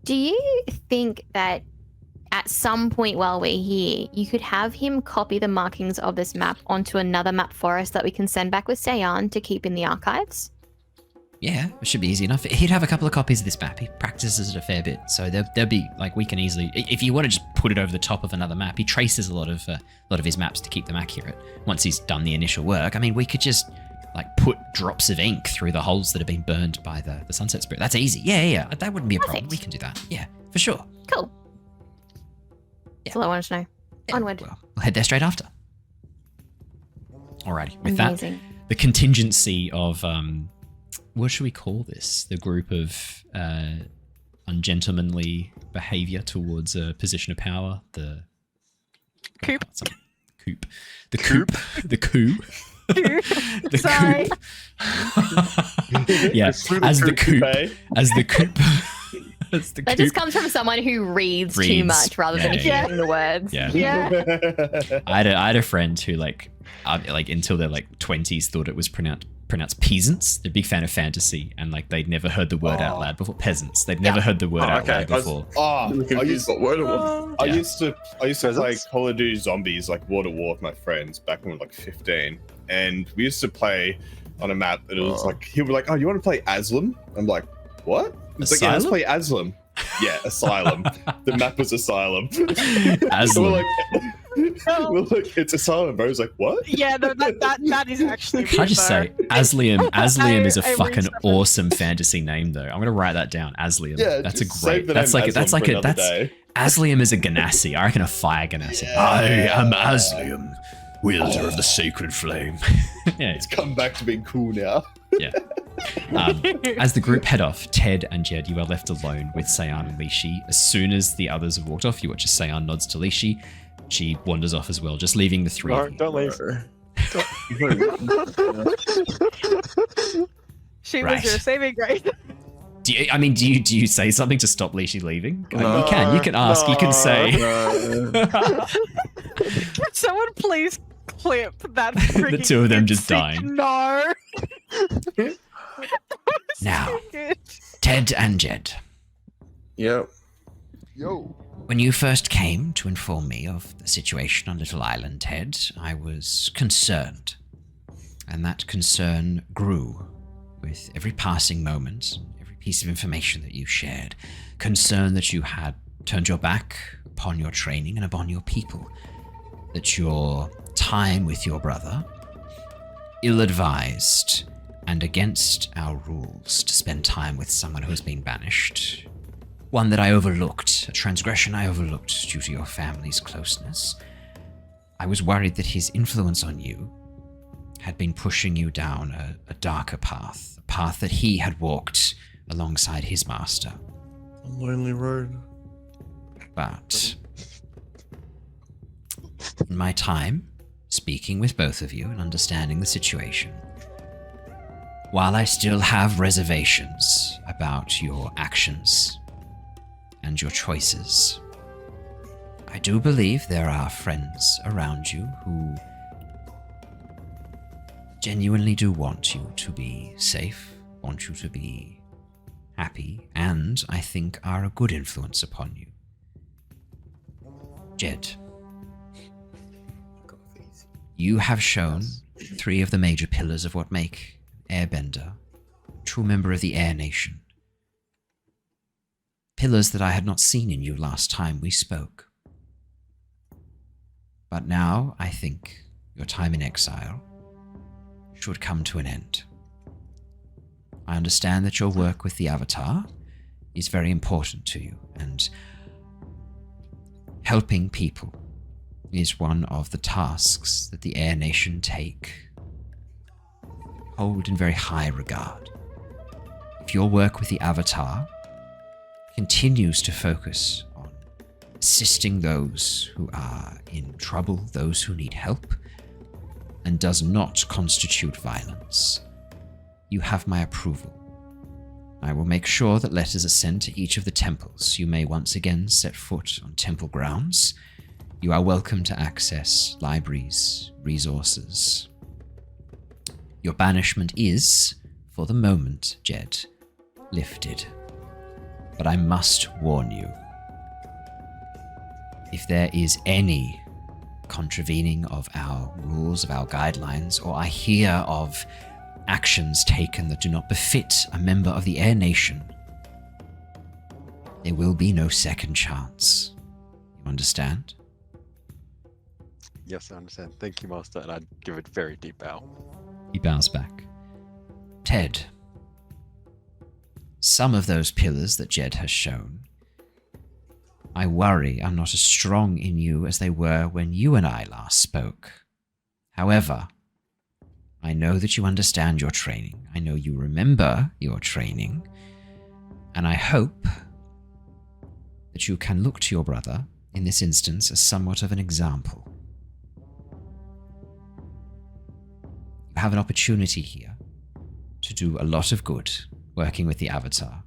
Do you think that at some point while we're here, you could have him copy the markings of this map onto another map for us that we can send back with Seiyan to keep in the archives? Yeah, it should be easy enough. He'd have a couple of copies of this map. He practices it a fair bit, so there'll be like we can easily, if you want to just put it over the top of another map. He traces a lot of his maps to keep them accurate. Once he's done the initial work, I mean, we could just like put drops of ink through the holes that have been burned by the sunset spirit. That's easy. Yeah. That wouldn't be a problem. Perfect. We can do that. Yeah, for sure. Cool. That's all I wanted to know. Yeah, Onward. Well, we'll head there straight after. Alrighty. With Amazing. that, the contingency of what should we call this? The group of ungentlemanly behavior towards a position of power. The Coop. Coop. The coop. The coup. The Sorry. coop. Yeah, as the coop. As the coop. As the That coop. just comes from someone who reads too Reads. much rather than Yeah. hearing the words. Yeah. Yeah. I had a friend who like until their like 20s thought it was pronounced peasants. They're a big fan of fantasy and like they'd never heard the word out loud before. Peasants. They'd never heard the word out loud before. I used to Yeah. play Call of Duty Zombies like World at War with my friends back when we were like 15, and we used to play on a map and it was like he'll be like, "Oh, you want to play Aslam?" I'm like, "What?" It's like, "Yeah, let's Asylum? play Aslam." Yeah, Asylum. The map was Asylum. Aslam. We're like, it's Asylum, bro. It's like, what? Yeah, no, that is actually. Can I just though. say, Aslium is a I fucking researched it. awesome fantasy name, though. I'm gonna write that down. Aslium. Yeah, that's a just great. save the That's name like Aslam for another day. Aslium is a ganassi. I reckon a fire ganassi. Yeah. I am Aslium, wielder of the sacred flame. Yeah, It's come back to being cool now. yeah. As the group head off, Ted and Jed, you are left alone with Sayan and Lishi. As soon as the others have walked off, you watch as Sayan nods to Lishi. She wanders off as well, just leaving the three No, of you. don't leave. She Right. was your saving grace. Do you say something to stop Lishi leaving? No. You can ask, you can say. Can someone please clip that? The two of them just freaking dying. No. That was Now. so good. Ted and Jed, Yep. Yo. when you first came to inform me of the situation on Little Island, Ted, I was concerned. And that concern grew with every passing moment, every piece of information that you shared. Concern that you had turned your back upon your training and upon your people. That your time with your brother, ill-advised and against our rules to spend time with someone who has been banished. One that I overlooked, a transgression I overlooked due to your family's closeness. I was worried that his influence on you had been pushing you down a darker path, a path that he had walked alongside his master. A lonely road. But in my time, speaking with both of you and understanding the situation, while I still have reservations about your actions and your choices, I do believe there are friends around you who genuinely do want you to be safe, want you to be happy, and I think are a good influence upon you. Jed, you have shown three of the major pillars of what make Airbender a true member of the Air Nation. Pillars that I had not seen in you last time we spoke. But now I think your time in exile should come to an end. I understand that your work with the Avatar is very important to you, and helping people is one of the tasks that the Air Nation hold in very high regard. If your work with the Avatar continues to focus on assisting those who are in trouble, those who need help, and does not constitute violence, you have my approval. I will make sure that letters are sent to each of the temples. You may once again set foot on temple grounds. You are welcome to access libraries, resources. Your banishment is, for the moment, Jed, lifted. But I must warn you, if there is any contravening of our rules, of our guidelines, or I hear of actions taken that do not befit a member of the Air Nation, there will be no second chance. You understand? Yes, I understand. Thank you, Master, and I'd give a very deep bow. He bows back. Ted, some of those pillars that Jed has shown, I worry are not as strong in you as they were when you and I last spoke. However, I know that you understand your training. I know you remember your training. And I hope that you can look to your brother, in this instance, as somewhat of an example. You have an opportunity here to do a lot of good working with the Avatar.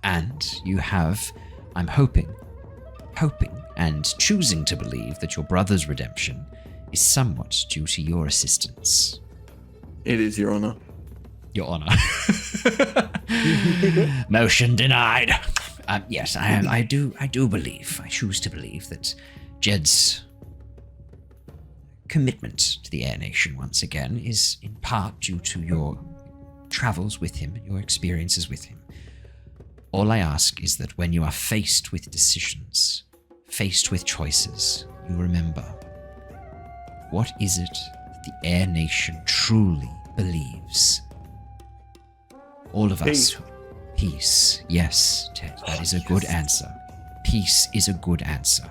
And you have, I'm hoping and choosing to believe that your brother's redemption is somewhat due to your assistance. It is, Your Honor. Your Honor. Motion denied. Yes, I do believe, I choose to believe that Jed's commitment to the Air Nation once again is in part due to your travels with him and your experiences with him. All I ask is that when you are faced with decisions, faced with choices, you remember, what is it that the Air Nation truly believes? All of us. Peace. Yes, Ted, that is a good answer. Peace is a good answer.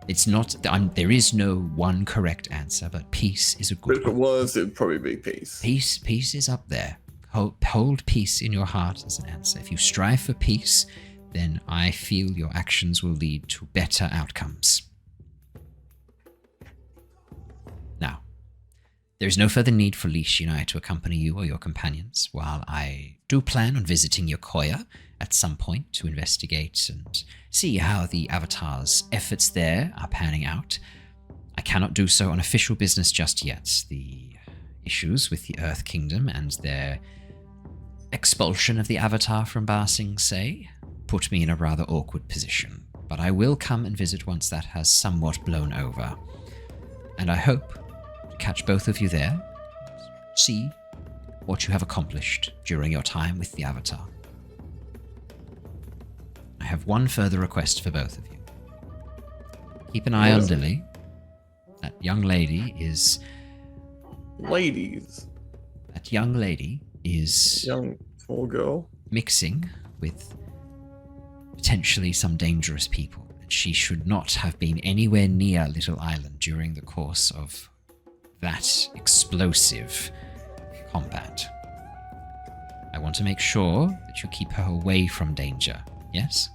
It's not, there is no one correct answer, but peace is a good But if it was, it'd probably be peace. Peace is up there. Hold peace in your heart as an answer. If you strive for peace, then I feel your actions will lead to better outcomes. Now, there is no further need for Lishi and I to accompany you or your companions, while I do plan on visiting Yokoya at some point to investigate and see how the Avatar's efforts there are panning out. I cannot do so on official business just yet. The issues with the Earth Kingdom and their expulsion of the Avatar from Ba Sing Se put me in a rather awkward position, but I will come and visit once that has somewhat blown over. And I hope to catch both of you there, see what you have accomplished during your time with the Avatar. I have one further request for both of you. Keep an eye on Lily. That young lady is... Ladies. That young lady is... Young, small girl. Mixing with potentially some dangerous people. And she should not have been anywhere near Little Island during the course of that explosive combat. I want to make sure that you keep her away from danger. Yes?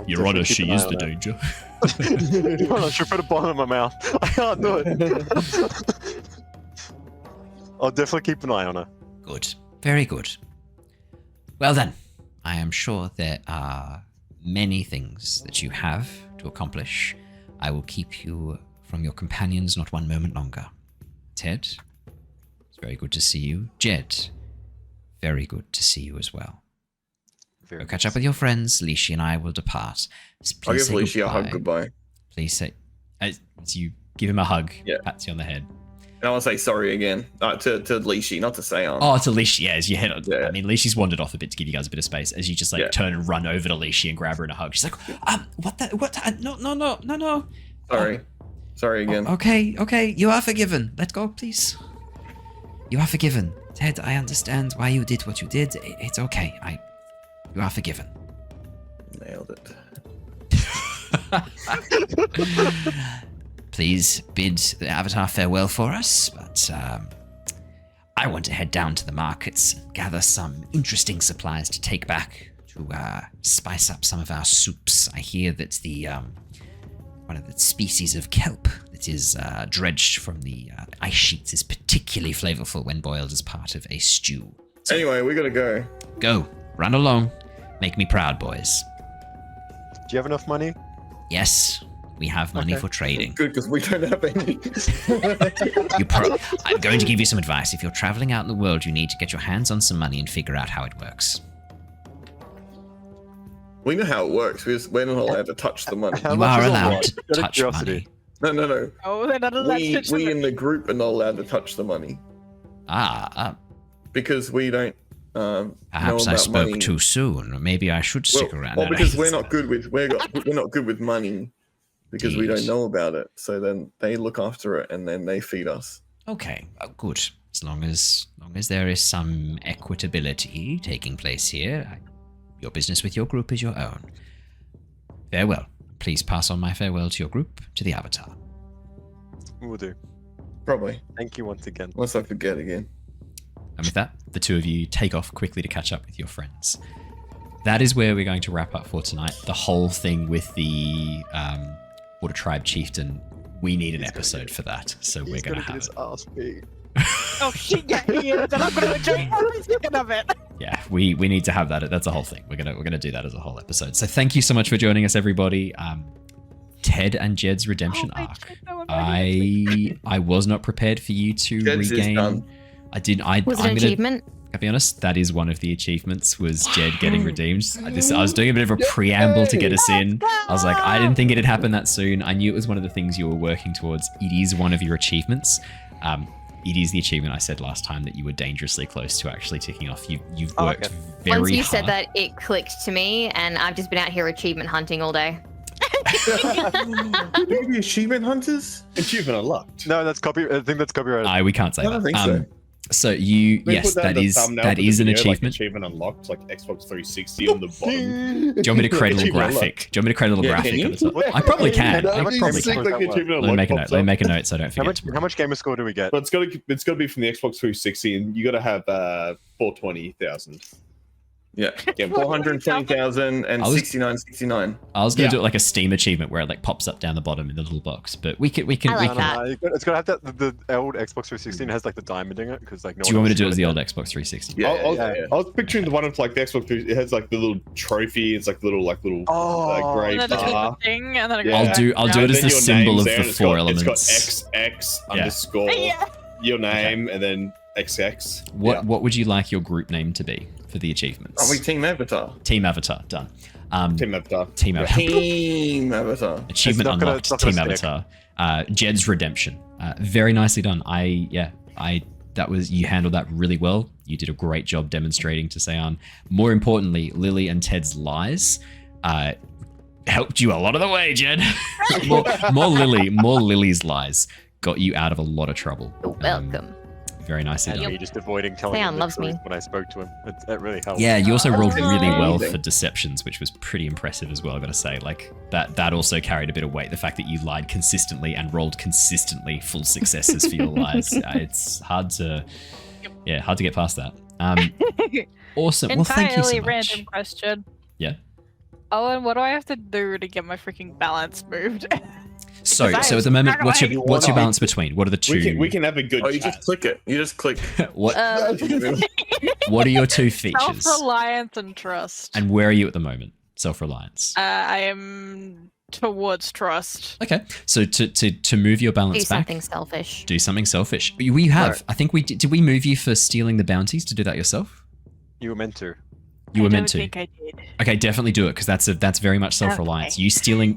Your Honor, she is the danger. Your Honor, she put a bomb in my mouth. I can't do it. I'll definitely keep an eye on her. Good. Very good. Well then, I am sure there are many things that you have to accomplish. I will keep you from your companions not one moment longer. Ted, it's very good to see you. Jed, very good to see you as well. Go catch up with your friends. Lishi and I will depart. I'll give Lishi a hug goodbye. Please say, as you give him a hug, Yeah. pats you on the head. And I want to say sorry again to Lishi, not to Seon. Oh, to Lishi, yeah, as you head on. Yeah. I mean, Lishi's wandered off a bit to give you guys a bit of space as you just turn and run over to Lishi and grab her in a hug. She's like, no. Sorry again. Okay, you are forgiven. Let go, please. You are forgiven. Ted, I understand why you did what you did. It's okay. You are forgiven. Nailed it. Please bid the Avatar farewell for us, but I want to head down to the markets, gather some interesting supplies to take back to spice up some of our soups. I hear that the one of the species of kelp that is dredged from the ice sheets is particularly flavorful when boiled as part of a stew. So, anyway, we gotta go. Go, run along, make me proud, boys. Do you have enough money? Yes, we have money for trading. Good, because we don't have any. I'm going to give you some advice. If you're traveling out in the world, you need to get your hands on some money and figure out how it works. We know how it works. We're not allowed to touch the money. How You much are is it allowed like? to Out of touch curiosity. money. No. Oh, they're not allowed to touch We the in the group are not allowed to touch the money because we don't. Perhaps know I about spoke money. maybe I should stick around. Well, because we're not good with money. because we don't Indeed. know about it. So then they look after it and then they feed us. Okay, good. As long as there is some equitability taking place here, your business with your group is your own. Farewell. Please pass on my farewell to your group, to the Avatar. Will do. Probably. Thank you once again. Unless I forget again. And with that, the two of you take off quickly to catch up with your friends. That is where we're going to wrap up for tonight. The whole thing with the Water Tribe Chieftain, we need an episode for that, so we're going to have it. Ass beat. Oh shit, yeah, he is, and I'm gonna enjoy every second of it. Yeah, we need to have that. That's a whole thing. We're gonna do that as a whole episode. So thank you so much for joining us, everybody. Ted and Jed's redemption Oh, arc. shit, no, I'm already I was not prepared for you to Jed's is regain. done. I didn't. I'm Was it an gonna. achievement? I'll be honest. That is one of the achievements. Was Jed getting redeemed? I was doing a bit of a preamble to get us in. I was like, I didn't think it'd happen that soon. I knew it was one of the things you were working towards. It is one of your achievements. It is the achievement I said last time that you were dangerously close to actually ticking off. You've worked okay. very Once you hard. said that, it clicked to me, and I've just been out here achievement hunting all day. Maybe achievement hunters? Achievement unlocked. No, that's copy. I think that's copyrighted. We can't say I don't that. think so. So you, They yes, put that in the is thumbnail that for the is an video, achievement. Like achievement unlocked, like Xbox 360 on the bottom. Do you want me to create a little Achievement graphic? Do you want me to create a little Yeah, graphic can on you? the top? I probably can. How I much probably gamer can. score like the that achievement Let me make a unlocked note. pops Let me up. make a note so I don't How forget much? tomorrow. How much gamer score do we get? But it's got to be from the Xbox 360, and you got to have 420,000. Yeah. Yeah, 420,000 and I was- 69.69. I was gonna Yeah. do it like a Steam achievement where it like pops up down the bottom in the little box, but we can. I like that. It's got to have that. The old Xbox 360 has like the diamond in it because like. No Do you want me to do it as the else old Xbox 360? Yeah, I was picturing the one of like the Xbox 360. It has like the little trophy. It's like little Oh. grey And then it's bar. the thing, and then it Yeah. goes I'll do back it down. as Then the your symbol name's of there, the and it's four got, elements. It's got XX Yeah. underscore Yeah. your name and then XX. What would you like your group name to be for the achievements? Are we Team Avatar? Team Avatar done. Team Avatar. Team Avatar. Team Avatar. Achievement It's not gonna- unlocked. it's not gonna Team stick. Avatar. Jed's redemption. Very nicely done. You handled that really well. You did a great job demonstrating to Seon. More importantly, Lily and Ted's lies helped you a lot of the way, Jed. more Lily's lies got you out of a lot of trouble. You're welcome. Very nicely And done. me just avoiding telling Seon him the loves truth me. when I spoke to him. It really helped. Yeah, you also rolled really well amazing. for deceptions, which was pretty impressive as well. I gotta say, like that also carried a bit of weight. The fact that you lied consistently and rolled consistently full successes for your lies, it's hard to get past that. Awesome. Well, thank you so Entirely much. random question. Yeah. Owen, what do I have to do to get my freaking balance moved? So Because I at the moment, was what's your struggling. what's your balance between? What are the two? We can have a good Oh, you chat. just click it. You just click. what Uh, what are your two features? Self-reliance and trust. And where are you at the moment? Self-reliance. I am towards trust. Okay. So to move your Do balance back, something selfish. do something selfish. We have. Right. I think we did we move you for stealing the bounties to do that yourself? You were meant to. You were I meant don't to. think I did. Okay, definitely do it because that's very much self-reliance. Okay.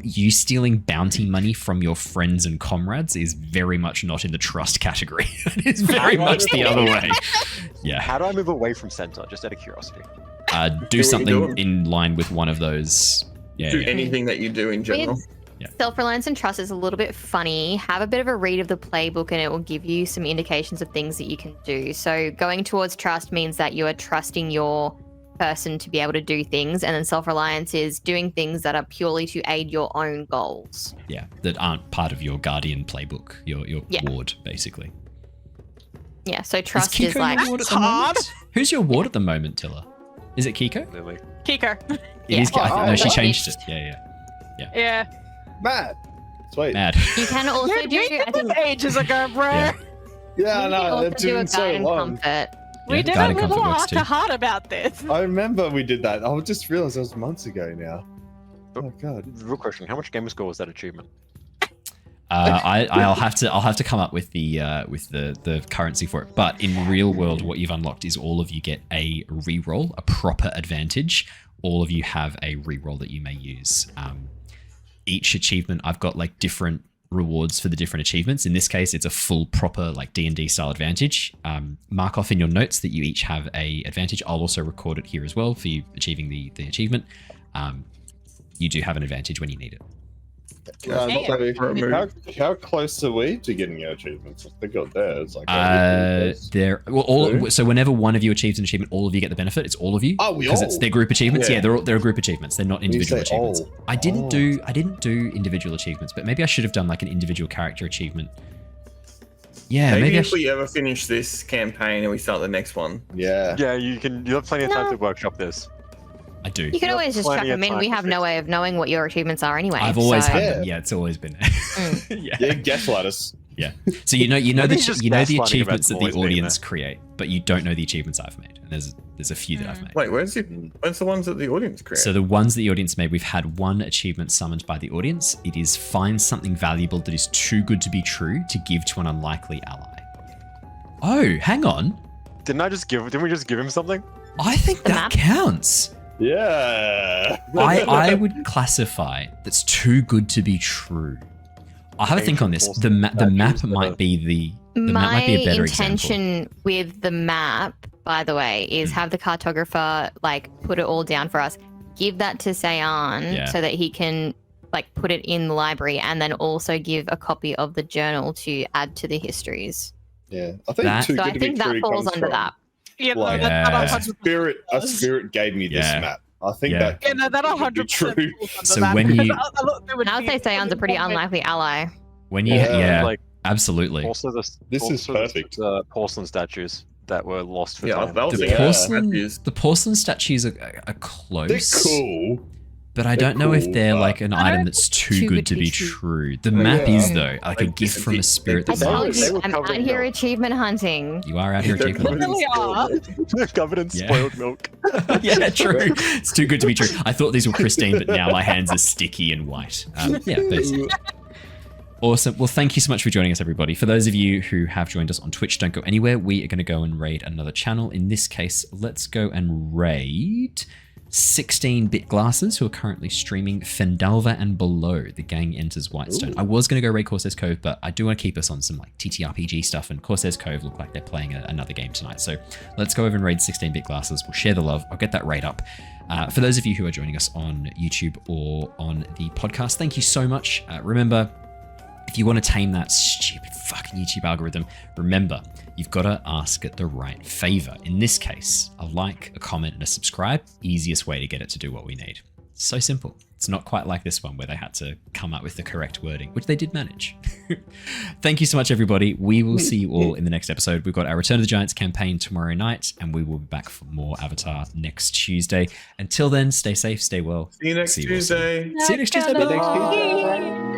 You stealing bounty money from your friends and comrades is very much not in the trust category. It is very much the other way. Yeah. How do I move away from center? Just out of curiosity. Do what you're something doing. in line with one of those. Yeah. Do yeah. anything that you do in general. Self-reliance and trust is a little bit funny. Have a bit of a read of the playbook and it will give you some indications of things that you can do. So going towards trust means that you are trusting your person to be able to do things, and then self-reliance is doing things that are purely to aid your own goals. Yeah, that aren't part of your guardian playbook, your Yeah. ward, basically. Yeah, so trust is Kiko like your ward at the hard. moment? Who's your ward at the moment, Tilla? Is it Kiko? Lily. Kiko. It Yeah. is. No, she Oh, changed it. changed. Yeah. Yeah. Matt. Sweet. Mad. you can also Dude, do. we did I this think ages ago, bro. Yeah. you Yeah, can no, also it's do a been so guide and long. comfort. We Yeah, did guiding a little comfort works after too. heart about this. I remember we did that. I just realized that was months ago now. Oh god. Real question: how much gamer score was that achievement? I'll have to come up with the currency for it. But in real world, what you've unlocked is all of you get a reroll, a proper advantage. All of you have a reroll that you may use. Each achievement, I've got like different rewards for the different achievements. In this case, it's a full proper like D&D style advantage. Mark off in your notes that you each have a advantage. I'll also record it here as well for you achieving the achievement. You do have an advantage when you need it. How close are we to getting our achievements? I think on there it's like they're so whenever one of you achieves an achievement, all of you get the benefit. It's all of you. Oh, we because all? it's their group achievements. Yeah. Yeah, they're group achievements. They're not individual say achievements. all. I didn't do individual achievements, but maybe I should have done like an individual character achievement. Yeah, Maybe maybe I if we ever finish this campaign and we start the next one. Yeah. Yeah, you have plenty of time No. to workshop this. I do. You can have always just plenty chuck of them in. time We to have fix no way of knowing what your achievements are anyway. I've always so- had them. Yeah, it's always been there. yeah. Yeah, guess lettuce. Yeah. So you know Maybe the just the gaslighting about achievements that the always being audience create, but you don't know the achievements I've made. And there's a few that I've made. Wait, where's the ones that the audience create? So the ones that the audience made, we've had one achievement summoned by the audience. It is find something valuable that is too good to be true to give to an unlikely ally. Oh, hang on. Didn't we just give him something? I think The that map? counts. Yeah. I would classify that's too good to be true. I'll have a think on this. The map might be the map might be a better example. intention with the map, by the way, is have the cartographer like put it all down for us. Give that to Sayan Yeah. so that he can like put it in the library, and then also give a copy of the journal to add to the histories. Yeah. I think That- too So good I to think be that true falls comes under from, that. Yeah, no, Like, that Yeah. 100% a spirit gave me this Yeah. map. I think Yeah. that Yeah, no, that could be 100% true. falls under So that, when because you- I look, there would And I would be say Sayan's a pretty one- unlikely ally. When you Yeah, yeah, like- absolutely. Also, This is also perfect. The porcelain statues that were lost for Yeah, time. that was The Yeah, porcelain statues are They're close. cool. But I They're don't know if cool, they're but- like an item that's too good to be true. The map Yeah. is though, like a Like, gift from a spirit I that's They were- told ours. they you, were I'm covered out in here milk. achievement hunting. You are out here They're achievement. covered in Really are. They're covered in Yeah. spoiled milk. Yeah, true. It's too good to be true. I thought these were pristine, but now my hands are sticky and white. Yeah, basically. Awesome. Well, thank you so much for joining us, everybody. For those of you who have joined us on Twitch, don't go anywhere. We are going to go and raid another channel. In this case, let's go and raid 16-bit glasses, who are currently streaming Fendalva and Below. The gang enters Whitestone. I was going to go raid Corsair's Cove, but I do want to keep us on some like TTRPG stuff, and Corsair's Cove look like they're playing another game tonight. So let's go over and raid 16-bit glasses. We'll share the love. I'll get that raid up. For those of you who are joining us on YouTube or on the podcast, thank you so much. Remember, if you want to tame that stupid fucking YouTube algorithm, remember, you've got to ask it the right favor. In this case, a like, a comment, and a subscribe. Easiest way to get it to do what we need. So simple. It's not quite like this one where they had to come up with the correct wording, which they did manage. Thank you so much, everybody. We will see you all in the next episode. We've got our Return of the Giants campaign tomorrow night, and we will be back for more Avatar next Tuesday. Until then, stay safe, stay well. See you next See you all soon. Tuesday. See you next Tuesday. Next baby. Tuesday.